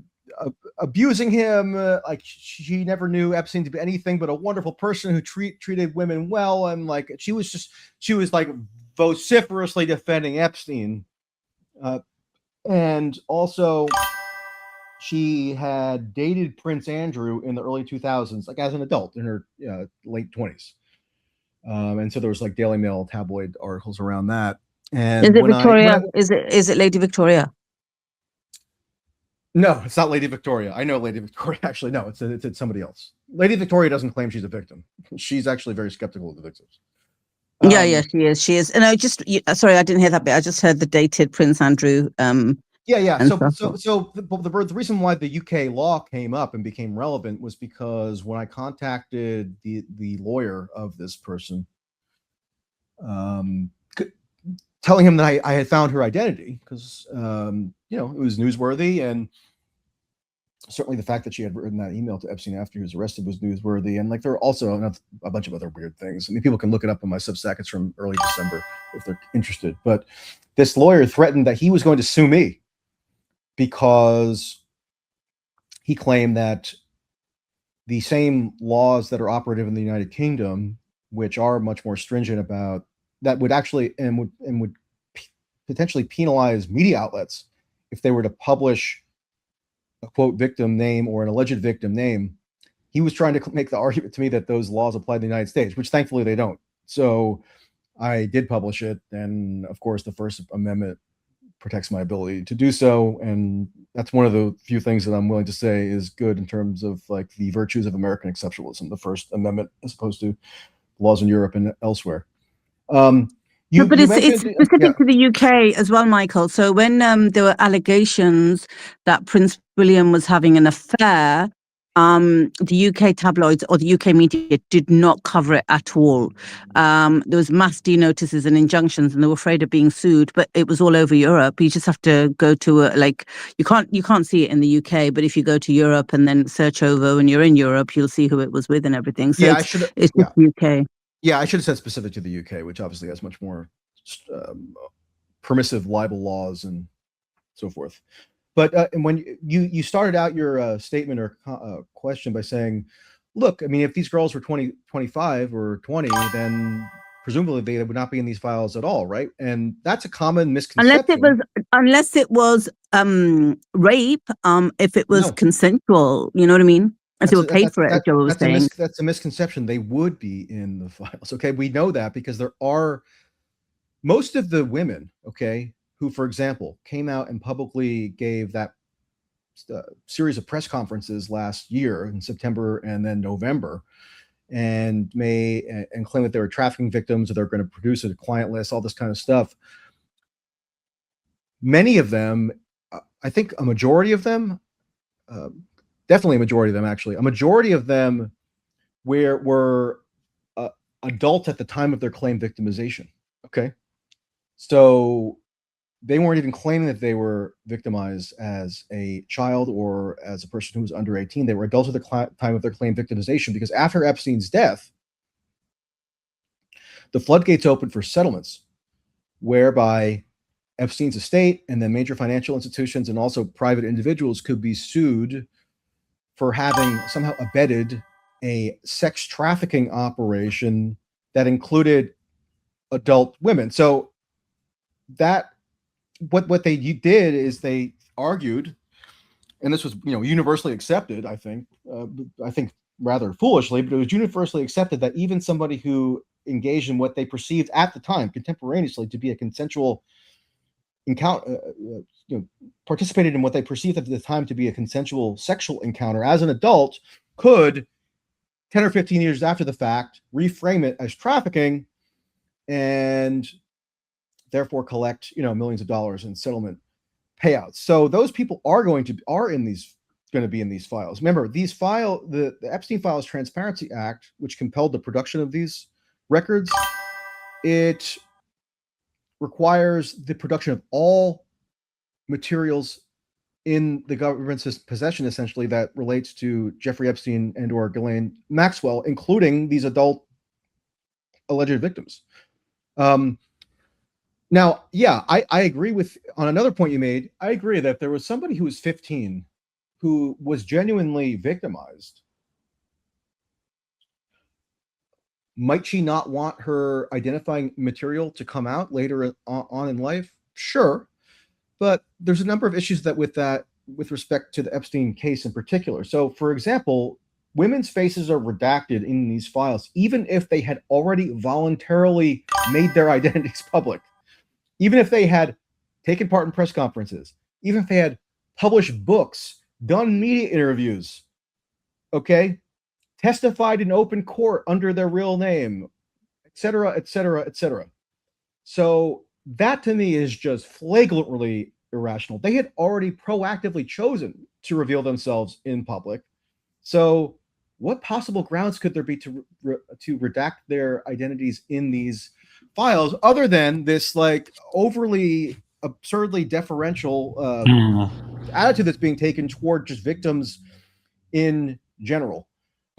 abusing him, like she never knew Epstein to be anything but a wonderful person who treated women well, and like she was like vociferously defending Epstein, and also she had dated Prince Andrew in the early 2000s, like as an adult in her late 20s. And so there was like Daily Mail tabloid articles around that. And is it Victoria? Is it Lady Victoria? No, it's not Lady Victoria. I know Lady Victoria. Actually, no, it's somebody else. Lady Victoria doesn't claim she's a victim. She's actually very skeptical of the victims. Yeah, she is. She is. And sorry, I didn't hear that bit. I just heard the dated Prince Andrew. Yeah. So the reason why the UK law came up and became relevant was because when I contacted the lawyer of this person, telling him that I had found her identity, because it was newsworthy, and certainly the fact that she had written that email to Epstein after he was arrested was newsworthy, and like there are also a bunch of other weird things. I mean, people can look it up on my Substack. It's from early December if they're interested. But this lawyer threatened that he was going to sue me because he claimed that the same laws that are operative in the United Kingdom, which are much more stringent about that, would actually and would potentially penalize media outlets if they were to publish a quote victim name or an alleged victim name. He was trying to make the argument to me that those laws apply to the United States, which thankfully they don't. So I did publish it, and of course the First Amendment protects my ability to do so, and that's one of the few things that I'm willing to say is good in terms of like the virtues of American exceptionalism, the First Amendment, as opposed to laws in Europe and elsewhere. No, but it's mentioned, specific to the UK as well, Michael. So when there were allegations that Prince William was having an affair, the UK tabloids or the UK media did not cover it at all. There was mass notices and injunctions, and they were afraid of being sued. But it was all over Europe. You just have to go to you can't see it in the UK, but if you go to Europe and then search over when you're in Europe, you'll see who it was with and everything. So it's just UK. Yeah, I should have said specific to the UK, which obviously has much more permissive libel laws and so forth. But and when you started out your statement or question by saying, look, I mean, if these girls were 20, 25 or 20, then presumably they would not be in these files at all, right? And that's a common misconception. Unless it was rape, if it was consensual, you know what I mean? If they were paid for it, as Joe was saying. That's a misconception. They would be in the files. Okay, we know that because there are most of the women, okay, who, for example, came out and publicly gave that series of press conferences last year in September and then November, and claim that they were trafficking victims or they're going to produce a client list, all this kind of stuff. Many of them, I think a majority of them, definitely a majority of them, actually, a majority of them were adults at the time of their claimed victimization. Okay. So they weren't even claiming that they were victimized as a child or as a person who was under 18. They were adults at the time of their claimed victimization, because after Epstein's death, the floodgates opened for settlements whereby Epstein's estate and then major financial institutions and also private individuals could be sued for having somehow abetted a sex trafficking operation that included adult women. So that what they did is they argued, and this was universally accepted, I think rather foolishly, but it was universally accepted that even somebody who engaged in what they perceived at the time contemporaneously to be a consensual encounter, participated in what they perceived at the time to be a consensual sexual encounter as an adult, could 10 or 15 years after the fact reframe it as trafficking and therefore collect millions of dollars in settlement payouts. So those people are going to be in these files. Remember, the Epstein Files Transparency Act, which compelled the production of these records, it requires the production of all materials in the government's possession, essentially, that relates to Jeffrey Epstein and or Ghislaine Maxwell, including these adult alleged victims. Now, yeah, I agree with, on another point you made, I agree that if there was somebody who was 15 who was genuinely victimized, might she not want her identifying material to come out later on in life? Sure. But there's a number of issues with respect to the Epstein case in particular. So, for example, women's faces are redacted in these files, even if they had already voluntarily made their identities public. Even if they had taken part in press conferences, even if they had published books, done media interviews, okay, testified in open court under their real name, et cetera, et cetera, et cetera. So that to me is just flagrantly irrational. They had already proactively chosen to reveal themselves in public. So what possible grounds could there be to redact their identities in these files other than this overly absurdly deferential attitude that's being taken toward just victims in general?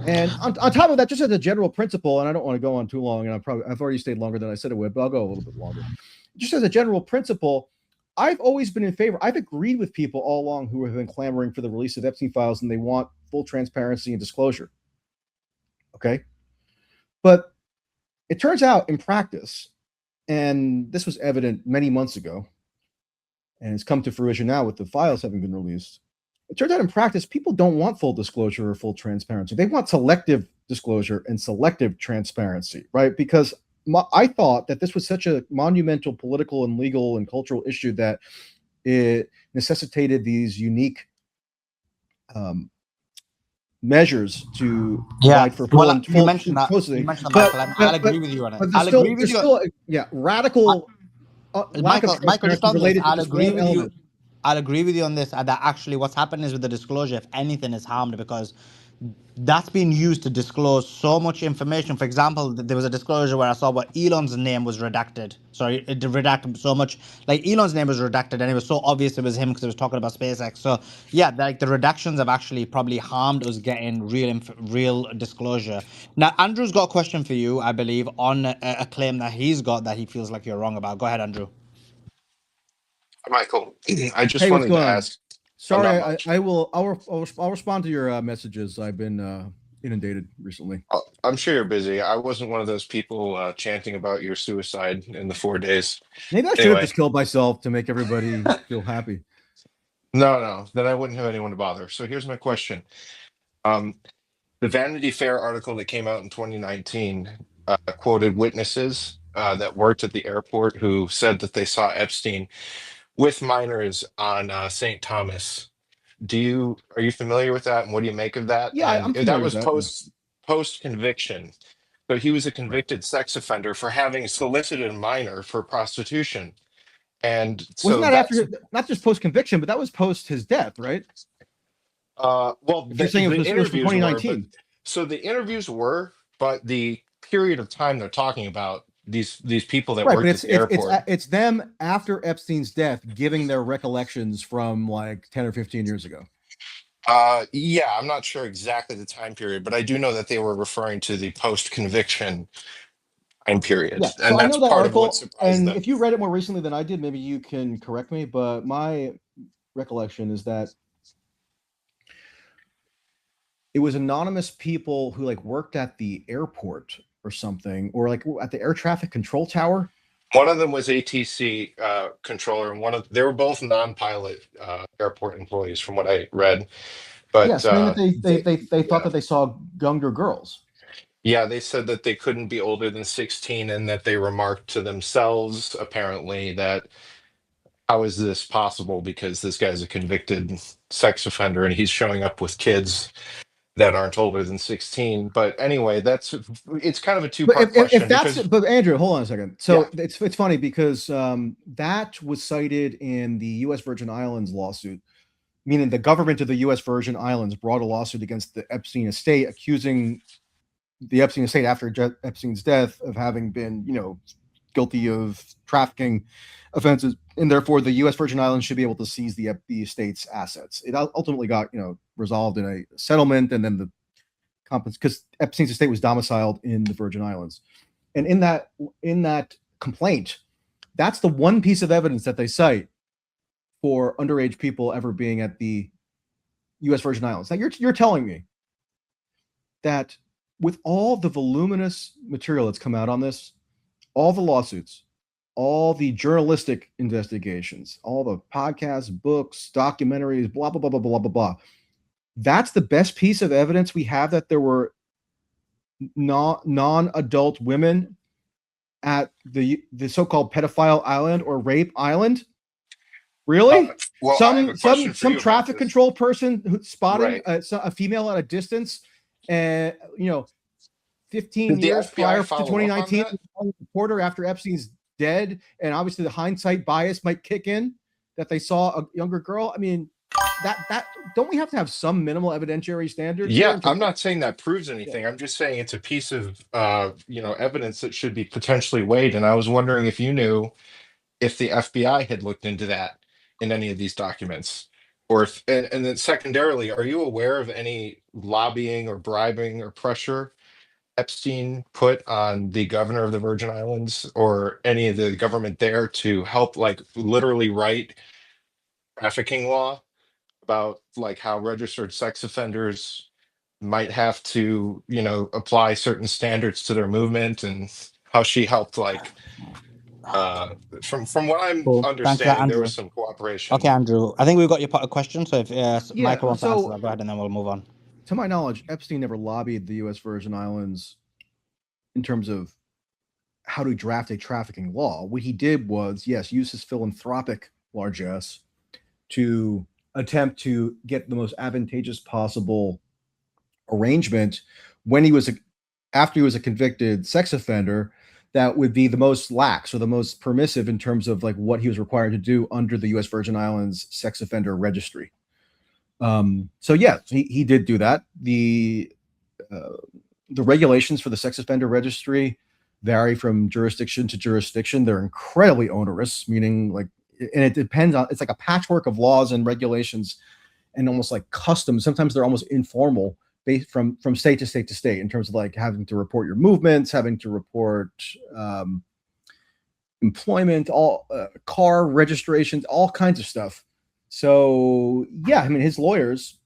And on top of that, just as a general principle, and I don't want to go on too long, and I've already stayed longer than I said it would, but I'll go a little bit longer. Just as a general principle, I've always been in favor. I've agreed with people all along who have been clamoring for the release of Epstein Files, and they want full transparency and disclosure. Okay. But it turns out in practice, and this was evident many months ago, and it's come to fruition now with the files having been released. It turns out in practice, people don't want full disclosure or full transparency. They want selective disclosure and selective transparency, right? Because I thought that this was such a monumental political and legal and cultural issue that it necessitated these unique measures to Yeah. provide for Well, full you mentioned that. custody. You mentioned that, But, Michael. And but, I'll agree with you on it. but I'll agree with there's you. still radical lack of Michael, just transparency on this, related to I'll this agree one with you. element. I'll agree with you on this. That actually, what's happened is with the disclosure, if anything, is harmed because that's been used to disclose so much information. For example, there was a disclosure where I saw what Elon's name was redacted. Sorry, it redacted so much. Like Elon's name was redacted, and it was so obvious it was him because it was talking about SpaceX. So yeah, like the redactions have actually probably harmed us getting real disclosure. Now, Andrew's got a question for you, I believe, on a claim that he's got that he feels like you're wrong about. Go ahead, Andrew. Michael, I just Hey, what's wanted to going on? ask. Sorry, Not much. I'll respond to your messages. I've been inundated recently. I'm sure you're busy. I wasn't one of those people chanting about your suicide in the 4 days. Maybe I should have Anyway, just killed myself to make everybody feel happy. no, then I wouldn't have anyone to bother. So here's my question. The Vanity Fair article that came out in 2019 quoted witnesses that worked at the airport who said that they saw Epstein with minors on St. Thomas. Are you familiar with that, and what do you make of that? Yeah, And I'm that familiar with was that. post conviction. So he was a convicted sex offender for having solicited a minor for prostitution. And Wasn't so that that's after, not just post conviction, but that was post his death, right? well, If you're saying the it was from interviews were, but 2019. so the interviews were, but the period of time they're talking about, these people that Right, but worked at the airport. it's them after Epstein's death giving their recollections from like 10 or 15 years ago. Yeah, I'm not sure exactly the time period, but I do know that they were referring to the post conviction time period, Yeah, and so I that's know that part of what article, surprised and them. if you read it more recently than I did, maybe you can correct me, but my recollection is that it was anonymous people who like worked at the airport or something, or like at the air traffic control tower. One of them was ATC controller, and they were both non-pilot airport employees, from what I read. Yeah, But saying that they thought yeah, that they saw younger girls. yeah, they said that they couldn't be older than 16, and that they remarked to themselves, apparently, that how is this possible? Because this guy's a convicted sex offender, and he's showing up with kids that aren't older than 16. But anyway, it's kind of a But two-part if question that's, because but Andrew, hold on a second. So yeah, it's funny because that was cited in the U.S. Virgin Islands lawsuit, meaning the government of the U.S. Virgin Islands brought a lawsuit against the Epstein estate, accusing the Epstein estate after Epstein's death of having been, guilty of trafficking offenses, and therefore the U.S. Virgin Islands should be able to seize the estate's assets. It ultimately got resolved in a settlement, and then the because Epstein's estate was domiciled in the Virgin Islands, and in that complaint, that's the one piece of evidence that they cite for underage people ever being at the U.S. Virgin Islands. Now you're telling me that with all the voluminous material that's come out on this, all the lawsuits, all the journalistic investigations, all the podcasts, books, documentaries, blah, blah, blah, blah, blah, blah, blah. That's the best piece of evidence we have that there were non-adult women at the so-called pedophile island or rape island. Really? well, I have a question for Some you about traffic this. control person spotting Right. a female at a distance, and 15 Did the years FBI prior to follow up on 2019, that? reporter after Epstein's dead, and obviously the hindsight bias might kick in that they saw a younger girl. I mean, that don't we have to have some minimal evidentiary standards Yeah, here? I'm not saying that proves anything. I'm just saying it's a piece of evidence that should be potentially weighed. And I was wondering if you knew if the FBI had looked into that in any of these documents, or if and then secondarily, are you aware of any lobbying or bribing or pressure Epstein put on the governor of the Virgin Islands or any of the government there to help, like, literally write trafficking law about like how registered sex offenders might have to, apply certain standards to their movement, and how she helped, like, from what I'm Cool. Thank you, understanding, there Andrew. was some cooperation. Okay, Andrew. I think we've got your question. So if Michael Yeah. wants to answer So, that, go ahead and then we'll move on. to my knowledge, Epstein never lobbied the U.S. Virgin Islands in terms of how to draft a trafficking law. What he did was, yes, use his philanthropic largesse to attempt to get the most advantageous possible arrangement when he was after he was a convicted sex offender that would be the most lax or the most permissive in terms of like what he was required to do under the U.S. Virgin Islands sex offender registry. So yeah, he did do that. The regulations for the sex offender registry vary from jurisdiction to jurisdiction. They're incredibly onerous, meaning like, and it depends on, it's like a patchwork of laws and regulations and almost like customs. Sometimes they're almost informal, based from state to state to state, in terms of like having to report your movements, having to report employment, all car registrations, all kinds of stuff. So yeah, I mean, his lawyers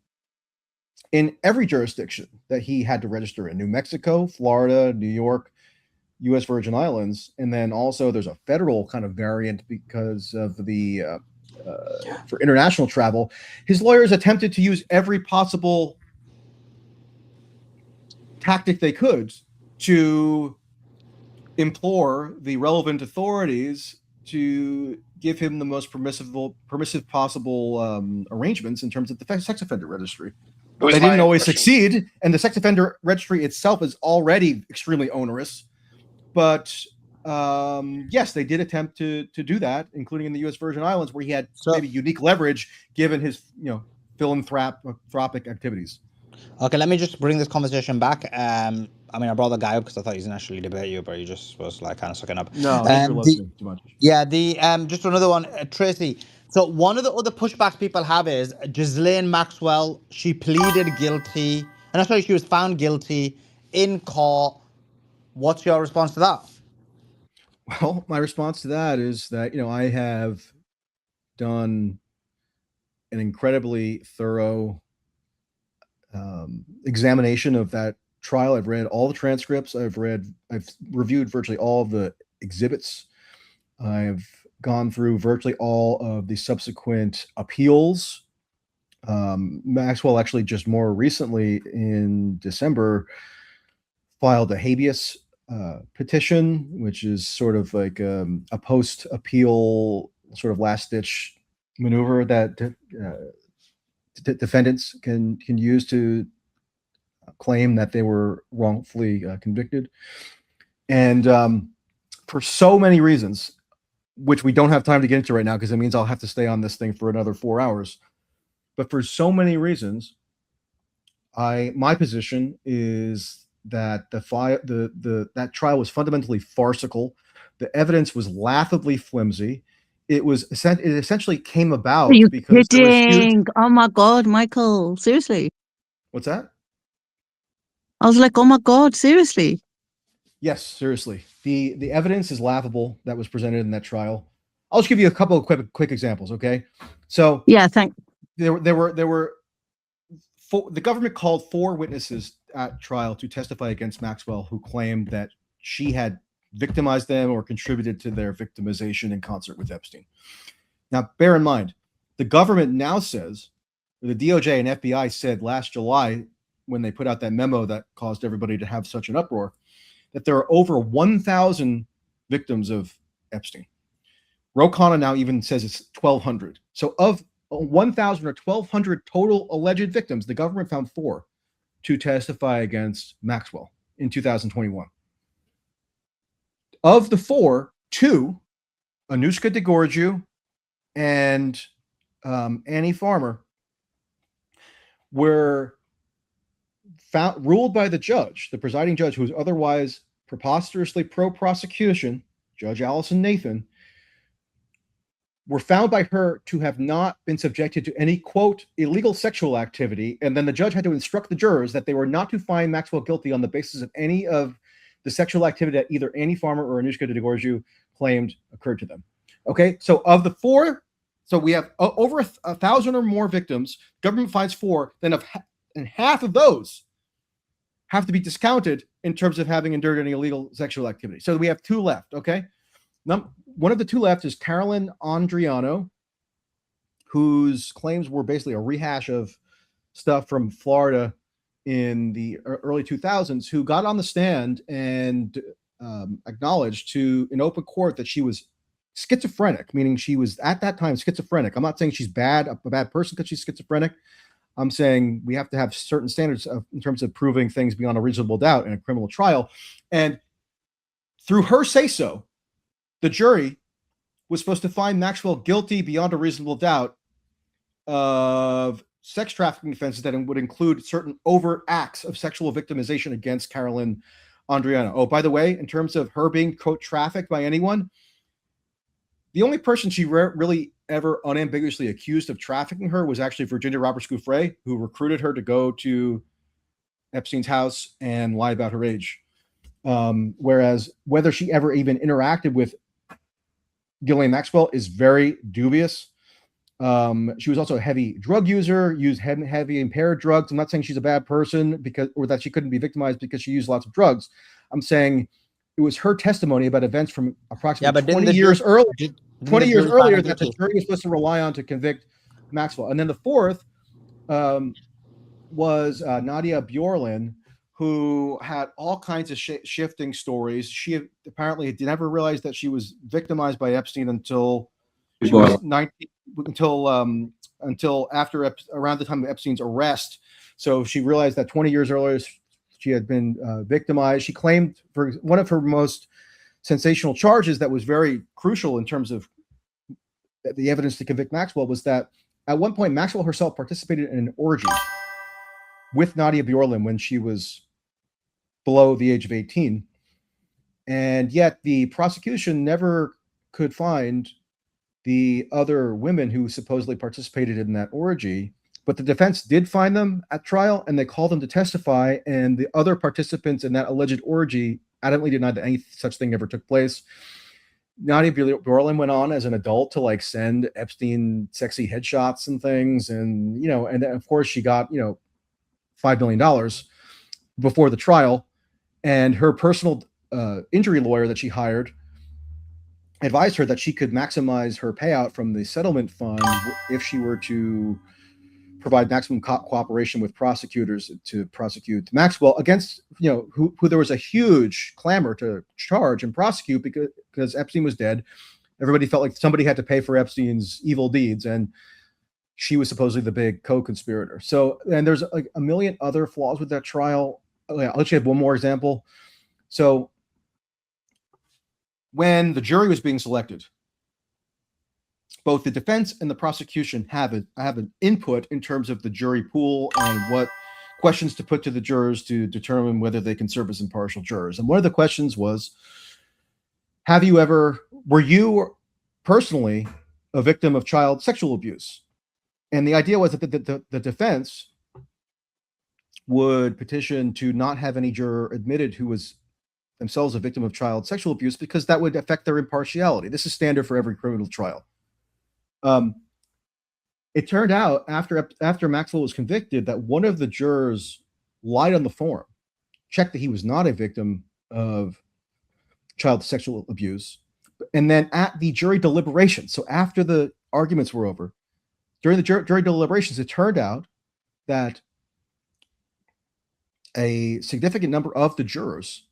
in every jurisdiction that he had to register in, New Mexico, Florida, New York, U.S. Virgin Islands, and then also there's a federal kind of variant because of the for international travel. His lawyers attempted to use every possible tactic they could to implore the relevant authorities to give him the most permissive possible arrangements in terms of the sex offender registry. They didn't always succeed, and the sex offender registry itself is already extremely onerous. But yes, they did attempt to do that, including in the U.S. Virgin Islands, where he had maybe unique leverage given his philanthropic activities. Okay, let me just bring this conversation back. I mean, I brought the guy up because I thought he was going to actually debate you, but he just was like kind of sucking up. No, you're listening too much. Yeah, just another one, Tracy. So one of the other pushbacks people have is Ghislaine Maxwell. She pleaded guilty, and actually she was found guilty in court. What's your response to that? Well, my response to that is that, I have done an incredibly thorough examination of that trial. I've read all the transcripts. I've reviewed virtually all of the exhibits. I've gone through virtually all of the subsequent appeals. Maxwell actually just more recently in December filed a habeas petition, which is sort of like a post-appeal sort of last-ditch maneuver that defendants can use to claim that they were wrongfully convicted. And for so many reasons, which we don't have time to get into right now because it means I'll have to stay on this thing for another 4 hours. But for so many reasons, my position is that that trial was fundamentally farcical. The evidence was laughably flimsy. It essentially came about because there was huge... Oh my God, Michael, seriously. What's that? I was like, oh my God, seriously. Yes, seriously. The evidence is laughable that was presented in that trial. I'll just give you a couple of quick examples, okay? So yeah, thanks. There were the government called 4 witnesses at trial to testify against Maxwell, who claimed that she had victimized them or contributed to their victimization in concert with Epstein. Now, bear in mind, the government now says, the DOJ and FBI said last July, when they put out that memo that caused everybody to have such an uproar, that there are over 1,000 victims of Epstein. Ro Khanna now even says it's 1,200. So of 1,000 or 1,200 total alleged victims, the government found 4 to testify against Maxwell in 2021. Of the 4, 2, Anushka DeGorgiou and Annie Farmer, were ruled by the judge, the presiding judge, who was otherwise preposterously pro-prosecution, Judge Allison Nathan, were found by her to have not been subjected to any, quote, illegal sexual activity. And then the judge had to instruct the jurors that they were not to find Maxwell guilty on the basis of any of the sexual activity that either Annie Farmer or Anushka DeGorgiou claimed occurred to them. Okay, so of the 4, so we have over 1,000 or more victims, government finds 4, then and half of those have to be discounted in terms of having endured any illegal sexual activity. So we have 2 left, okay? One of the 2 left is Carolyn Andriano, whose claims were basically a rehash of stuff from Florida in the early 2000s, who got on the stand and acknowledged in open court that she was schizophrenic, meaning she was at that time schizophrenic. I'm not saying she's a bad person because she's schizophrenic. I'm saying we have to have certain standards in terms of proving things beyond a reasonable doubt in a criminal trial. And through her say-so, the jury was supposed to find Maxwell guilty beyond a reasonable doubt of sex trafficking offenses that would include certain overt acts of sexual victimization against Carolyn Andriano. Oh, by the way, in terms of her being, quote, trafficked by anyone, the only person she really ever unambiguously accused of trafficking her was actually Virginia Roberts Gouffre, who recruited her to go to Epstein's house and lie about her age. Whereas whether she ever even interacted with Ghislaine Maxwell is very dubious. She was also a heavy drug user, used heavy impaired drugs. I'm not saying she's a bad person or that she couldn't be victimized because she used lots of drugs. I'm saying it was her testimony about events from approximately 20 years earlier. 20 years earlier that the jury was supposed to rely on to convict Maxwell. And then the fourth was Nadia Bjorlin, who had all kinds of shifting stories. She apparently never realized that she was victimized by Epstein until she was 19, until after around the time of Epstein's arrest. So she realized that 20 years earlier she had been victimized. She claimed for one of her most sensational charges that was very crucial in terms of the evidence to convict Maxwell was that at one point Maxwell herself participated in an orgy with Nadia Bjorlin when she was below the age of 18. And yet the prosecution never could find the other women who supposedly participated in that orgy, but the defense did find them at trial and they called them to testify. And the other participants in that alleged orgy adamantly denied that any such thing ever took place. Nadia Bjorlin went on as an adult to like send Epstein sexy headshots and things. And, you know, and of course she got, you know, $5 million before the trial. And her personal injury lawyer that she hired advised her that she could maximize her payout from the settlement fund if she were to provide maximum cooperation with prosecutors to prosecute Maxwell against, you know, who there was a huge clamor to charge and prosecute because Epstein was dead. Everybody felt like somebody had to pay for Epstein's evil deeds, and she was supposedly the big co-conspirator. So, and there's like a million other flaws with that trial. I'll let you have one more example. So when the jury was being selected, both the defense and the prosecution have an input in terms of the jury pool and what questions to put to the jurors to determine whether they can serve as impartial jurors. And one of the questions was, were you personally a victim of child sexual abuse? And the idea was that the defense would petition to not have any juror admitted who was themselves a victim of child sexual abuse because that would affect their impartiality. This is standard for every criminal trial. It turned out after Maxwell was convicted that one of the jurors lied on the form, checked that he was not a victim of child sexual abuse, and then at the jury deliberations, so after the arguments were over, during the jury deliberations, it turned out that a significant number of the jurors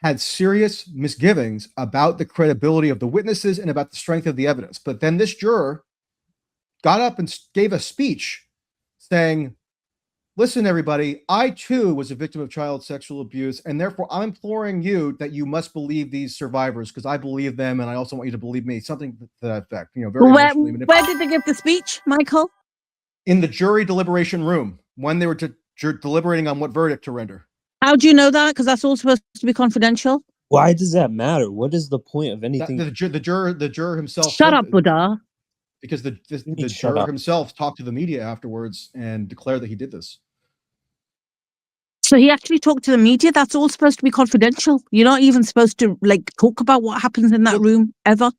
had serious misgivings about the credibility of the witnesses and about the strength of the evidence. But then this juror got up and gave a speech saying, listen, everybody, I too was a victim of child sexual abuse, and therefore I'm imploring you that you must believe these survivors because I believe them and I also want you to believe me. Something to that effect. You know, very emotionally manipulative. Where did they give the speech, Michael? In the jury deliberation room when they were deliberating on what verdict to render. How do you know that? Because that's all supposed to be confidential. Why does that matter? What is the point of anything? The juror himself. Shut up, Buddha. Because the juror himself talked to the media afterwards and declared that he did this. So he actually talked to the media. That's all supposed to be confidential. You're not even supposed to like talk about what happens in that room ever.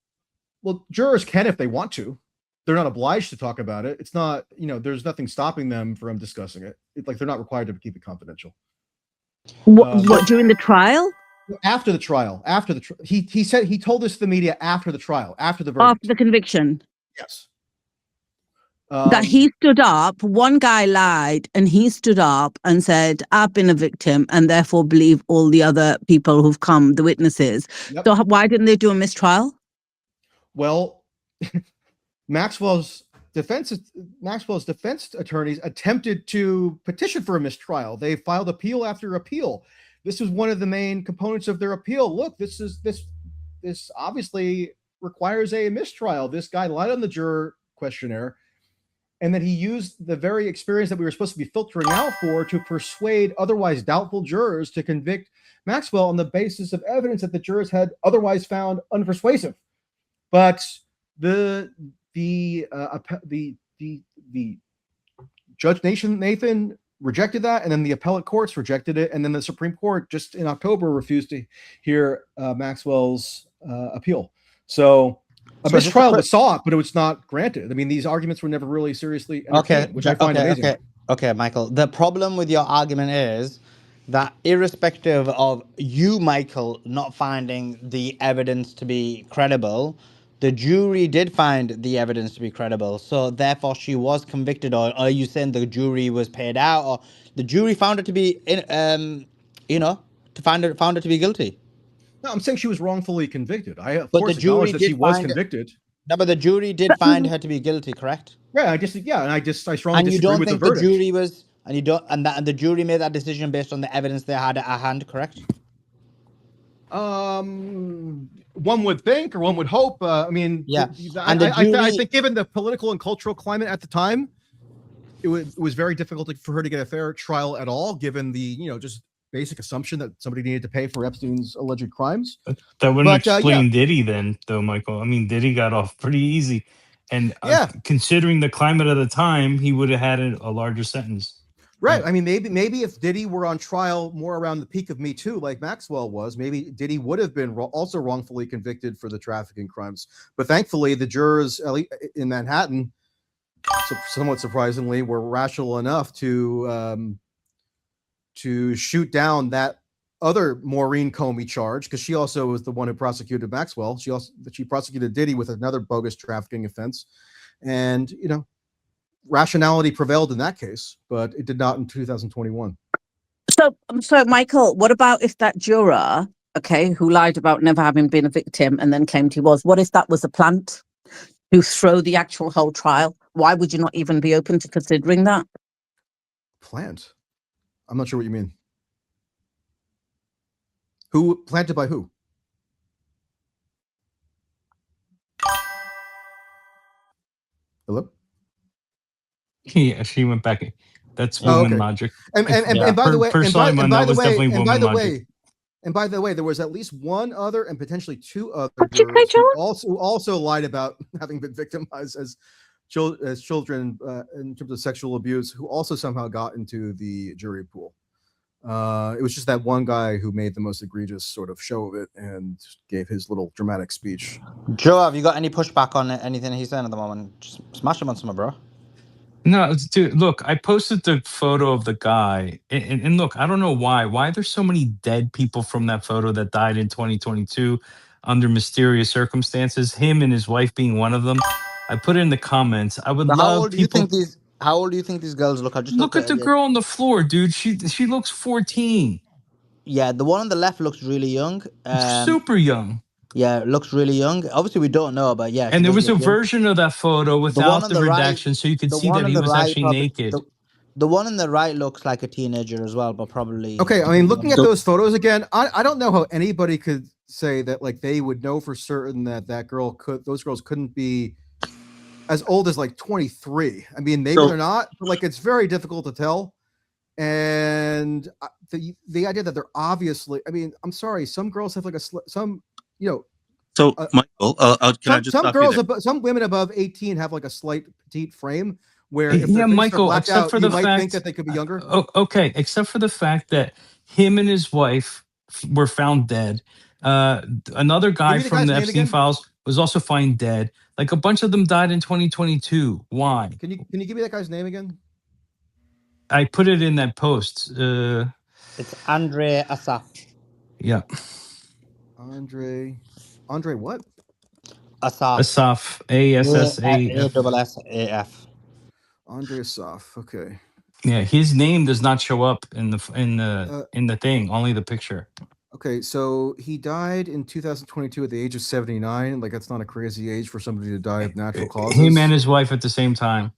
Well, jurors can if they want to. They're not obliged to talk about it. It's not, you know, there's nothing stopping them from discussing it. It's like they're not required to keep it confidential. What during the trial? After the trial, he said he told this to the media after the trial, after the verdict. After the conviction. Yes. That he stood up, one guy lied, and he stood up and said, I've been a victim and therefore believe all the other people who've come, the witnesses. Yep. So why didn't they do a mistrial? Well, Maxwell's Maxwell's defense attorneys attempted to petition for a mistrial. They filed appeal after appeal. This was one of the main components of their appeal. Look, this obviously requires a mistrial. This guy lied on the juror questionnaire, and that he used the very experience that we were supposed to be filtering out for to persuade otherwise doubtful jurors to convict Maxwell on the basis of evidence that the jurors had otherwise found unpersuasive. But the Judge Nathan rejected that, and then the appellate courts rejected it, and then the Supreme Court just in October refused to hear Maxwell's appeal. So a mistrial was sought, but it was not granted. I mean, these arguments were never really seriously entertained, which I find amazing. Okay, Michael. The problem with your argument is that irrespective of you, Michael, not finding the evidence to be credible, the jury did find the evidence to be credible. So therefore, she was convicted. Or are you saying the jury was paid out, or the jury found her to be, found her to be guilty? No, I'm saying she was wrongfully convicted. I of course acknowledge that she was convicted. No, but the jury did find her to be guilty, correct? Yeah, I strongly disagree with the verdict. The jury was, and the jury made that decision based on the evidence they had at hand, correct? One would think, or one would hope. I mean, yeah. I think given the political and cultural climate at the time, it was very difficult for her to get a fair trial at all, given the just basic assumption that somebody needed to pay for Epstein's alleged crimes. That wouldn't explain Diddy then, though, Michael. I mean, Diddy got off pretty easy, and considering the climate of the time, he would have had a larger sentence. Right. I mean, maybe if Diddy were on trial more around the peak of Me Too, like Maxwell was, maybe Diddy would have been also wrongfully convicted for the trafficking crimes. But thankfully, the jurors in Manhattan, somewhat surprisingly, were rational enough to shoot down that other Maureen Comey charge, because she also was the one who prosecuted Maxwell. She prosecuted Diddy with another bogus trafficking offense, and rationality prevailed in that case, but it did not in 2021. So Michael, what about if that juror, who lied about never having been a victim and then claimed he was? What if that was a plant to throw the actual whole trial? Why would you not even be open to considering that? Plant? I'm not sure what you mean. Who planted by who? Hello? Yeah, she went back. That's woman logic. And by the way, there was at least one other and potentially two other jurors who also lied about having been victimized as children in terms of sexual abuse, who also somehow got into the jury pool. It was just that one guy who made the most egregious sort of show of it and gave his little dramatic speech. Joe, have you got any pushback on anything he's saying at the moment? Just smash him on some, bro. No, dude, look, I posted the photo of the guy, and look, I don't know why there's so many dead people from that photo that died in 2022 under mysterious circumstances, him and his wife being one of them. I put it in the comments. I would love people. How old do you think these girls look? Look at the girl on the floor, dude. She looks 14. Yeah, the one on the left looks really young. Super young. Yeah, it looks really young. Obviously, we don't know, but yeah. And there was a version of that photo without the redaction, so you could see that he was actually naked. The one on the right looks like a teenager as well, but probably. Okay, I mean, looking at those photos again, I don't know how anybody could say that they would know for certain that those girls couldn't be as old as 23. I mean, maybe they're not, but it's very difficult to tell. And the idea that they're obviously, I mean, I'm sorry, some girls have So Michael, can I just some girls, some women above 18 have a slight petite frame where if Michael, except for the fact, fact think that they could be younger. Okay, except for the fact that him and his wife were found dead. Another guy from the Epstein Files was also found dead. A bunch of them died in 2022. Why? Can you give me that guy's name again? I put it in that post. It's Andre Asaf. Yeah. Andre what? Asaf. Asaf. ASSAF. Andre Asaf. Okay. Yeah, his name does not show up in the thing. Only the picture. Okay, so he died in 2022 at the age of 79. Like, that's not a crazy age for somebody to die of natural causes. Him and his wife at the same time.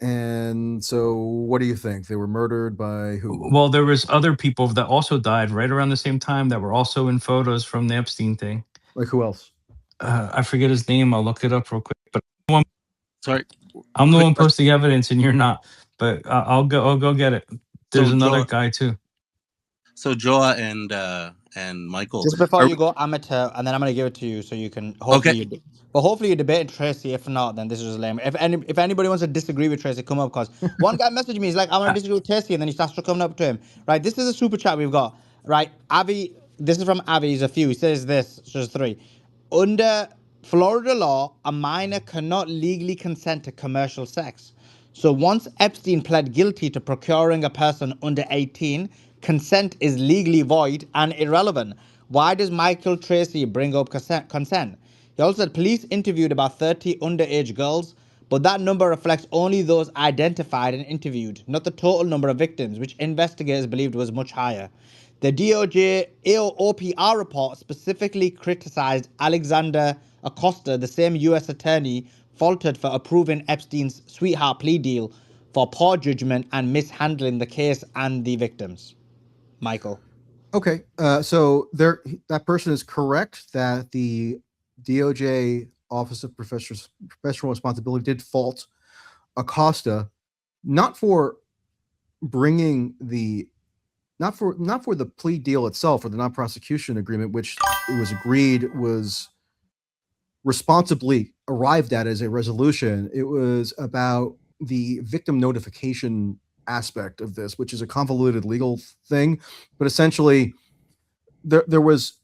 And so, what do you think? They were murdered by who? Well, there was other people that also died right around the same time that were also in photos from the Epstein thing. Like who else? I forget his name. I'll look it up real quick. But Sorry, I'm the quick one question. posting evidence, and you're not. But I'll go get it. There's So another Joa, guy too. so Joa and Michael. Just before Are you go, amateur, and then I'm gonna give it to you so you can okay. hopefully you debate Tracy. If not, then this is just lame. If anybody wants to disagree with Tracy, come up, because one guy messaged me. He's like, I want to disagree with Tracy, and then he starts to come up to him. Right, this is a super chat we've got. Right, Avi. This is from Avi. He's a few. He says this. It's just three. Under Florida law, a minor cannot legally consent to commercial sex. So once Epstein pled guilty to procuring a person under 18, consent is legally void and irrelevant. Why does Michael Tracy bring up consent? He also said police interviewed about 30 underage girls, but that number reflects only those identified and interviewed, not the total number of victims, which investigators believed was much higher. The DOJ OPR report specifically criticized Alexander Acosta, the same U.S. attorney faulted for approving Epstein's sweetheart plea deal, for poor judgment and mishandling the case and the victims. Michael. Okay, so that person is correct that the DOJ Office of Professional Responsibility did fault Acosta, not for bringing not for the plea deal itself or the non-prosecution agreement, which it was agreed was responsibly arrived at as a resolution. It was about the victim notification aspect of this, which is a convoluted legal thing, but essentially there was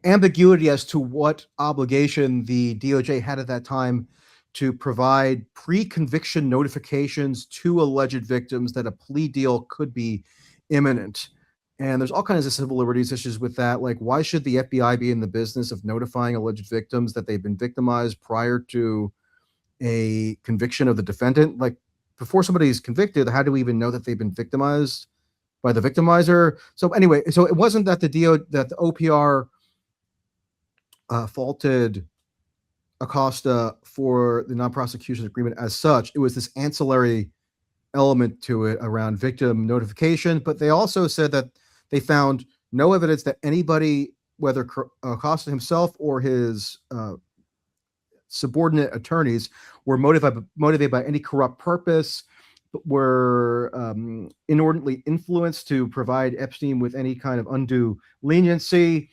ambiguity as to what obligation the DOJ had at that time to provide pre-conviction notifications to alleged victims that a plea deal could be imminent. And there's all kinds of civil liberties issues with that. Like, why should the FBI be in the business of notifying alleged victims that they've been victimized prior to a conviction of the defendant? Like, before somebody's convicted, how do we even know that they've been victimized by the victimizer? So anyway, so it wasn't that the OPR faulted Acosta for the non-prosecution agreement as such. It was this ancillary element to it around victim notification, but they also said that they found no evidence that anybody, whether Acosta himself or his subordinate attorneys, were motivated by any corrupt purpose, but were inordinately influenced to provide Epstein with any kind of undue leniency.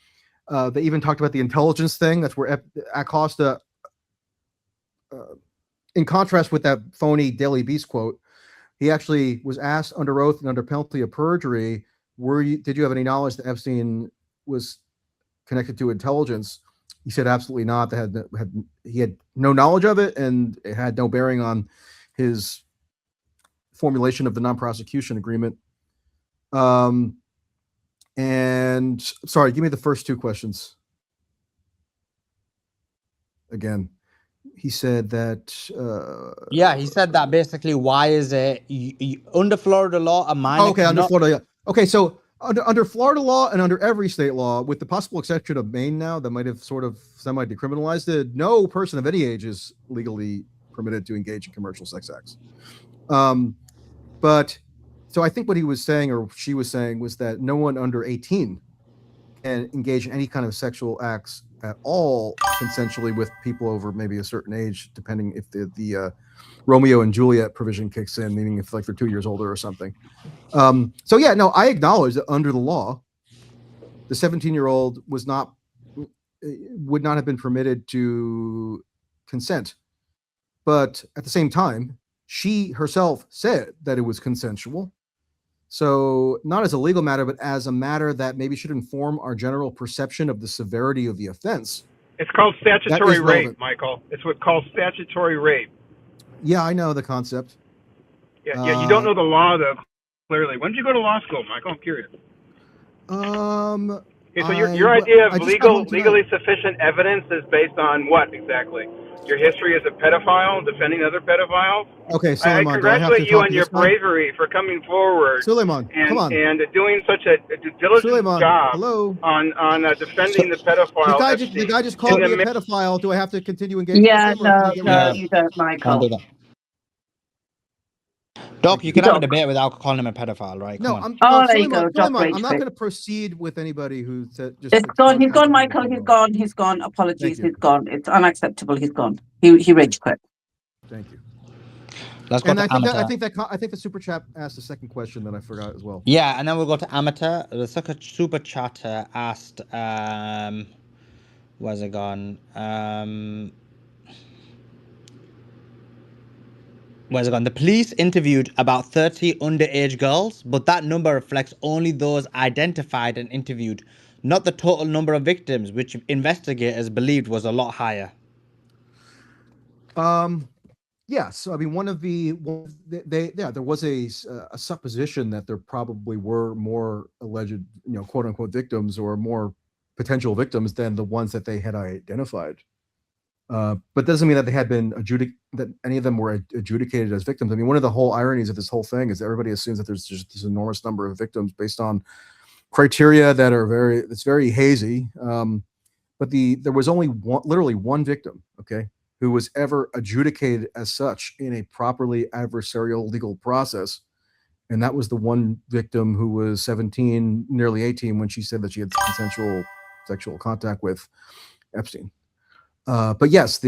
They even talked about the intelligence thing. That's where Acosta, in contrast with that phony Daily Beast quote, he actually was asked under oath and under penalty of perjury, did you have any knowledge that Epstein was connected to intelligence? He said absolutely not. He had no knowledge of it, and it had no bearing on his formulation of the non-prosecution agreement. And sorry, give me the first two questions again. He said that he said that basically, why is it under Florida law a minor under Florida, yeah. Okay, so under Florida law and under every state law, with the possible exception of Maine now that might have sort of semi-decriminalized it, no person of any age is legally permitted to engage in commercial sex acts. But so I think what he was saying, or she was saying, was that no one under 18 can engage in any kind of sexual acts at all consensually with people over maybe a certain age, depending if the Romeo and Juliet provision kicks in, meaning if like they're 2 years older or something. So yeah, no, I acknowledge that under the law, the 17-year-old would not have been permitted to consent. But at the same time, she herself said that it was consensual. So not as a legal matter, but as a matter that maybe should inform our general perception of the severity of the offense. It's called statutory rape, Michael. It's what's called statutory rape. Yeah, I know the concept. Yeah, you don't know the law, though, clearly. When did you go to law school, Michael? I'm curious. Okay, so your idea of legally sufficient evidence is based on what exactly? your history as a pedophile, defending other pedophiles. Okay, I Suleiman, do I have to congratulate you talk on to your this guy? bravery for coming forward Suleiman, come on. and doing such a diligent Suleiman, job hello. on defending the pedophile The guy just called me a pedophile. Do I have to continue engaging with him? Or can I get rid of you don't, Michael. Can't do that. Doc, you can have a debate without calling him a pedophile, right? Come on. There you go. Doc Suleiman, I'm not Rage going to proceed with anybody who said just. It's gone. He's gone, Michael. He's gone. He's gone. Apologies. He's gone. It's unacceptable. He's gone. He rage quit. Thank you. Let's go And to amateur. I think the super chat asked a second question that I forgot as well. Yeah, and then we'll go to amateur. The super chatter asked, where's it gone? Where's it gone? The police interviewed about 30 underage girls, but that number reflects only those identified and interviewed, not the total number of victims, which investigators believed was a lot higher. Yes, I mean there was a supposition that there probably were more alleged, quote unquote victims or more potential victims than the ones that they had identified. But doesn't mean that they had been that any of them were adjudicated as victims. I mean, one of the whole ironies of this whole thing is everybody assumes that there's just this enormous number of victims based on criteria that are very hazy. But there was only literally one victim, okay, who was ever adjudicated as such in a properly adversarial legal process. And that was the one victim who was 17, nearly 18, when she said that she had consensual sexual contact with Epstein. But yes,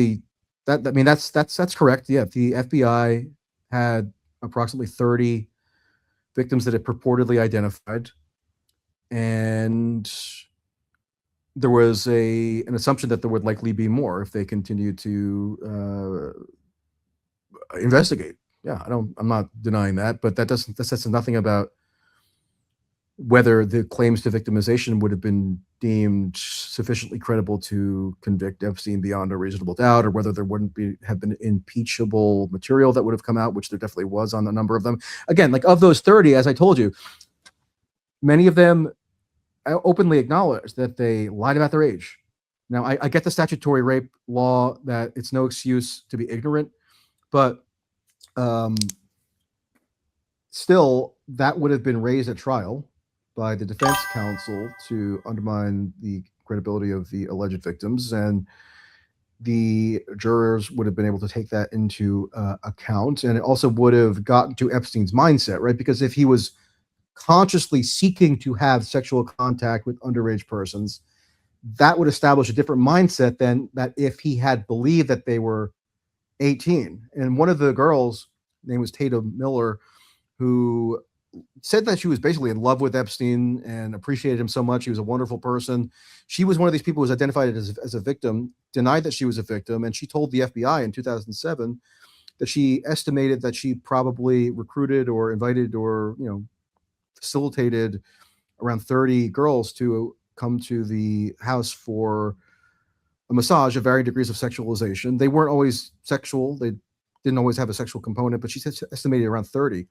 that's correct. Yeah, the FBI had approximately 30 victims that it purportedly identified, and there was an assumption that there would likely be more if they continued to investigate. Yeah, I'm not denying that, but that says nothing about whether the claims to victimization would have been deemed sufficiently credible to convict Epstein beyond a reasonable doubt, or whether there wouldn't have been impeachable material that would have come out, which there definitely was on a number of them. Again, like of those 30, as I told you, many of them openly acknowledged that they lied about their age. Now, I get the statutory rape law that it's no excuse to be ignorant, but still, that would have been raised at trial by the defense counsel to undermine the credibility of the alleged victims, and the jurors would have been able to take that into account, and it also would have gotten to Epstein's mindset, right? Because if he was consciously seeking to have sexual contact with underage persons, that would establish a different mindset than that if he had believed that they were 18. And one of the girls, name was Tatum Miller, who said that she was basically in love with Epstein and appreciated him so much. He was a wonderful person. She was one of these people who was identified as a victim, denied that she was a victim, and she told the FBI in 2007 that she estimated that she probably recruited or invited or facilitated around 30 girls to come to the house for a massage of varying degrees of sexualization. They weren't always sexual. They didn't always have a sexual component, but she estimated around 30.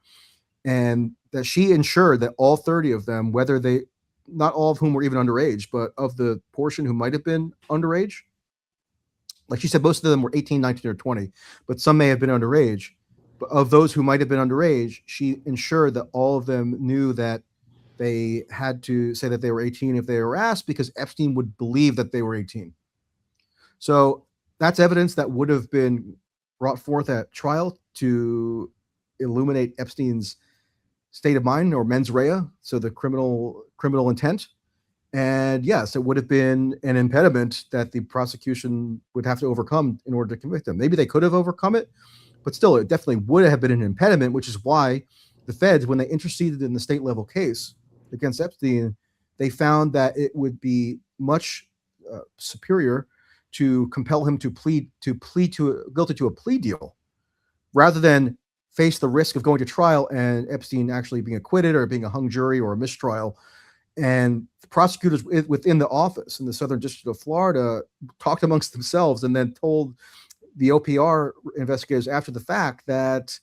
And that she ensured that all 30 of them, whether not all of whom were even underage, but of the portion who might have been underage, like she said, most of them were 18, 19, or 20, but some may have been underage. But of those who might have been underage, she ensured that all of them knew that they had to say that they were 18 if they were asked, because Epstein would believe that they were 18. So that's evidence that would have been brought forth at trial to illuminate Epstein's state of mind, or mens rea, so the criminal intent. And yes, it would have been an impediment that the prosecution would have to overcome in order to convict him. Maybe they could have overcome it, but still, it definitely would have been an impediment, which is why the feds, when they interceded in the state level case against Epstein, they found that it would be much superior to compel him to plead guilty to a plea deal, rather than face the risk of going to trial and Epstein actually being acquitted or being a hung jury or a mistrial. And the prosecutors within the office in the Southern District of Florida talked amongst themselves and then told the OPR investigators after the fact that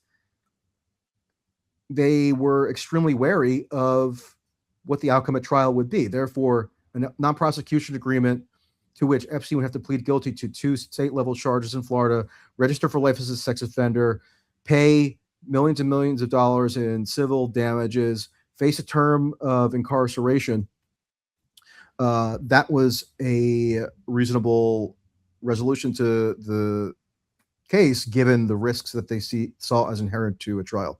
they were extremely wary of what the outcome at trial would be. Therefore, a non-prosecution agreement to which Epstein would have to plead guilty to 2 state-level charges in Florida, register for life as a sex offender, pay millions and millions of dollars in civil damages, face a term of incarceration. That was a reasonable resolution to the case, given the risks that they saw as inherent to a trial.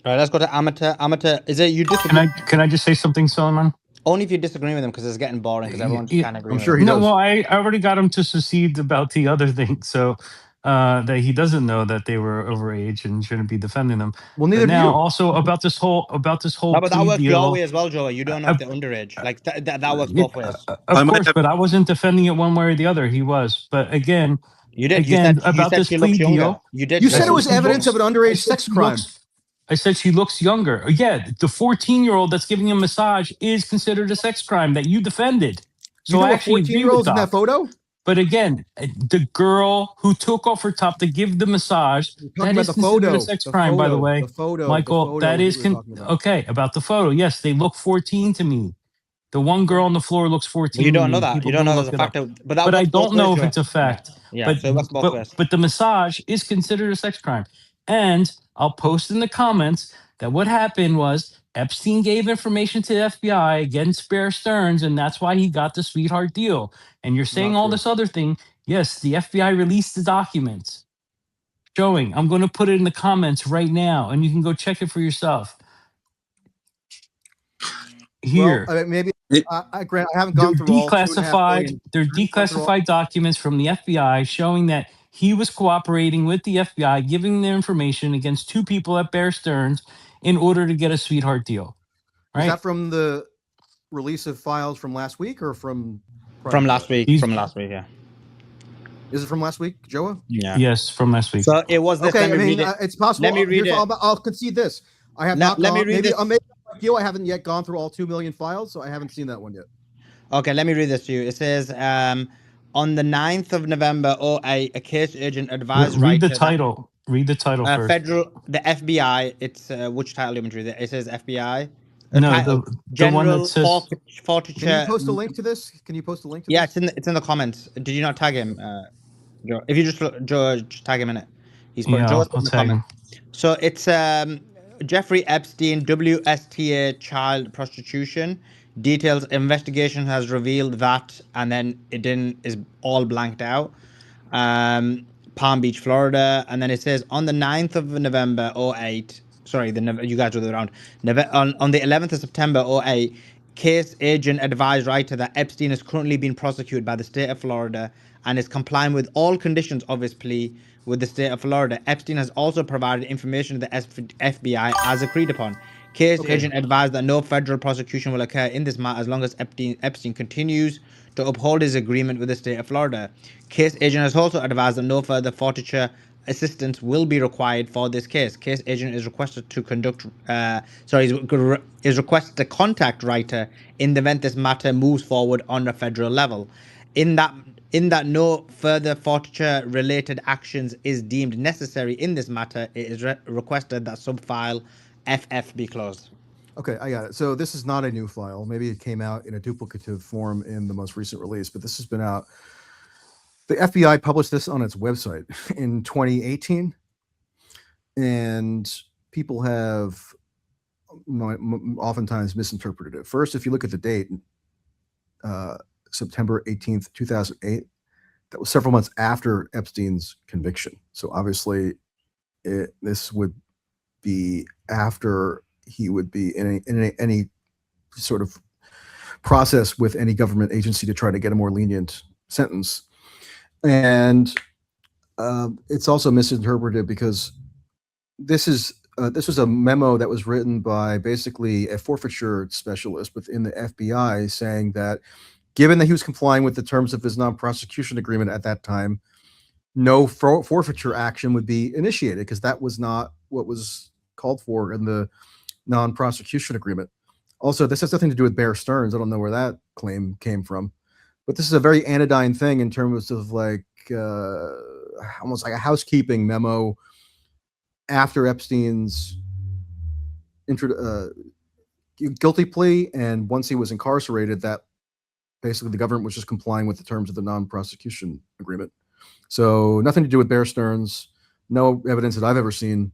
All right, let's go to Amateur. Amateur, is it you disagree? Can I just say something, Solomon? Only if you disagree with him, because it's getting boring, because everyone's Yeah, kind of agreeing I'm sure with he him. does. well, I already got him to secede about the other thing, so that he doesn't know that they were overage and shouldn't be defending them. Well, neither But do now you. also about this whole No, but that plea works your way deal. as well, Joey. You don't know if they're underage. Like, that works both ways. Of I might course, have but I wasn't defending it one way or the other. He was. But again, You did. You about said this she plea looks younger. deal. You did. You say said that. it was she evidence of an I underage said sex she crime. I said she looks younger. Yeah, the 14-year-old that's giving him a massage is considered a sex crime that you defended. You So know I a actually agree 14-year-old's with in that Doc. photo? But again, the girl who took off her top to give the massage, We're talking that about is the considered photo. a sex The crime, by the photo. way. The photo. Michael, The photo that is is what we're talking about. okay about the photo. Yes, they look 14 to me. The one girl on the floor looks 14 But you to don't know me. that. People You don't go know look there's a it up. factor. But that But I works both don't know ways, if Joe. it's a fact. Yeah. So it works both ways. But the massage is considered a sex crime. And I'll post in the comments that what happened was Epstein gave information to the FBI against Bear Stearns, and that's why he got the sweetheart deal. And you're saying Not all true. this other thing. Yes, the FBI released the documents showing. I'm going to put it in the comments right now, and you can go check it for yourself. Here. Well, maybe It- Grant, I haven't gone through all 2.5 million. They're I haven't gone through all- declassified documents from the FBI showing that he was cooperating with the FBI, giving their information against 2 people at Bear Stearns in order to get a sweetheart deal. Is Right? that from the release of files from last week or from prior From to last that? week. From last week, yeah. Is it from last week, Joa? Yeah. Yes, from last week. So it was this. Okay, Let me I mean, read it. it's possible. Let me read Here's it. I'll concede this. I have Let not me gone. read Maybe this. maybe like you, I haven't yet gone through all 2 million files, so I haven't seen that one yet. Okay, let me read this to you. It says, on the 9th of November, a case agent advised Read the writer that title. Read the title first. the FBI, it's, which title do you want me to read it? It says FBI. No, Title, the one General that says Forfeiture. Can you post a link to this? Can you post a link to Yeah, this? it's in the comments. Did you not tag him, Joe? If you just look, Joe, just tag him in it. He's put yeah, Joe's I'll in the tag him. comment. So it's Jeffrey Epstein, WSTA child prostitution. Details investigation has revealed that, and then it is all blanked out. Palm Beach, Florida, and then it says on the 9th of November 08. Sorry, you guys were around. On the 11th of September 08, case agent advised writer that Epstein is currently being prosecuted by the state of Florida and is complying with all conditions of his plea with the state of Florida. Epstein has also provided information to the FBI as agreed upon. Case agent advised that no federal prosecution will occur in this matter as long as Epstein continues to uphold his agreement with the state of Florida. Case agent has also advised that no further forfeiture assistance will be required for this case. Case agent is requested to is requested to contact writer in the event this matter moves forward on a federal level. In that no further forfeiture related actions is deemed necessary in this matter, it is requested that subfile FF be closed. Okay, I got it. So this is not a new file. Maybe it came out in a duplicative form in the most recent release, but this has been out. The FBI published this on its website in 2018, and people have oftentimes misinterpreted it. First, if you look at the date, September 18th, 2008, that was several months after Epstein's conviction. So obviously, this would be after he would be in any sort of process with any government agency to try to get a more lenient sentence. And it's also misinterpreted because this was a memo that was written by basically a forfeiture specialist within the FBI saying that given that he was complying with the terms of his non-prosecution agreement at that time, no forfeiture action would be initiated because that was not what was called for in the non-prosecution agreement. Also, this has nothing to do with Bear Stearns. I don't know where that claim came from, but this is a very anodyne thing in terms of like almost like a housekeeping memo after Epstein's guilty plea, and once he was incarcerated, that basically the government was just complying with the terms of the non-prosecution agreement. So nothing to do with Bear Stearns. No evidence that I've ever seen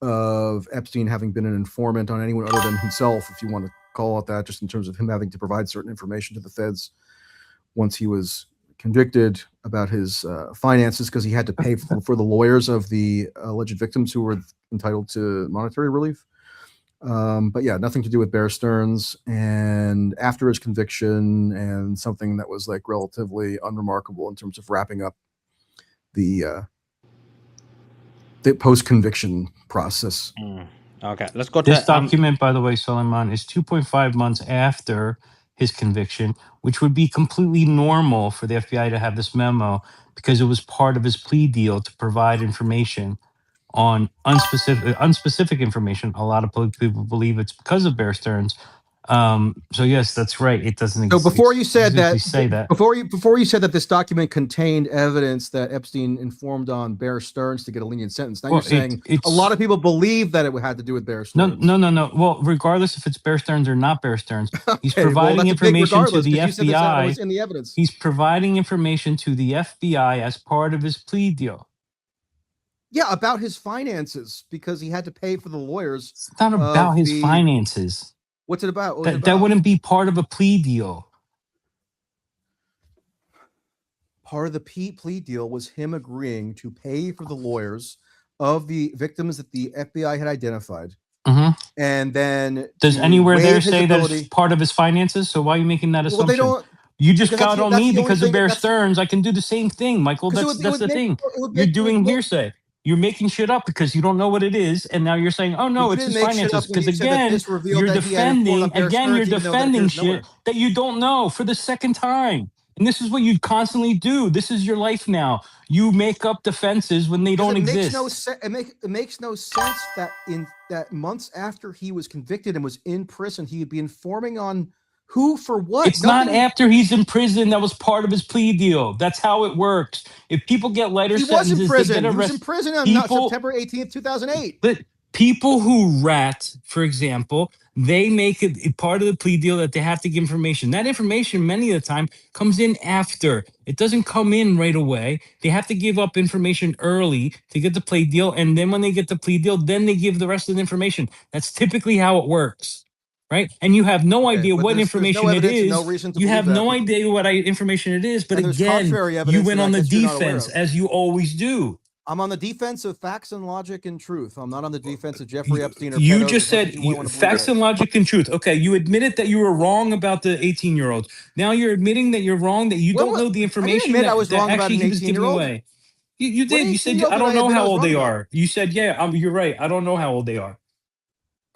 of Epstein having been an informant on anyone other than himself, if you want to call it that, just in terms of him having to provide certain information to the feds once he was convicted about his finances, because he had to pay for the lawyers of the alleged victims who were entitled to monetary relief. But yeah, nothing to do with Bear Stearns. And after his conviction, and something that was like relatively unremarkable in terms of wrapping up the post-conviction process. Okay, let's go to This document, by the way, Suleiman, is 2.5 months after his conviction, which would be completely normal for the FBI to have this memo because it was part of his plea deal to provide information on unspecific information. A lot of people believe it's because of Bear Stearns. So yes, that's right. It doesn't. So before you said that, say that before you said that this document contained evidence that Epstein informed on Bear Stearns to get a lenient sentence. Now you're saying a lot of people believe that it had to do with Bear Stearns. No. Well, regardless if it's Bear Stearns or not Bear Stearns, he's providing information to the FBI. Was in the evidence. He's providing information to the FBI as part of his plea deal. Yeah, about his finances, because he had to pay for the lawyers. It's not about his finances. What's it about? That wouldn't be part of a plea deal. Part of the plea deal was him agreeing to pay for the lawyers of the victims that the FBI had identified. Mm-hmm. And then does anywhere there say that it's part of his finances? So why are you making that assumption? Well, they don't. You just got on me because of Bear Stearns. I can do the same thing, Michael. That's the thing. You're doing hearsay. You're making shit up because you don't know what it is, and now you're saying, "Oh no, it's his finances." Because again, you're defending shit that you don't know for the second time, and this is what you constantly do. This is your life now. You make up defenses when they don't exist. It makes no sense that months after he was convicted and was in prison, he would be informing on who for what. It's not after he's in prison. That was part of his plea deal. That's how it works. If people get lighter sentences, he was in prison. They get arrested. He was in prison on September 18th, 2008. But people who rat, for example, they make it part of the plea deal that they have to give information. That information, many of the time, comes in after. It doesn't come in right away. They have to give up information early to get the plea deal, and then when they get the plea deal, then they give the rest of the information. That's typically how it works. Right, and you have no idea what information it is. You have no idea what information it is. But again, you went on the defense as you always do. I'm on the defense of facts and logic and truth. I'm not on the defense of Jeffrey Epstein. Or you just said facts and logic and truth. Okay, you admitted that you were wrong about the 18-year-old. Now you're admitting that you're wrong, that you don't know the information I was wrong about an 18-year-old. You did. You said I don't know how old they are. You said you're right. I don't know how old they are.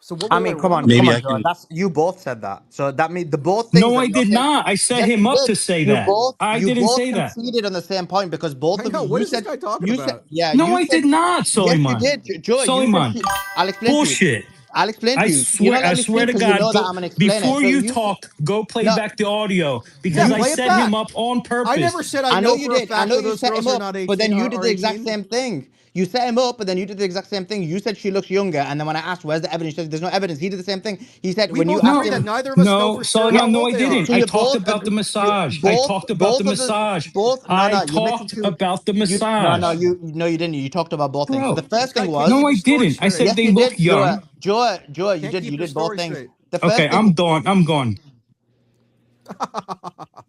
So I mean, come on, John. That's you both said that. So that means the both things. No, I did not. I set him up to say that. I didn't say that. You conceded on the same point because both of you. What is this guy talking about? No, I did not, Suleiman. Yes, you did, Joy. Suleiman. I'll explain. Bullshit. I'll explain to you. I swear to God, before you talk, go play back the audio because I set him up on purpose. I never said I know you did. I know you set him up, but then you did the exact same thing. You set him up, but then you did the exact same thing. You said she looks younger, and then when I asked, "Where's the evidence?" He said, "There's no evidence." He did the same thing. He said, "When you asked him, neither of us know for sure." No, I didn't. I talked about the massage. I talked about the massage. I talked about the massage. No, you didn't. You talked about both things. The first thing was no, I didn't. I said they look young. Joy, you did both things. Okay, I'm gone.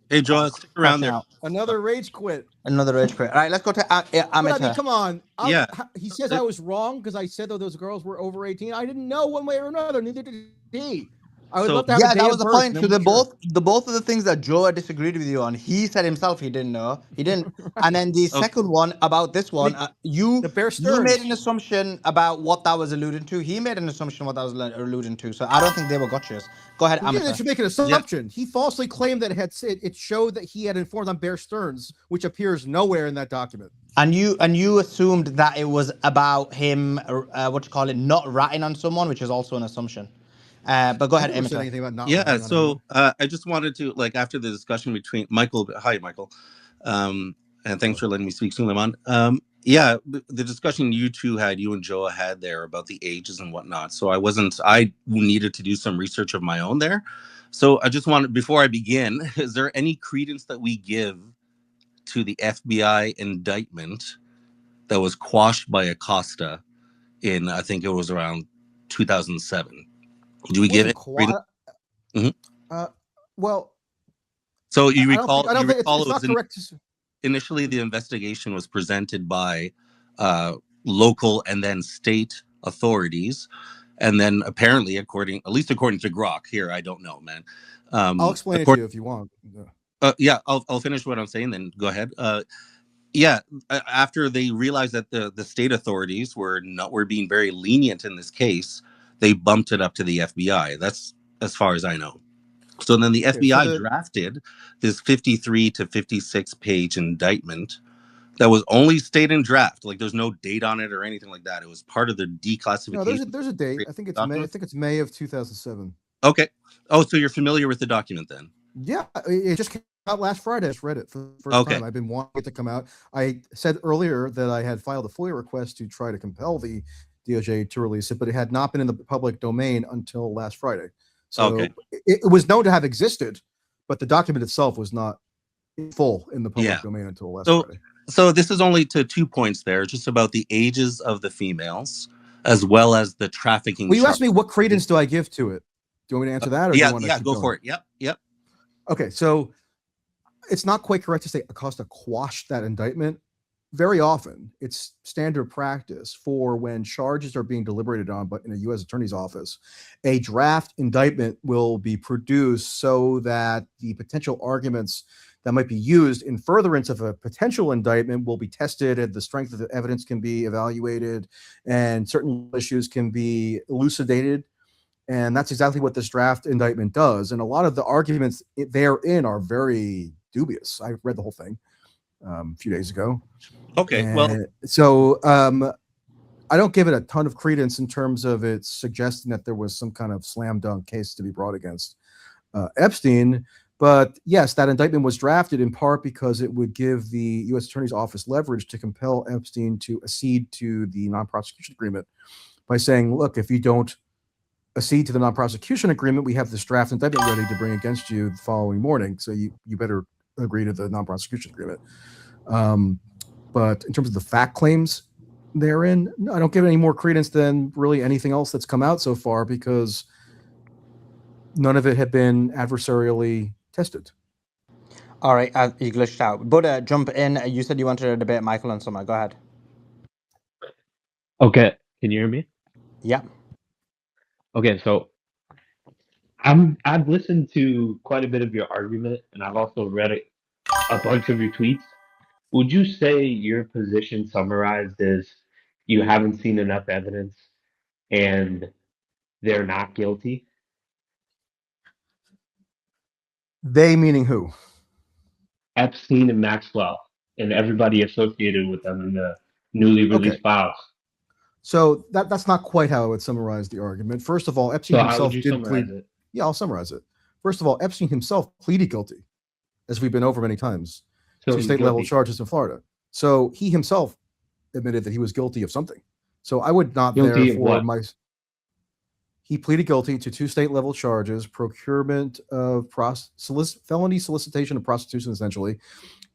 Hey, Joel, stick around there. Another rage quit. All right, let's go to Amita. I mean, come on. He says I was wrong because I said that those girls were over 18. I didn't know one way or another. Neither did he. I would love to have that was the point. So both of the things that Joe disagreed with you on, he said himself he didn't know. He didn't. And then the second one about this one, you made an assumption about what that was alluding to. He made an assumption what that was alluding to. So I don't think they were gotchas. Go ahead, Amita. They should make an assumption. Yeah. He falsely claimed that it showed that he had informed on Bear Stearns, which appears nowhere in that document. And you assumed that it was about him, not ratting on someone, which is also an assumption. But go ahead, Amita. I just wanted to, after the discussion between Michael. Hi, Michael. And thanks for letting me speak, Suleiman. The discussion you and Joa had there about the ages and whatnot. So I needed to do some research of my own there. So I just want, before I begin, is there any credence that we give to the FBI indictment that was quashed by Acosta in, I think it was around 2007? Do we give it credence? Well, so you I recall, don't think it's it not was correct. initially the investigation was presented by local and then state authorities, and then apparently, according to Grok here, I don't know, man. I'll explain it to you if you want. Yeah, I'll finish what I'm saying, then go ahead. Yeah, after they realized that the state authorities were being very lenient in this case, they bumped it up to the FBI. That's as far as I know. So then the FBI drafted this 53 to 56 page indictment that was only state in draft. Like there's no date on it or anything like that. It was part of the declassification. No, there's a date. I think it's May. I think it's May of 2007. Okay. Oh, so you're familiar with the document then? Yeah, it just came out last Friday. I just read it for the first time. I've been wanting it to come out. I said earlier that I had filed a FOIA request to try to compel the DOJ to release it, but it had not been in the public domain until last Friday. So it was known to have existed, but the document itself was not full in the public domain until last Friday. So this is only to 2 points there, just about the ages of the females, as well as the trafficking. Well, you asked me what credence do I give to it. Do you want me to answer that? Or yeah, do you want to go for it. Yep. Okay, so it's not quite correct to say Acosta quashed that indictment. Very often, it's standard practice for when charges are being deliberated on, but in a U.S. attorney's office, a draft indictment will be produced so that the potential arguments that might be used in furtherance of a potential indictment will be tested, and the strength of the evidence can be evaluated, and certain issues can be elucidated. And that's exactly what this draft indictment does. And a lot of the arguments therein are very dubious. I read the whole thing a few days ago. Okay, well, so I don't give it a ton of credence in terms of it suggesting that there was some kind of slam dunk case to be brought against Epstein. But yes, that indictment was drafted in part because it would give the U.S. Attorney's Office leverage to compel Epstein to accede to the non-prosecution agreement by saying, look, if you don't accede to the non-prosecution agreement, we have this draft indictment ready to bring against you the following morning. So you better agree to the non-prosecution agreement. But in terms of the fact claims therein, I don't give it any more credence than really anything else that's come out so far, because none of it had been adversarially tested. All right, you glitched out. Buddha, jump in. You said you wanted to debate Michael and Summer. Go ahead. Okay, can you hear me? Yeah. Okay, so I've listened to quite a bit of your argument, and I've also read a bunch of your tweets. Would you say your position summarized as you haven't seen enough evidence and they're not guilty? They meaning who? Epstein and Maxwell and everybody associated with them in the newly released files. So that's not quite how I would summarize the argument. First of all, Epstein himself did plead. Yeah, I'll summarize it. First of all, Epstein himself pleaded guilty, as we've been over many times, to state level charges in Florida. So he himself admitted that he was guilty of something. So I would not therefore he pleaded guilty to 2 state level charges: procurement of felony solicitation of prostitution, essentially,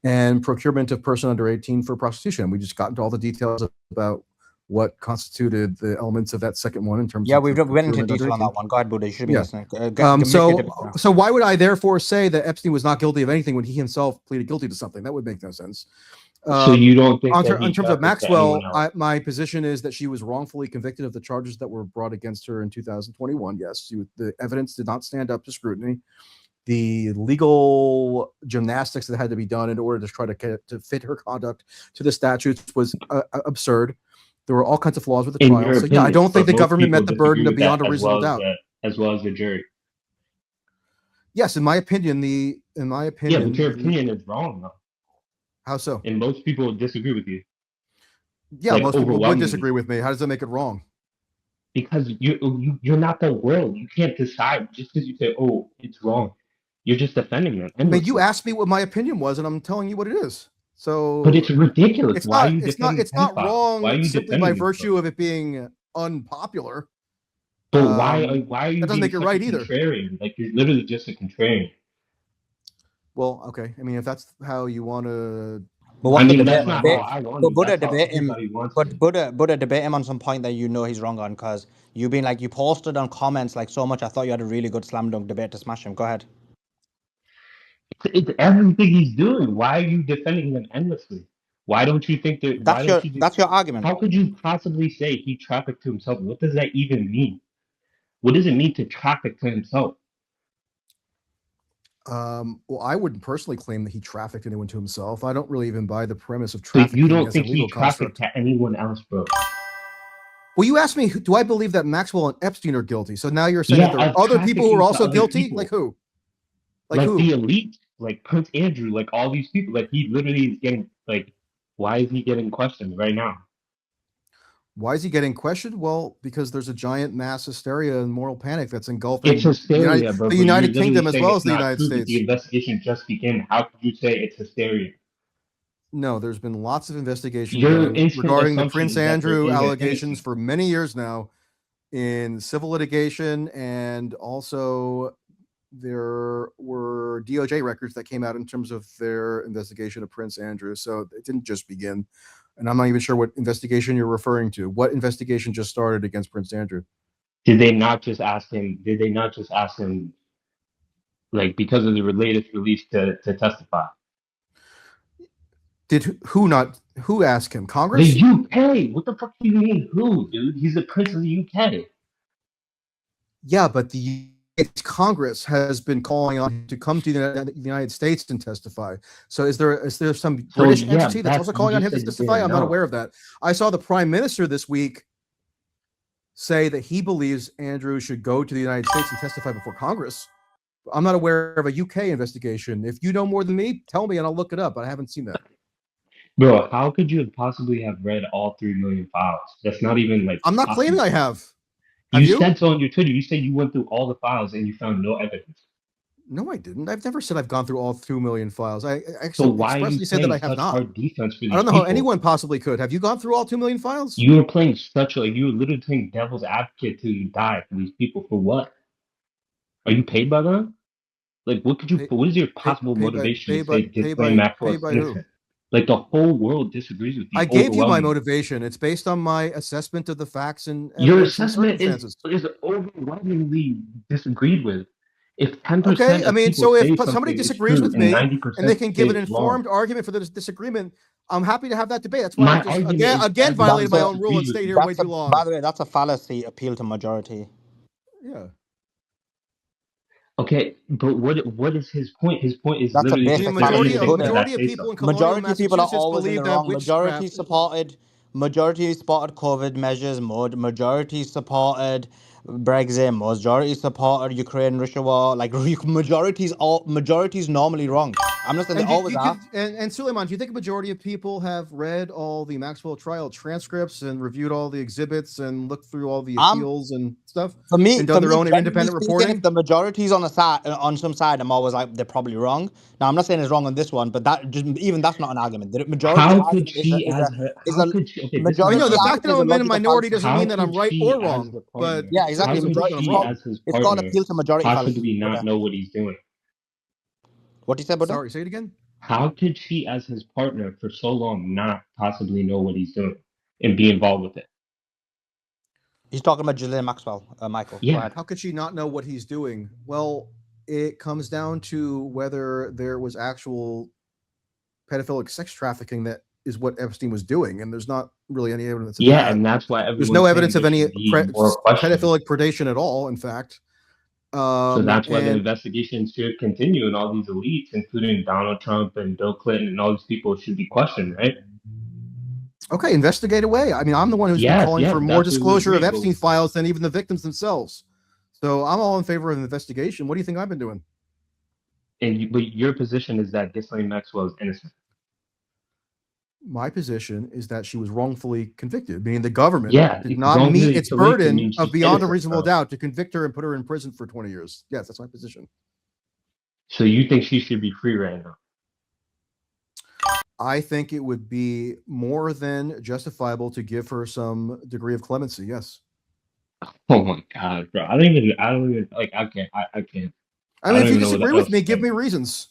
and procurement of person under 18 for prostitution. We just got into all the details about what constituted the elements of that second one in terms of we went into detail on that one. Go ahead, Buddha. You should be listening. So why would I therefore say that Epstein was not guilty of anything when he himself pleaded guilty to something? That would make no sense. So you don't think in terms of Maxwell, my position is that she was wrongfully convicted of the charges that were brought against her in 2021. Yes, the evidence did not stand up to scrutiny. The legal gymnastics that had to be done in order to try to fit her conduct to the statutes was absurd. There were all kinds of flaws with the trial. So yeah, I don't think the government met the burden of beyond a reasonable doubt. As well as the jury. Yes, in my opinion, yeah, but your opinion is wrong though. How so? And most people would disagree with you. Yeah, most people would disagree with me. How does that make it wrong? Because you're not the world. You can't decide just because you say, "Oh, it's wrong." You're just defending it. But you asked me what my opinion was, and I'm telling you what it is. So, but it's ridiculous. Why are you defending it's not wrong simply by virtue of it being unpopular. But why are you that doesn't being make it such right a either. contrarian? Like you're literally just a contrarian. Well, okay. I mean, if that's how you want to, But what's the debate? That's not how I want But it. Buddha That's how debate him. everybody wants But it. Buddha debate him on some point that you know he's wrong on, because you've been like, you posted on comments like so much. I thought you had a really good slam dunk debate to smash him. Go ahead. It's everything he's doing. Why are you defending him endlessly? Why don't you think that? Why don't you? That's your argument. How could you possibly say he trafficked to himself? What does that even mean? What does it mean to traffic to himself? well, I wouldn't personally claim that he trafficked anyone to himself. I don't really even buy the premise of So trafficking you don't as think a legal he trafficked concept. to anyone else, bro? Well, you asked me, do I believe that Maxwell and Epstein are guilty? So now you're saying that there are other people who are also guilty? People. Like who? Like who? the elite, like Prince Andrew, like all these people. Like he literally is getting like, why is he getting questioned right now? Why is he getting questioned? Well, because there's a giant mass hysteria and moral panic that's engulfing It's hysteria, the United Kingdom as well as the not United true, States. The investigation just began. How could you say it's hysteria? No, there's been lots of investigation Your done instant regarding the assumption Prince is that Andrew they're allegations innocent. for many years now in civil litigation, and also there were DOJ records that came out in terms of their investigation of Prince Andrew. So it didn't just begin. And I'm not even sure what investigation you're referring to. What investigation just started against Prince Andrew? Did they not just ask him, like, because of the latest release to testify? Who asked him? Congress? The UK. What the fuck do you mean who, dude? He's the prince of the UK. Yeah, but the Congress has been calling on him to come to the United States and testify. So is there some British entity that's also calling on him to testify? I'm not aware of that. I saw the Prime Minister this week say that he believes Andrew should go to the United States and testify before Congress. I'm not aware of a UK investigation. If you know more than me, tell me and I'll look it up, but I haven't seen that. Bro, how could you possibly have read all 3 million files? That's not even like. I'm not claiming I have. You said so on your Twitter. You said you went through all the files and you found no evidence. No, I didn't. I've never said I've gone through all 2 million files. I So why expressly said that I have not. hard defense for these I don't know people? how anyone possibly could. Have you gone through all 2 million files? You were playing you were literally playing devil's advocate till you die for these people. For what? Are you paid by them? Like, what is your possible motivation to disclaim Maxwell's innocent? Like, the whole world disagrees with you. I gave you my motivation. It's based on my assessment of the facts and your assessment is overwhelmingly disagreed with. If 10%, okay, I mean, so if somebody disagrees with me and they can give an informed argument for this disagreement, I'm happy to have that debate. That's why I just again violated my own rule and stayed here way too long. By the way, that's a fallacy. Appeal to majority. Yeah. Okay, but what is his point? His point is that's literally a basic majority of people in colonial people are Massachusetts always in believe the that wrong. Majority supported COVID measures. Majority supported Brexit. Majority supported Ukraine-Russia war. Like majority's normally wrong. I'm not saying they always are. And Suleiman, do you think a majority of people have read all the Maxwell trial transcripts and reviewed all the exhibits and looked through all the appeals and stuff? For me, and done their own independent reporting? If the majority's on some side, I'm always like, they're probably wrong. Now, I'm not saying it's wrong on this one, but that's not an argument. The majority argument the fact that I'm in a minority doesn't mean that I'm right or wrong. But yeah, exactly. It's called appeal to majority. Possibly not know what he's doing. What did you say, Buddha? Sorry, say it again. How could she, as his partner for so long, not possibly know what he's doing and be involved with it? He's talking about Ghislaine Maxwell, Michael. Yeah. How could she not know what he's doing? Well, it comes down to whether there was actual pedophilic sex trafficking that is what Epstein was doing, and there's not really any evidence of that. And that's why there's no evidence of any pedophilic predation at all, in fact. So that's why the investigation should continue, and all these elites, including Donald Trump and Bill Clinton and all these people, should be questioned, right? Okay, investigate away. I mean, I'm the one who's been calling for more disclosure of Epstein files than even the victims themselves. So I'm all in favor of an investigation. What do you think I've been doing? But your position is that Ghislaine Maxwell is innocent. My position is that she was wrongfully convicted, meaning the government did not meet its burden of beyond a reasonable doubt to convict her and put her in prison for 20 years. Yes, that's my position. So you think she should be free right now? I think it would be more than justifiable to give her some degree of clemency, yes. Oh my god, bro! I don't even like. I can't. I can't. I I mean, don't if you even know what disagree with else me, to give say. me reasons.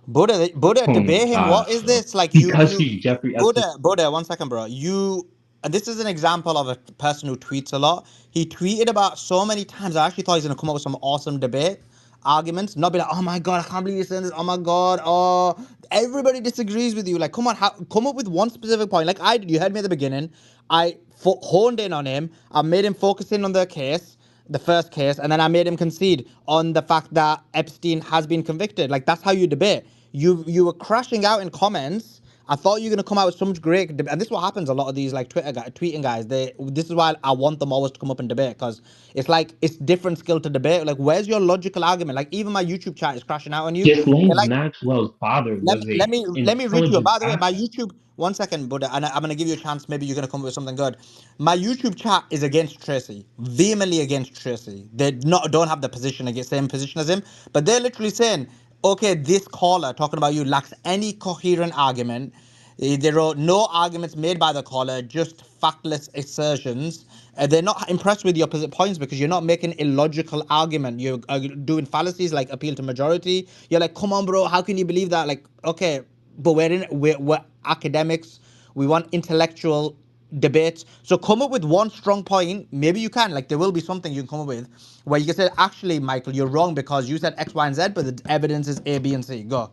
Buddha, Oh my debate him. What gosh, is bro! this? Like Because she's Jeffrey Epstein. Buddha, 1 second, bro. This is an example of a person who tweets a lot. He tweeted about so many times. I actually thought he was gonna come up with some awesome debate arguments, not be like, oh my god, I can't believe you're saying this. Oh my god, oh, everybody disagrees with you. Like, come on, come up with one specific point. Like I did. You heard me at the beginning. I honed in on him. I made him focus in on the case, the first case, and then I made him concede on the fact that Epstein has been convicted. Like that's how you debate. You were crashing out in comments. I thought you were gonna come out with so much great, and this is what happens. A lot of these like tweeting guys. This is why I want them always to come up and debate, because it's like it's different skill to debate. Like, where's your logical argument? Like even my YouTube chat is crashing out on you. They're Ghislaine like, Maxwell's father let me was let a me let me read to you. intelligence By the way, my asset. YouTube 1 second, Buddha, and I'm gonna give you a chance. Maybe you're gonna come up with something good. My YouTube chat is against Tracy, vehemently against Tracy. They don't have the same position as him, but they're literally saying, okay, this caller talking about you lacks any coherent argument. There are no arguments made by the caller, just factless assertions. They're not impressed with your points because you're not making a logical argument. You're doing fallacies like appeal to majority. You're like, come on, bro, how can you believe that? Like, okay, but we're academics. We want intellectual debates. So come up with one strong point. Maybe you can. Like, there will be something you can come up with where you can say, actually, Michael, you're wrong because you said X, Y, and Z, but the evidence is A, B, and C. Go.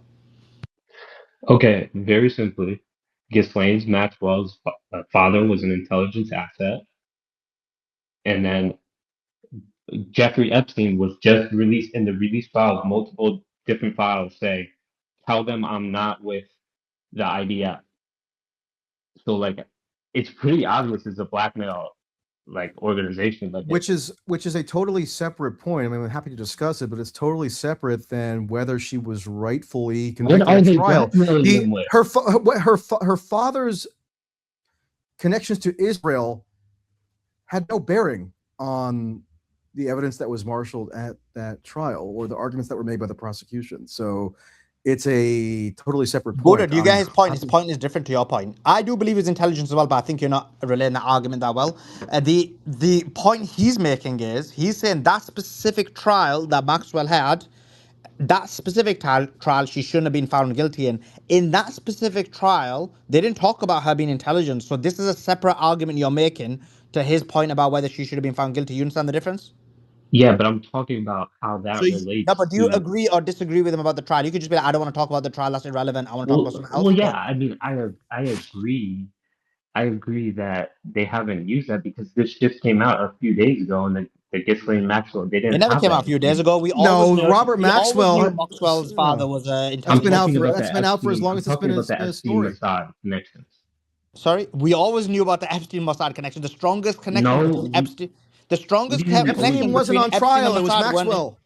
Okay, very simply, Ghislaine Maxwell's father was an intelligence asset, and then Jeffrey Epstein was just released in the release files. Multiple different files say, "Tell them I'm not with the IDF." So like, it's pretty obvious it's a blackmail like organization. Like, which is a totally separate point. I mean, I'm happy to discuss it, but it's totally separate than whether she was rightfully what convicted are at they trial. blackmailing them with? Her father's connections to Israel had no bearing on the evidence that was marshaled at that trial or the arguments that were made by the prosecution. So it's a totally separate Buddha, point. do you get his point? His point is different to your point. I do believe his intelligence as well, but I think you're not relaying that argument that well. The point he's making is he's saying that specific trial that Maxwell had, that specific trial she shouldn't have been found guilty in. In that specific trial, they didn't talk about her being intelligent. So this is a separate argument you're making to his point about whether she should have been found guilty. You understand the difference? Yeah, but I'm talking about how So that no, relates but do you to. agree or disagree with him about the trial? You could just be like, I don't want to talk about the trial. That's irrelevant. I want to talk about something Well, else. yeah. Go. I mean, I agree. I agree that they haven't used that because this just came out a few days ago, and the Ghislaine Maxwell they It didn't never have came out that a few days information. ago. No, Robert We always knew Maxwell. Maxwell's father was an That's I'm been out intelligent. talking for about the as Epstein. long I'm as it's talking been about the a Epstein story. Mossad connections. Sorry, we always knew about the Epstein Mossad connection. The strongest connection No, between Epstein, the what strongest do you mean? Epstein connection wasn't between on Epstein and trial. It was Mossad when Maxwell.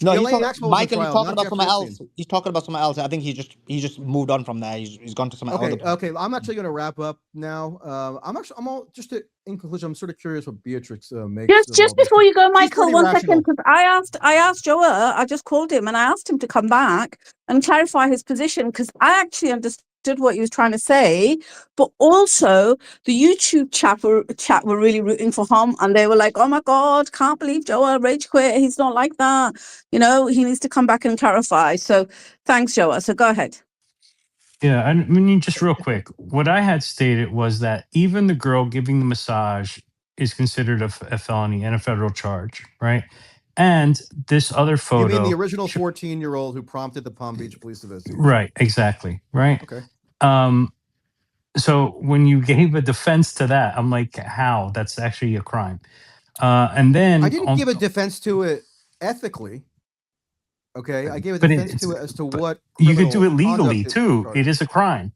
no, he's Ghislaine talking. Maxwell was on Michael, he's trial, talking not about Jeffrey something Epstein. else. He's talking about something else. I think he just moved on from there. He's gone to some other Okay, point. okay. I'm actually going to wrap up now. I'm all just in conclusion. I'm sort of curious what Beatrix makes. Just before you go, Michael, 1 second, rational. because I asked Joe, I just called him and I asked him to come back and clarify his position because I actually understood what he was trying to say, but also the YouTube chat were really rooting for him, and they were like, "Oh my God, can't believe Joe rage quit. He's not like that. You know, he needs to come back and clarify." So thanks, Joe. So go ahead. Yeah, I mean, just real quick, what I had stated was that even the girl giving the massage is considered a felony and a federal charge, right? And this other photo. You mean the original 14-year-old who prompted the Palm Beach police investigation? Right, exactly, right? Okay. So when you gave a defense to that, I'm like, how? That's actually a crime. And then I didn't give a defense to it ethically. Okay, I gave a defense to it as to what you could do it legally too. It is a crime,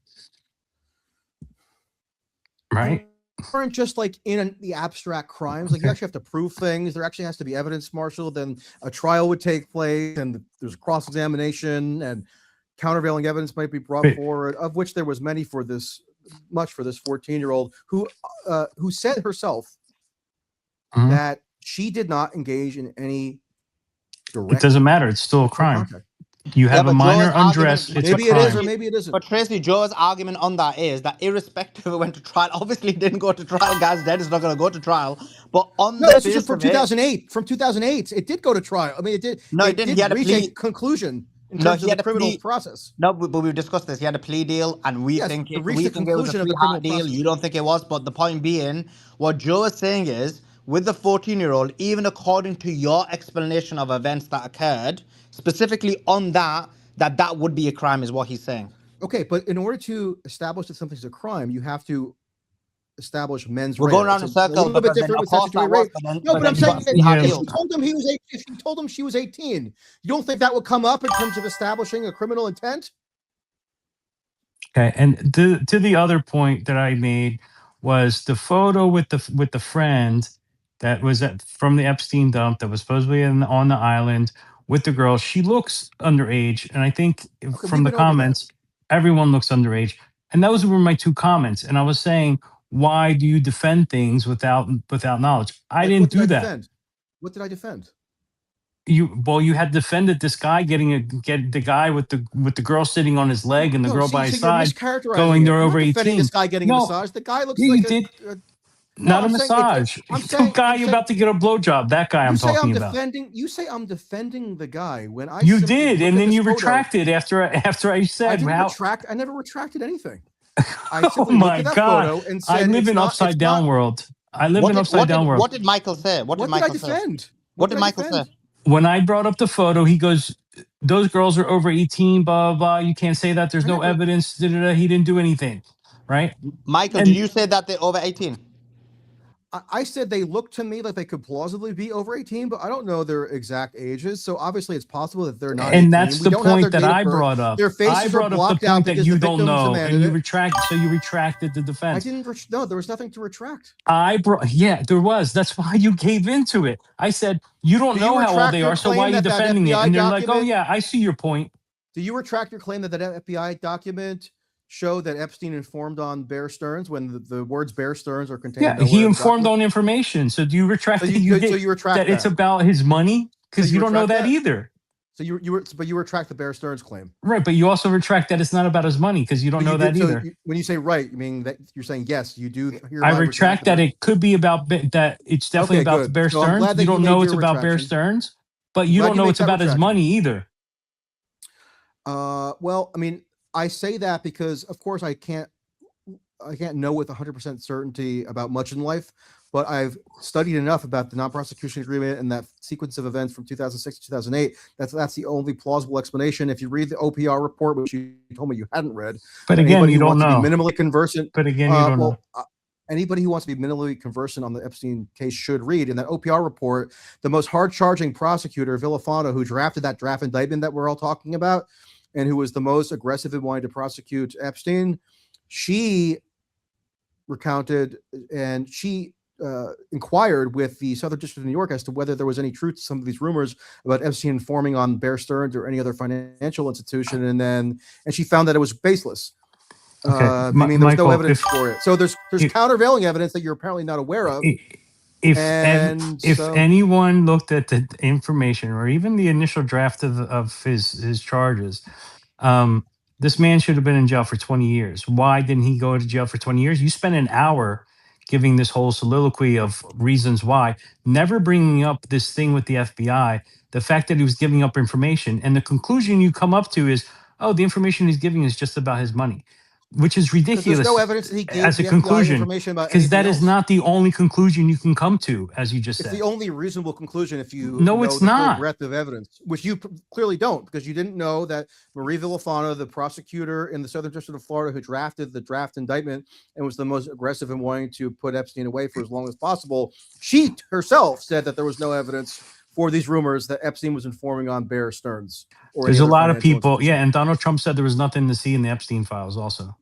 right? Aren't just like in the abstract crimes. Like you actually have to prove things. There actually has to be evidence marshaled. Then a trial would take place, and there's cross examination, and countervailing evidence might be brought forward. Of which there was much for this 14-year-old who said herself that she did not engage in any direct. It doesn't matter. It's still a crime. You have a but minor Joe's argument, undress. It's a Maybe it is, or crime. maybe it isn't. But Tracy, Joe's argument on that is that irrespective of went to trial, obviously it didn't go to trial. Guy's dead. It's not going to go to trial. But on No, the this is just face from of it, 2008. From 2008, it did go to trial. I mean, it did. No, it it didn't. did He had a reach plea. a conclusion in No, terms he of had the a criminal plea. process. No, but we've discussed this. He had a plea deal, and we Yes, think it it, reached we the think it was a conclusion of the sweetheart criminal deal. process. You don't think it was. But the point being, what Joe is saying is, with the 14-year-old, even according to your explanation of events that occurred, specifically on that would be a crime, is what he's saying. Okay, but in order to establish that something's a crime, you have to establish mens rea. We're going around in It's a circles little bit because then, different of with course, statutory that was. rape. But then, No, but but then I'm you got saying a that sweetheart Yeah. if deal. you told him she was 18, you don't think that would come up in terms of establishing a criminal intent? Okay, and to the other point that I made was the photo with the friend that was from the Epstein dump that was supposedly on the island with the girl. She looks underage, and I think Okay, from we've the been over that. comments, everyone looks underage. And those were my two comments. And I was saying, why do you defend things without knowledge? I Like, didn't what did do I that. defend? What did I defend? You had defended this guy get the guy with the girl sitting on his leg and the No, girl see, by so his you're side mischaracterizing going it. they're I'm over not defending 18. this guy getting a No, massage. The guy looks yeah, like you did. no, Not a I'm saying massage. I'm Some saying guy about to get a blowjob. That guy I'm talking about. you say I'm defending the guy when I You simply did, looked and at then this you photo. retracted after I I said didn't how. retract. I never retracted anything. I Oh simply looked my at that God! photo and I said live in upside down world. I live in upside down world. What did Michael say? What did What did I Michael say? defend? What did Michael say? When I brought up the photo, he goes, "Those girls are over 18. Blah blah. Blah. You can't say that. There's I no never- evidence." Da, da, da. He didn't do anything, right? Michael, And- did you say that they're over 18? I said they look to me like they could plausibly be over 18, but I don't know their exact ages. So obviously, it's possible that they're not. 18. And that's We the don't have point their that date of I birth. brought up. Their faces I brought are up blocked the out point that because you the don't victims know, demanded and you it. retract. So you retracted the defense. I didn't. No, there was nothing to retract. Yeah, there was. That's why you gave into it. I said, you don't Do you know how old retract they your are, so why are claim you that that defending it? FBI And they're like, oh document- yeah, I see your point. Do you retract your claim that that FBI document showed that Epstein informed on Bear Stearns when the words Bear Stearns are contained? Yeah, he informed on information. So do you retract So that you retract that it's that. about his money? Because So you you don't know retract that that? either. So you retract the Bear Stearns claim. Right, but you also retract that it's not about his money because you don't know that either. When you say right, you mean that you're saying yes, you do. I retract that it could be about that. It's definitely Okay, about good. Bear So I'm Stearns. glad that You you don't made know it's your about Bear retraction. Stearns, but you Glad don't you know made it's that about his retraction. money either. Well, I mean, I say that because, of course, I can't know with 100% certainty about much in life, but I've studied enough about the non-prosecution agreement and that sequence of events from 2006 to 2008. That's the only plausible explanation. If you read the OPR report, which you told me you hadn't read, But again, you don't wants know. to be minimally conversant. But again, you don't know. Anybody who wants to be minimally conversant on the Epstein case should read. In that OPR report, the most hard-charging prosecutor, Villafana, who drafted that draft indictment that we're all talking about, and who was the most aggressive in wanting to prosecute Epstein, she recounted and she inquired with the Southern District of New York as to whether there was any truth to some of these rumors about Epstein informing on Bear Stearns or any other financial institution, and she found that it was baseless. Okay. I mean, there's Michael, no evidence for it. So there's countervailing evidence that you're apparently not aware of. If So- anyone looked at the information or even the initial draft of his charges, this man should have been in jail for 20 years. Why didn't he go to jail for 20 years? You spent an hour giving this whole soliloquy of reasons why, never bringing up this thing with the FBI, the fact that he was giving up information, and the conclusion you come up to is, oh, the information he's giving is just about his money, which is ridiculous. There's no evidence that he gave as a the FBI conclusion, information about because that anything is else. not the only conclusion you can come to, as you just It's said. the only reasonable conclusion if you No, know it's the full not. breadth of evidence, which you clearly don't, because you didn't know that Marie Villafana, the prosecutor in the Southern District of Florida who drafted the draft indictment and was the most aggressive in wanting to put Epstein away for as long as possible, she herself said that there was no evidence for these rumors that Epstein was informing on Bear Stearns. Or There's any a other lot of financial people, institution. yeah, and Donald Trump said there was nothing to see in the Epstein files also.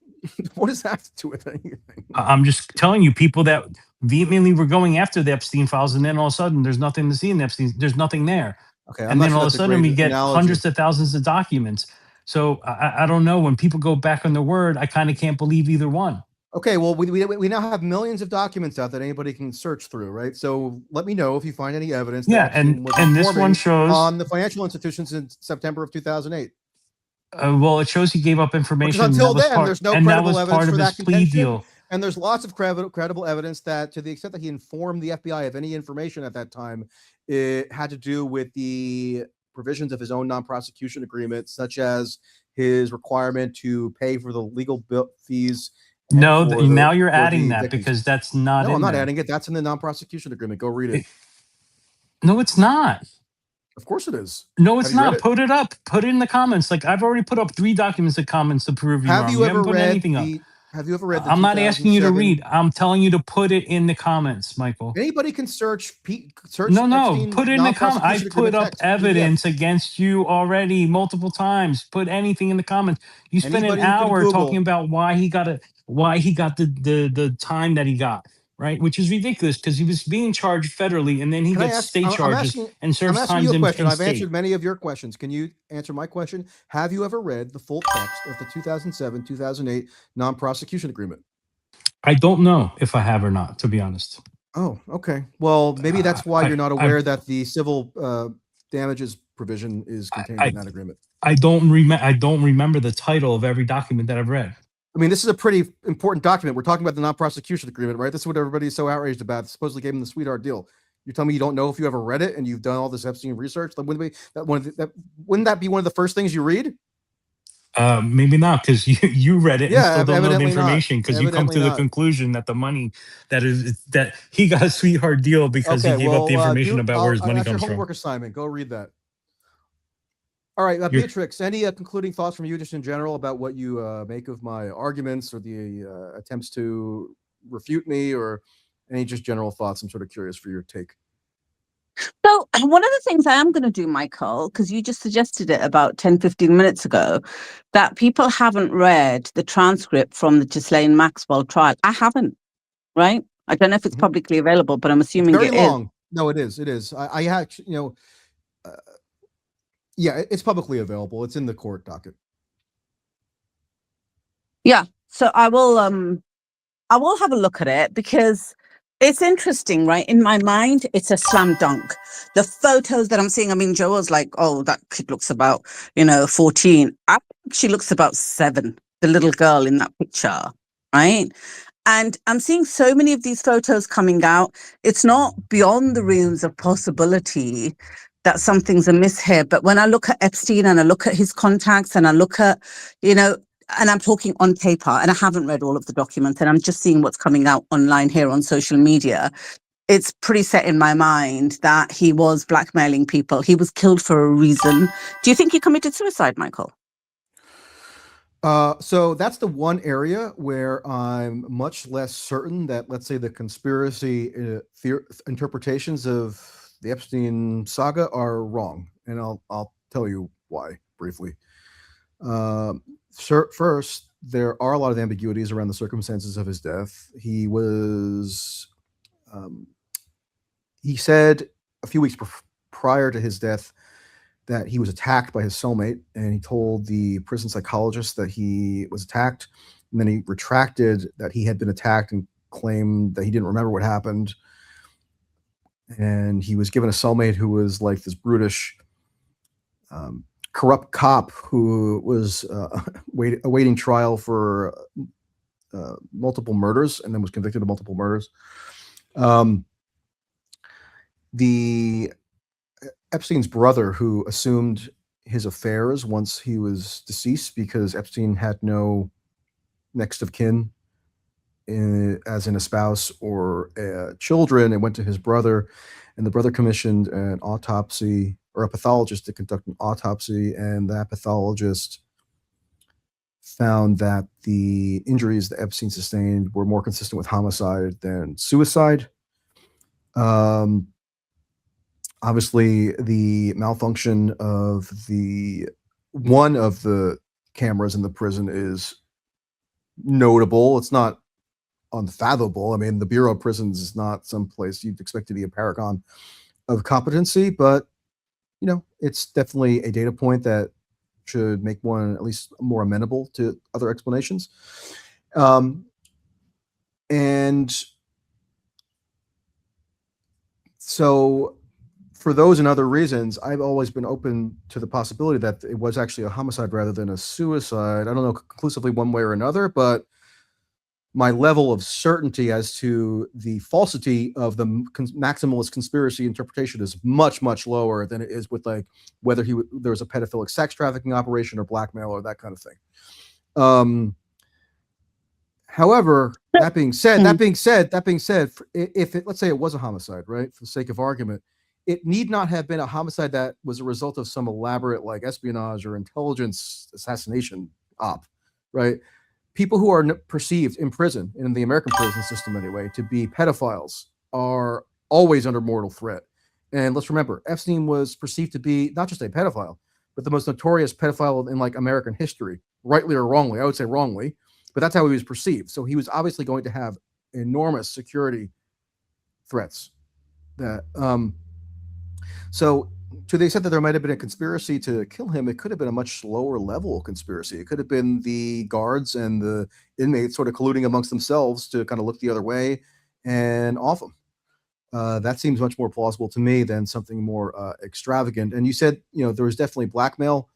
What does that have to do with anything? I'm just telling you, people that vehemently were going after the Epstein files, and then all of a sudden there's nothing to see in the Epstein, there's nothing there. Okay, I'm And not then sure all of a that's a sudden great we get analogy. hundreds of thousands of documents. So I don't know, when people go back on their word, I kind of can't believe either one. Okay, well, we now have millions of documents out that anybody can search through, right? So let me know if you find any evidence that Yeah, Epstein was and this one informing shows. on the financial institutions in September of 2008. Well, it shows he gave up Because information. until That was then, there's no and that credible was evidence part for of his that plea contention. deal. And there's lots of credible evidence that, to the extent that he informed the FBI of any information at that time, it had to do with the provisions of his own non-prosecution agreement, such as his requirement to pay for the legal bill fees. No, for now you're for adding the that victims. because that's not No, in I'm not there. adding it. That's in the non-prosecution agreement. Go read it. No, it's not. Of course it is. No, it's Have you read not. it? Put it up. Put it in the comments. Like I've already put up 3 documents in comments to prove you Have wrong. you You ever haven't put read anything up. the? Have you ever read the? I'm not asking you to 2007 read. I'm telling you to put it in the comments, Michael. Anybody can search No, Epstein's put it in the comment. non-prosecution I've put agreement up text, PDF. evidence against you already multiple times. Put anything in the comments. You spent Anybody an who can hour Google- talking about why he got the time that he got, right? Which is ridiculous because he was being charged federally and then he Can I gets ask? state I'm charges asking. and I'm serves asking times you a in question. I've state. answered many of your questions. Can you answer my question? Have you ever read the full text of the 2007-2008 non-prosecution agreement? I don't know if I have or not, to be honest. Oh, okay. Well, maybe that's why you're not aware that the civil damages provision is contained in that agreement. I don't remember the title of every document that I've read. I mean, this is a pretty important document. We're talking about the non-prosecution agreement, right? This is what everybody's so outraged about. It supposedly gave him the sweetheart deal. You're telling me you don't know if you ever read it and you've done all this Epstein research? Like, wouldn't that be one of the first things you read? Maybe not, because you read it and still don't know the evidently information because you come to the conclusion that the money that he got a sweetheart deal because he gave up the information about where his money that's comes your from. homework assignment. Go read that. All right, Beatrix, any concluding thoughts from you just in general about what you make of my arguments or the attempts to refute me, or any just general thoughts? I'm sort of curious for your take. So one of the things I am going to do, Michael, because you just suggested it about 10, 15 minutes ago, that people haven't read the transcript from the Ghislaine Maxwell trial. I haven't, right? I don't know if it's publicly available, but I'm assuming it's very it long. is. No, it is. It is. I actually, yeah, it's publicly available. It's in the court docket. Yeah. So I will have a look at it because it's interesting, right? In my mind, it's a slam dunk. The photos that I'm seeing, I mean, Joel's like, oh, that kid looks about, 14. I think she looks about 7, the little girl in that picture, right? And I'm seeing so many of these photos coming out. It's not beyond the realms of possibility that something's amiss here. But when I look at Epstein and I look at his contacts and I look at, and I'm talking on paper and I haven't read all of the documents and I'm just seeing what's coming out online here on social media. It's pretty set in my mind that he was blackmailing people. He was killed for a reason. Do you think he committed suicide, Michael? So that's the one area where I'm much less certain that, let's say, the conspiracy interpretations of the Epstein saga are wrong, and I'll tell you why briefly. First, there are a lot of ambiguities around the circumstances of his death. He said a few weeks prior to his death that he was attacked by his cellmate, and he told the prison psychologist that he was attacked, and then he retracted that he had been attacked and claimed that he didn't remember what happened. And he was given a cellmate who was like this brutish, corrupt cop who was awaiting trial for multiple murders and then was convicted of multiple murders. The Epstein's brother, who assumed his affairs once he was deceased because Epstein had no next of kin as in a spouse or children, and went to his brother, and the brother commissioned an autopsy or a pathologist to conduct an autopsy, and that pathologist found that the injuries that Epstein sustained were more consistent with homicide than suicide. Obviously, the malfunction of one of the cameras in the prison is notable. It's not unfathomable. I mean, the Bureau of Prisons is not someplace you'd expect to be a paragon of competency, but it's definitely a data point that should make one at least more amenable to other explanations. And so for those and other reasons, I've always been open to the possibility that it was actually a homicide rather than a suicide. I don't know conclusively one way or another, but my level of certainty as to the falsity of the maximalist conspiracy interpretation is much, much lower than it is with like whether there was a pedophilic sex trafficking operation or blackmail or that kind of thing. However, that being said, if let's say it was a homicide, right, for the sake of argument, it need not have been a homicide that was a result of some elaborate like espionage or intelligence assassination op, right? People who are perceived in prison, in the American prison system anyway, to be pedophiles are always under mortal threat. And let's remember, Epstein was perceived to be not just a pedophile, but the most notorious pedophile in like American history, rightly or wrongly. I would say wrongly, but that's how he was perceived. So he was obviously going to have enormous security threats. So to the extent that there might have been a conspiracy to kill him, it could have been a much lower level conspiracy. It could have been the guards and the inmates sort of colluding amongst themselves to kind of look the other way and off him. That seems much more plausible to me than something more extravagant. And you said, there was definitely blackmail.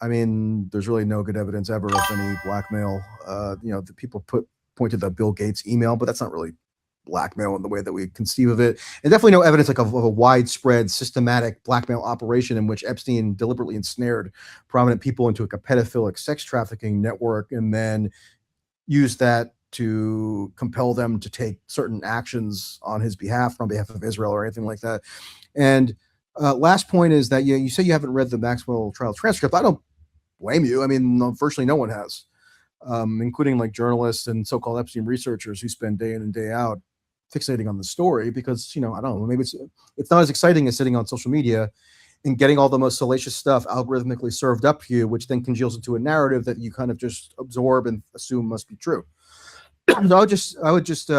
I mean, there's really no good evidence ever of any blackmail. The people point to the Bill Gates email, but that's not really blackmail in the way that we conceive of it. And definitely no evidence of a widespread systematic blackmail operation in which Epstein deliberately ensnared prominent people into a pedophilic sex trafficking network and then used that to compel them to take certain actions on his behalf, on behalf of Israel or anything like that. And last point is that you say you haven't read the Maxwell trial transcript. I don't blame you. I mean, virtually no one has, including like journalists and so-called Epstein researchers who spend day in and day out fixating on the story because, I don't know, maybe it's not as exciting as sitting on social media and getting all the most salacious stuff algorithmically served up to you, which then congeals into a narrative that you kind of just absorb and assume must be true. So I would just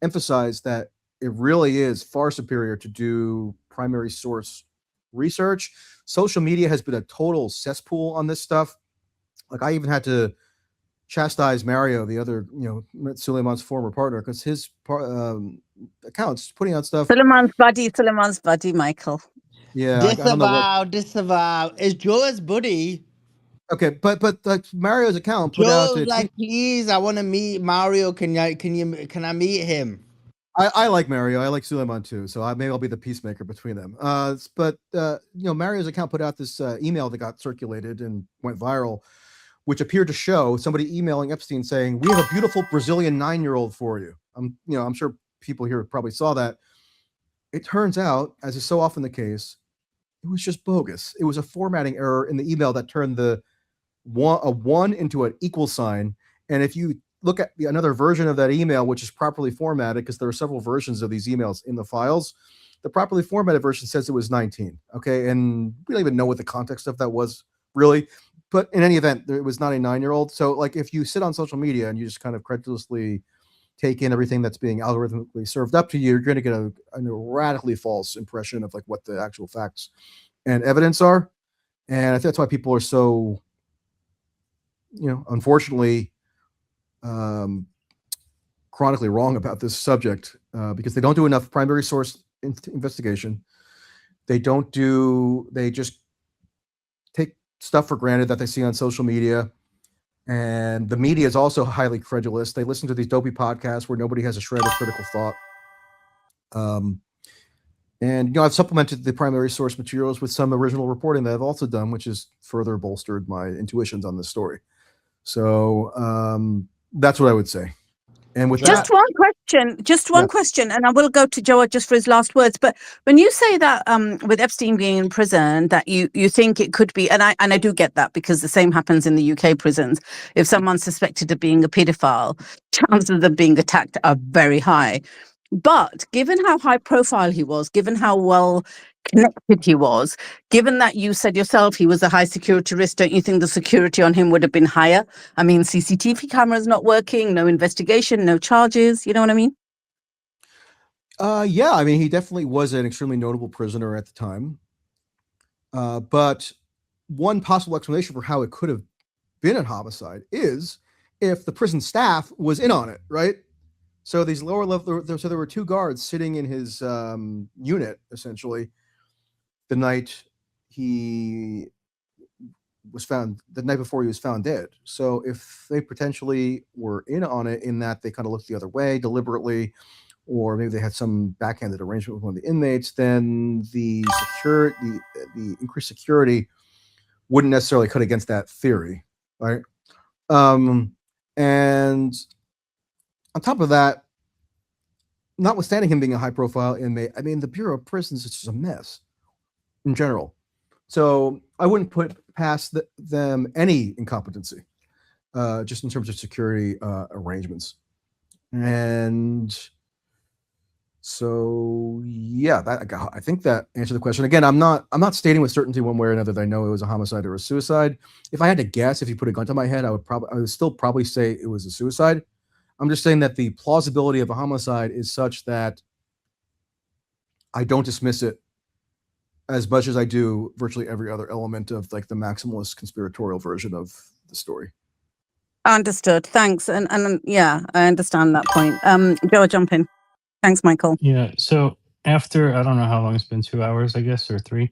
emphasize that it really is far superior to do primary source research. Social media has been a total cesspool on this stuff. Like I even had to chastise Mario, the other, Suleiman's former partner, because his accounts putting out stuff. Suleiman's buddy, Michael. Yeah, disavow. Is Joe's buddy? Okay, but Mario's account put Joe's out. Like, please, I want to meet Mario. Can I meet him? I like Mario. I like Suleiman too. So maybe I'll be the peacemaker between them. But Mario's account put out this email that got circulated and went viral, which appeared to show somebody emailing Epstein saying, "We have a beautiful Brazilian 9-year-old for you." I'm sure people here probably saw that. It turns out, as is so often the case, it was just bogus. It was a formatting error in the email that turned a one into an equal sign. And if you look at another version of that email, which is properly formatted, because there are several versions of these emails in the files, the properly formatted version says it was 19. Okay, and we don't even know what the context of that was really. But in any event, it was not a 9-year-old. So like if you sit on social media and you just kind of credulously take in everything that's being algorithmically served up to you, you're going to get a radically false impression of like what the actual facts and evidence are. And I think that's why people are so, unfortunately, chronically wrong about this subject because they don't do enough primary source investigation. They just take stuff for granted that they see on social media. And the media is also highly credulous. They listen to these dopey podcasts where nobody has a shred of critical thought. And I've supplemented the primary source materials with some original reporting that I've also done, which has further bolstered my intuitions on this story. So that's what I would say. And with just one question, and I will go to Joe just for his last words. But when you say that with Epstein being in prison, that you think it could be, and I do get that because the same happens in the UK prisons. If someone's suspected of being a paedophile, chances of them being attacked are very high. But given how high profile he was, given how well connected he was, given that you said yourself he was a high security risk, don't you think the security on him would have been higher? I mean, CCTV cameras not working, no investigation, no charges. You know what I mean? Yeah, I mean, he definitely was an extremely notable prisoner at the time. But one possible explanation for how it could have been a homicide is if the prison staff was in on it, right? So these lower level, so there were two guards sitting in his unit essentially the night he was found, the night before he was found dead. So if they potentially were in on it, in that they kind of looked the other way deliberately, or maybe they had some backhanded arrangement with one of the inmates, then the increased security wouldn't necessarily cut against that theory, right? And on top of that, notwithstanding him being a high-profile inmate, I mean, the Bureau of Prisons is just a mess in general. So I wouldn't put past them any incompetency, just in terms of security arrangements. And so, yeah, I think that answered the question. Again, I'm not stating with certainty one way or another that I know it was a homicide or a suicide. If I had to guess, if you put a gun to my head, I would still probably say it was a suicide. I'm just saying that the plausibility of a homicide is such that I don't dismiss it as much as I do virtually every other element of like the maximalist conspiratorial version of the story. Understood. Thanks. And yeah, I understand that point. Joe, jump in. Thanks, Michael. Yeah. So after, I don't know how long it's been, 2 hours, I guess, or 3.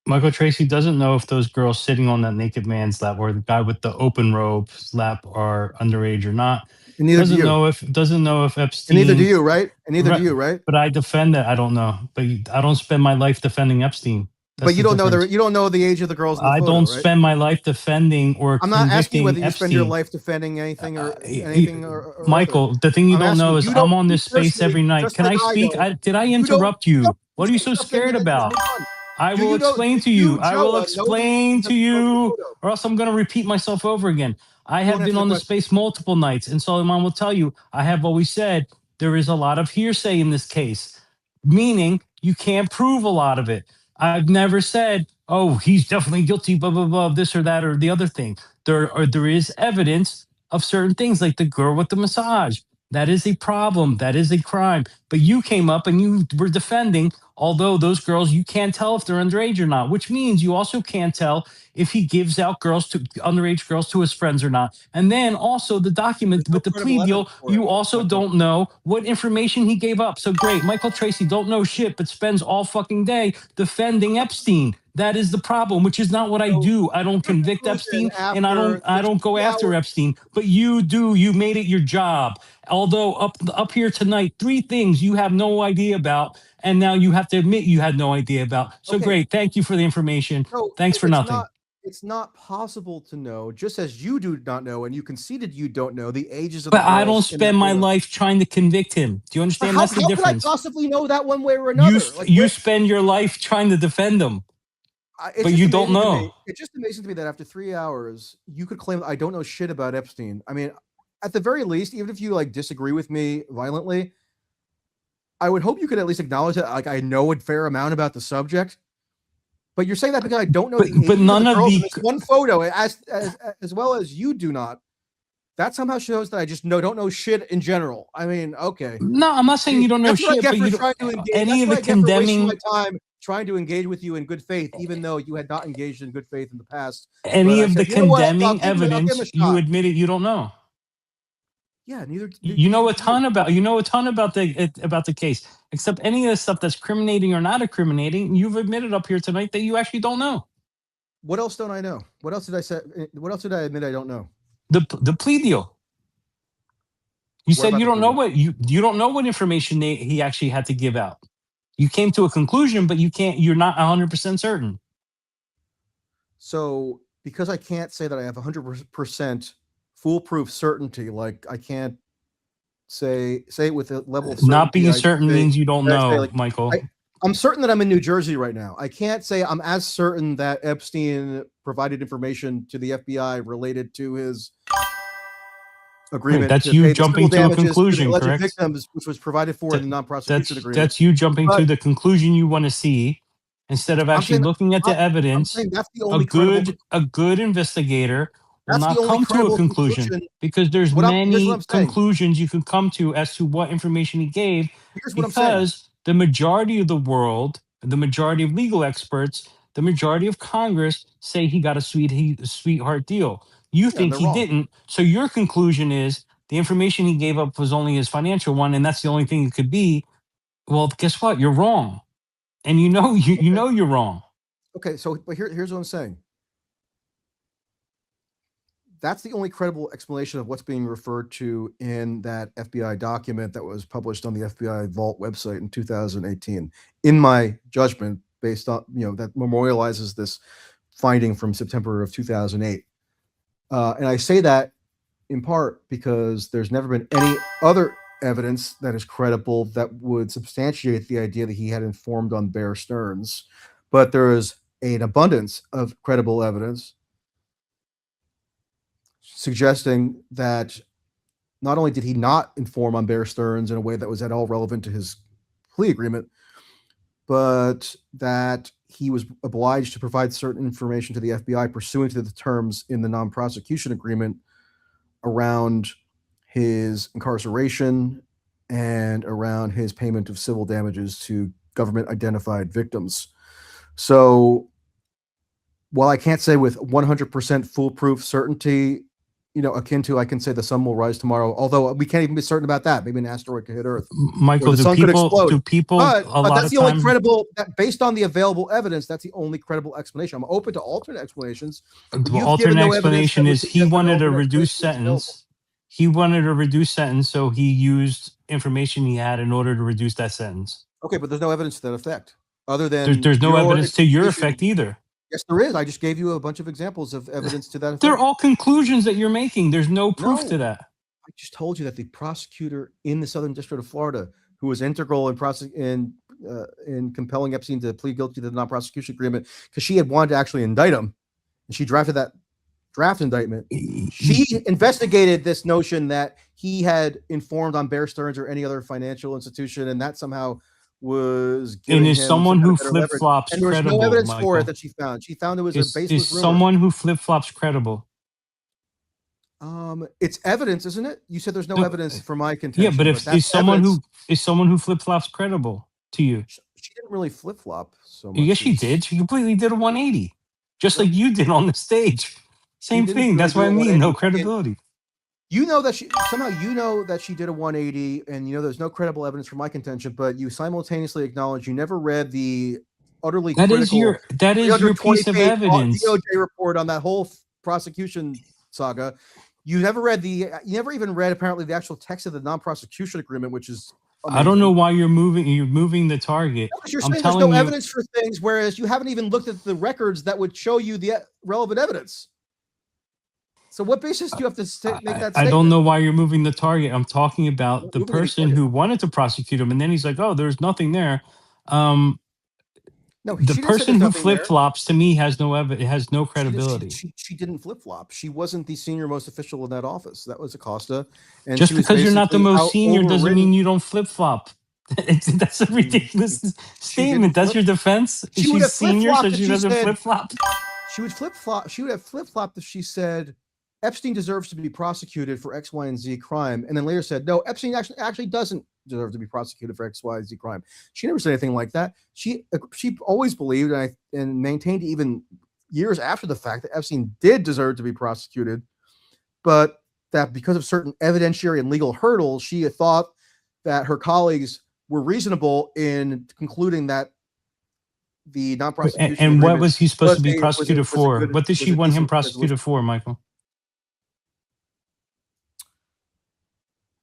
Michael Tracey doesn't know if those girls sitting on that naked man's lap or the guy with the open robe's lap are underage or not. And neither Doesn't do you. know if Epstein. And neither do you, right? And neither do you, right? But I defend that. I don't know. But I don't spend my life defending Epstein. But you don't know the age of the girls in the photo, don't right? spend my life defending or I'm not asking you whether you Epstein. spend your life defending anything or anything. Or Michael, other. the thing you I'm don't know is you I'm on this space every night. just Can I like speak? Did I interrupt you? What are you so scared about? I will explain to you. I will explain to you, or else I'm going to repeat myself over again. I have been on the space multiple nights, and Suleiman will tell you, I have always said there is a lot of hearsay in this case, meaning you can't prove a lot of it. I've never said, oh, he's definitely guilty, blah, blah, blah, this or that or the other thing. There is evidence of certain things, like the girl with the massage. That is a problem. That is a crime. But you came up and you were defending, although those girls, you can't tell if they're underage or not, which means you also can't tell if he gives out underage girls to his friends or not. And then also the document with the plea deal, you also don't know what information he gave up. So great, Michael Tracey don't know shit, but spends all fucking day defending Epstein. That is the problem, which is not what I do. I don't convict Epstein, and I don't go after Epstein. But you do. You made it your job. Although up here tonight, 3 things you have no idea about, and now you have to admit you had no idea about. So great. Thank you for the information. Thanks for nothing. It's not possible to know, just as you do not know, and you conceded you don't know the ages of. But I don't spend my life trying to convict him. Do you understand? That's the difference. How could I possibly know that one way or another? You spend your life trying to defend him. But you don't know. It's just amazing to me that after 3 hours, you could claim I don't know shit about Epstein. I mean, at the very least, even if you like disagree with me violently, I would hope you could at least acknowledge that like I know a fair amount about the subject. But you're saying that because I don't know but none of the one photo, as well as you do not. That somehow shows that I just don't know shit in general. I mean, okay. No, I'm not saying you don't know shit, but you don't, any of the condemning my time trying to engage with you in good faith, even though you had not engaged in good faith in the past. Any of the condemning evidence, you admitted you don't know. Yeah, neither. You know a ton about the case, except any of the stuff that's criminating or not incriminating. You've admitted up here tonight that you actually don't know. What else don't I know? What else did I say? What else did I admit I don't know? The plea deal. You said you don't know what you don't know what information he actually had to give out. You came to a conclusion, but you're not 100% certain. So because I can't say that I have 100% foolproof certainty, like I can't say it with a level of certainty. Not being certain means you don't know, Michael. I'm certain that I'm in New Jersey right now. I can't say I'm as certain that Epstein provided information to the FBI related to his agreement. That's you jumping to a conclusion, to correct? Victims, which was provided for in the non-prosecution agreement. That's you jumping to the conclusion you want to see instead of actually looking at the evidence. That's the only a good investigator will not come to a conclusion because there's many conclusions you can come to as to what information he gave. Because the majority of the world, the majority of legal experts, the majority of Congress say he got a sweetheart deal. You think he didn't. So your conclusion is the information he gave up was only his financial one, and that's the only thing it could be. Well, guess what? You're wrong, and you know you're wrong. Okay, so but here's what I'm saying. That's the only credible explanation of what's being referred to in that FBI document that was published on the FBI Vault website in 2018. In my judgment, based on that memorializes this finding from September of 2008, and I say that in part because there's never been any other evidence that is credible that would substantiate the idea that he had informed on Bear Stearns, but there is an abundance of credible evidence suggesting that not only did he not inform on Bear Stearns in a way that was at all relevant to his plea agreement, but that he was obliged to provide certain information to the FBI pursuant to the terms in the non-prosecution agreement around his incarceration and around his payment of civil damages to government identified victims. So while I can't say with 100% foolproof certainty, akin to I can say the sun will rise tomorrow, although we can't even be certain about that. Maybe an asteroid could hit Earth. Michael, or the sun could explode. But that's the only credible, based on the available evidence, that's the only credible explanation. I'm open to alternate explanations. The alternate explanation is he wanted a reduced sentence. He wanted a reduced sentence, so he used information he had in order to reduce that sentence. Okay, but there's no evidence to that effect. Other than there's no evidence to your effect either. Yes, there is. I just gave you a bunch of examples of evidence to that effect. They're all conclusions that you're making. There's no proof to that. I just told you that the prosecutor in the Southern District of Florida, who was integral in compelling Epstein to plead guilty to the non-prosecution agreement, because she had wanted to actually indict him, and she drafted that draft indictment. She investigated this notion that he had informed on Bear Stearns or any other financial institution, and that somehow was and is someone who flip-flops and there was credible, no evidence Michael. for it that she found. She found it was a baseless is rumor. Someone who flip-flops credible. It's evidence, isn't it? You said there's no evidence for my contention. Yeah, but is someone who flip-flops credible to you? She didn't really flip-flop so much. Yes, she did. She completely did a 180, just like you did on the stage. Same thing. Really that's what I mean. No credibility. You know that she did a 180, and there's no credible evidence for my contention. But you simultaneously acknowledge you never read the utterly critical that is your piece of evidence. DOJ report on that whole prosecution saga. You never even read apparently the actual text of the non-prosecution agreement, which is amazing. I don't know why you're moving the target. You're saying there's no evidence for things, whereas you haven't even looked at the records that would show you the relevant evidence. So what basis do you have to make that statement? I don't know why you're moving the target. I'm talking about the person who wanted to prosecute him, and then he's like, "Oh, there's nothing there." No, the person who flip-flops to me has no credibility. She didn't flip-flop. She wasn't the senior most official in that office. That was Acosta. And just because you're not the most senior doesn't mean you don't flip-flop. That's a ridiculous statement. That's your defense? She's senior, so she doesn't flip-flop? She would flip-flop. She would have flip-flopped if she said, Epstein deserves to be prosecuted for X, Y, and Z crime, and then later said, no, Epstein actually doesn't deserve to be prosecuted for X, Y, Z crime. She never said anything like that. She always believed and maintained even years after the fact that Epstein did deserve to be prosecuted, but that because of certain evidentiary and legal hurdles, she had thought that her colleagues were reasonable in concluding that the non-prosecution and what was he supposed to be prosecuted for? What did she want him prosecuted for, Michael?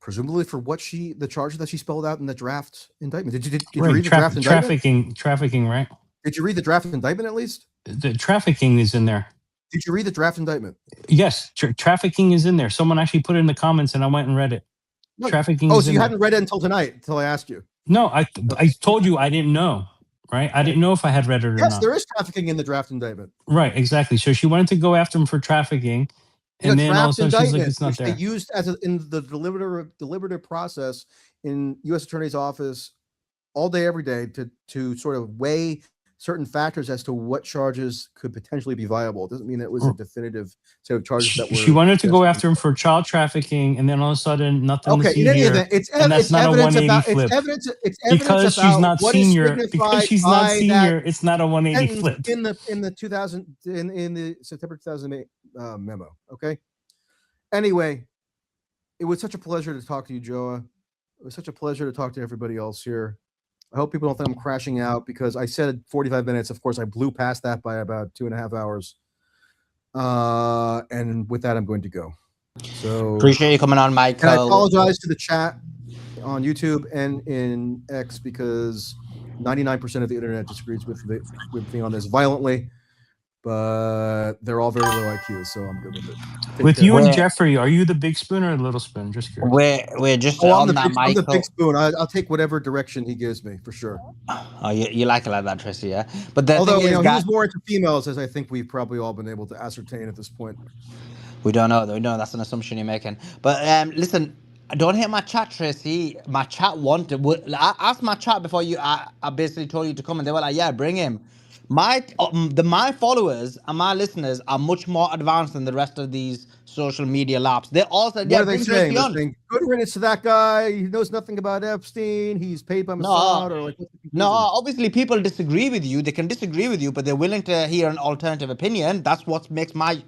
Presumably for the charges that she spelled out in the draft indictment. Did you read the draft indictment? Trafficking, right? Did you read the draft indictment at least? The trafficking is in there. Did you read the draft indictment? Yes, trafficking is in there. Someone actually put it in the comments, and I went and read it. No. Trafficking. Oh, so you hadn't read it until tonight, until I asked you? No, I told you I didn't know. Right? I didn't know if I had read it or not. Yes, there is trafficking in the draft indictment. Right, exactly. So she wanted to go after him for trafficking. And then all of a sudden she's like, it's not there. They used in the deliberative process in U.S. Attorney's Office all day, every day to sort of weigh certain factors as to what charges could potentially be viable. It doesn't mean it was a definitive set of charges that were. She wanted to go after him for child trafficking, and then all of a sudden nothing. Okay, in any event, and that's not a 180 flip. It's because she's not senior. Because she's not senior, it's not a 180 flip. In the September 2008 memo. Okay. Anyway, it was such a pleasure to talk to you, Joa. It was such a pleasure to talk to everybody else here. I hope people don't think I'm crashing out because I said 45 minutes. Of course, I blew past that by about 2.5 hours. And with that, I'm going to go. So Appreciate you coming on, Michael. And I apologize to the chat on YouTube and in X because 99% of the internet disagrees with me on this violently, but they're all very low IQ, so I'm good with it. With you and Jeffrey, are you the big spoon or the little spoon? Just curious. We're just I'm on the that, big, Michael. I'm the big spoon. I'll take whatever direction he gives me for sure. Oh, you like it like that, Tracy, yeah? But the Although, thing is, he was more into females, as I think we've probably all been able to ascertain at this point. We don't know, though. No, that's an assumption you're making. But listen, don't hit my chat, Tracy. My chat wanted. I asked my chat before you. I basically told you to come, and they were like, "Yeah, bring him." My followers and my listeners are much more advanced than the rest of these social media labs. They all said, "Yeah, bring Tracy on." They're saying, good riddance to that guy. He knows nothing about Epstein. He's paid by Mossad, or like. No, obviously people disagree with you. They can disagree with you, but they're willing to hear an alternative opinion. That's what makes my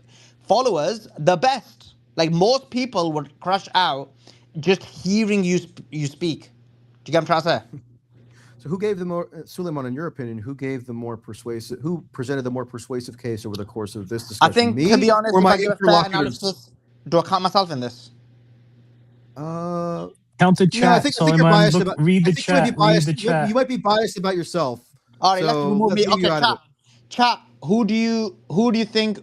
followers the best. Like most people would crush out just hearing you speak. Do you get what I'm trying to say? So who gave the more, Suleiman, in your opinion, who presented the more persuasive case over the course of this discussion? I think, me, to be honest, or if my I give a fair analysis, do I count myself in this? Count the chat, no, I think you're biased about. Read the chat. Read the chat. You might be biased about yourself. All right, let's remove me. Okay, chat. Who do you think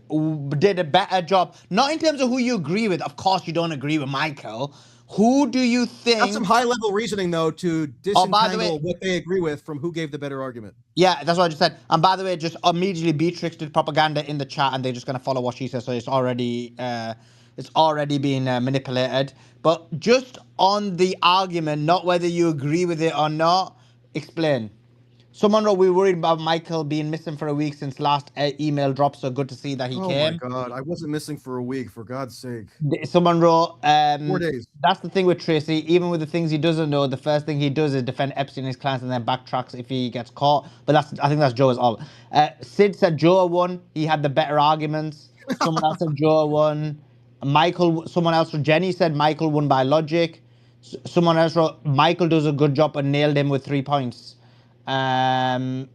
did a better job? Not in terms of who you agree with. Of course, you don't agree with Michael. Who do you think? That's some high-level reasoning, though, to disentangle what they agree with from who gave the better argument. Yeah, that's what I just said. And by the way, just immediately Beatrix did propaganda in the chat, and they're just gonna follow what she says. So it's already being manipulated. But just on the argument, not whether you agree with it or not, explain. Someone wrote, we were worried about Michael being missing for a week since last email drop, so good to see that he came. Oh my God, I wasn't missing for a week, for God's sake. Someone wrote, 4 days. That's the thing with Tracy, even with the things he doesn't know, the first thing he does is defend Epstein and his clients and then backtracks if he gets caught. But I think that's Joe as well. Sid said Joe won, he had the better arguments. Someone else said Joe won. Someone else, Jenny said Michael won by logic. Someone else wrote, Michael does a good job and nailed him with 3 points. So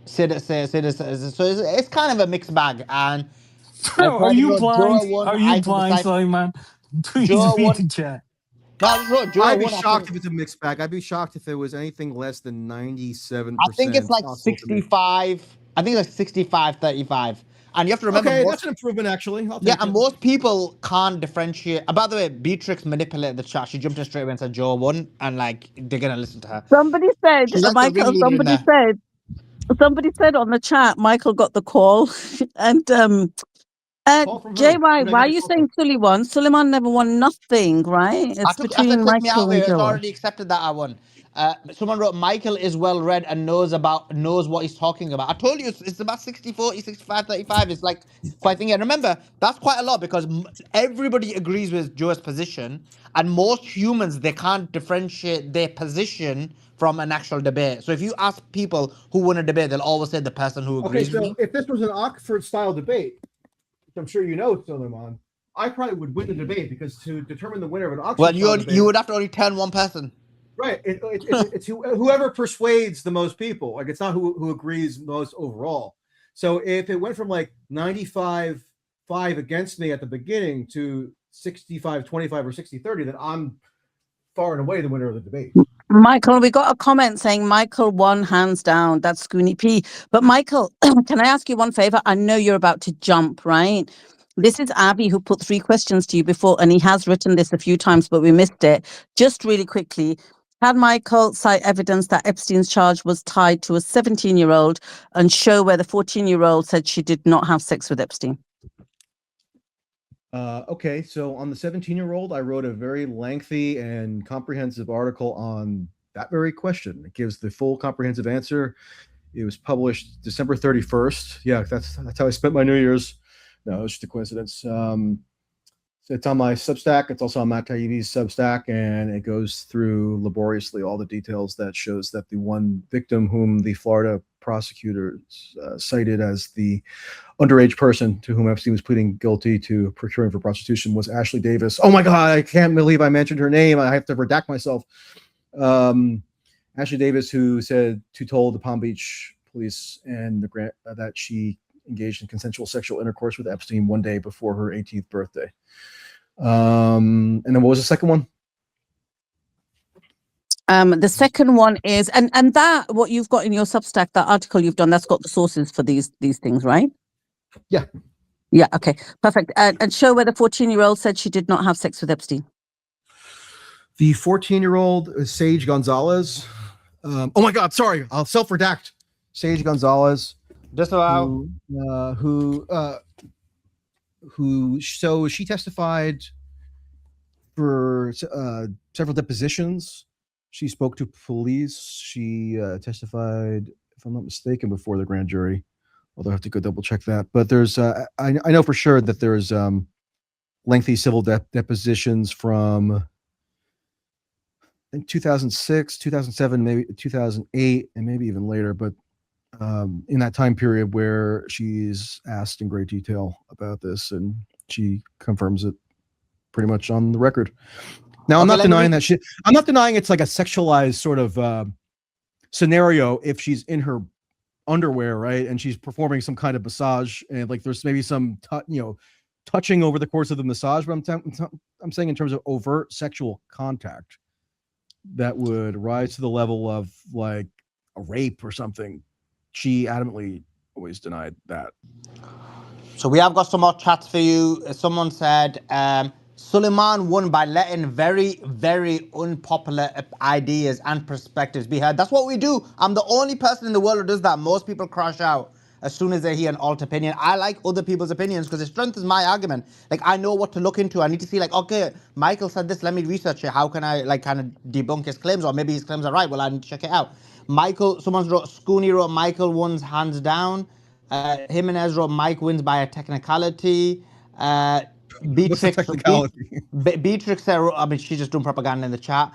it's kind of a mixed bag. And are you blind? Are you blind, Suleiman? Please read the chat. I'd be shocked if it's a mixed bag. I'd be shocked if it was anything less than 97%. I think it's like 65. I think it's like 65, 35. And you have to remember. Okay, that's an improvement, actually. And most people can't differentiate. By the way, Beatrix manipulated the chat. She jumped in straight away and said Joe won, and like they're gonna listen to her. Somebody said, Michael. Somebody said on the chat, Michael got the call, and JY, why are you saying Sully won? Suleiman never won nothing, right? It's between Michael and Joe. It's already accepted that I won. Someone wrote, Michael is well read and knows what he's talking about. I told you it's about 60, 40, 65, 35. It's like quite thinking. And remember, that's quite a lot because everybody agrees with Joe's position, and most humans, they can't differentiate their position from an actual debate. So if you ask people who won a debate, they'll always say the person who agrees with me. If this was an Oxford-style debate, which I'm sure you know, Suleiman, I probably would win the debate because to determine the winner of an Oxford debate, you would have to only turn one person. Right. It's whoever persuades the most people. Like, it's not who agrees most overall. So if it went from like 95-5 against me at the beginning to 65-25 or 60-30, then I'm far and away the winner of the debate. Michael, we got a comment saying Michael won hands down. That's Scoony P. But Michael, can I ask you one favor? I know you're about to jump, right? This is Abby who put 3 questions to you before, and he has written this a few times, but we missed it. Just really quickly, had Michael cite evidence that Epstein's charge was tied to a 17-year-old and show where the 14-year-old said she did not have sex with Epstein? Okay, so on the 17-year-old, I wrote a very lengthy and comprehensive article on that very question. It gives the full comprehensive answer. It was published December 31st. Yeah, that's how I spent my New Year's. No, it's just a coincidence. So it's on my Substack. It's also on Matt Taibbi's Substack, and it goes through laboriously all the details that shows that the one victim whom the Florida prosecutors cited as the underage person to whom Epstein was pleading guilty to procuring for prostitution was Ashley Davis. Oh my God, I can't believe I mentioned her name. I have to redact myself. Ashley Davis, who told the Palm Beach police and the grant that she engaged in consensual sexual intercourse with Epstein one day before her 18th birthday. And then what was the second one? The second one is, and that what you've got in your Substack, that article you've done, that's got the sources for these things, right? Yeah. Yeah. Okay. Perfect. And show where the 14-year-old said she did not have sex with Epstein. The 14-year-old is Sage Gonzalez. Oh my God, sorry, I'll self-redact. Sage Gonzalez. Just about. So she testified for several depositions. She spoke to police. She testified, if I'm not mistaken, before the grand jury. Although I have to go double check that. But there's, I know for sure that there's lengthy civil depositions from, I think 2006, 2007, maybe 2008, and maybe even later. But in that time period where she's asked in great detail about this, and she confirms it pretty much on the record. Now, I'm not denying that I'm not denying it's like a sexualized sort of scenario if she's in her underwear, right, and she's performing some kind of massage, and like there's maybe some touching over the course of the massage. But I'm saying in terms of overt sexual contact that would rise to the level of like a rape or something. She adamantly always denied that. So we have got some more chats for you. Someone said Suleiman won by letting very, very unpopular ideas and perspectives be heard. That's what we do. I'm the only person in the world who does that. Most people crash out as soon as they hear an alt opinion. I like other people's opinions because it strengthens my argument. Like, I know what to look into. I need to see, like, okay, Michael said this, let me research it. How can I, like, kind of debunk his claims? Or maybe his claims are right. Well, I need to check it out. Someone wrote, Scooney wrote, Michael wins hands down. Jimenez wrote, Mike wins by a technicality. Beatrix said, I mean, she's just doing propaganda in the chat.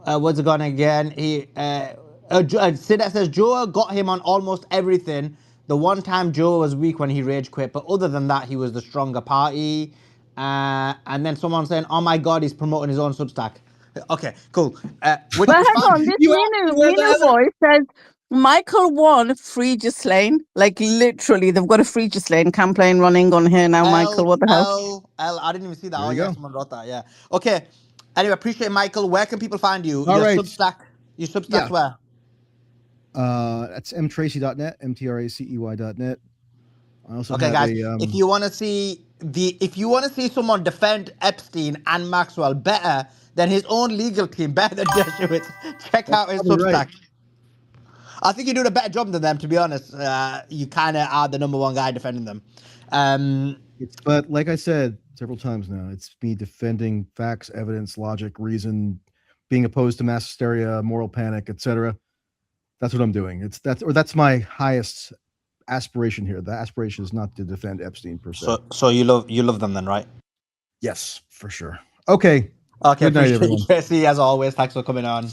What's it gone again? Sid says Joe got him on almost everything. The one time Joe was weak when he rage quit, but other than that, he was the stronger party. And then someone saying, "Oh my God, he's promoting his own Substack." Okay, cool. But hang on, this Minu boy says Michael won Free Ghislaine. Like literally, they've got a Free Ghislaine campaign running on here now. Michael, what the hell? I didn't even see that. Oh yeah, someone wrote that. Yeah. Okay. Anyway, appreciate Michael. Where can people find you? Substack. Your Substack's where? That's mtracy.net, mtracey.net. I also okay, have guys. If you want to see someone defend Epstein and Maxwell better than his own legal team, better than Dershowitz, check out his Substack. Right. I think you're doing a better job than them, to be honest. You kind of are the number one guy defending them. But like I said several times now, it's me defending facts, evidence, logic, reason, being opposed to mass hysteria, moral panic, etc. That's what I'm doing. That's my highest aspiration here. The aspiration is not to defend Epstein per se. So you love them then, right? Yes, for sure. Okay. Good night, everyone. Tracey, as always, thanks for coming on.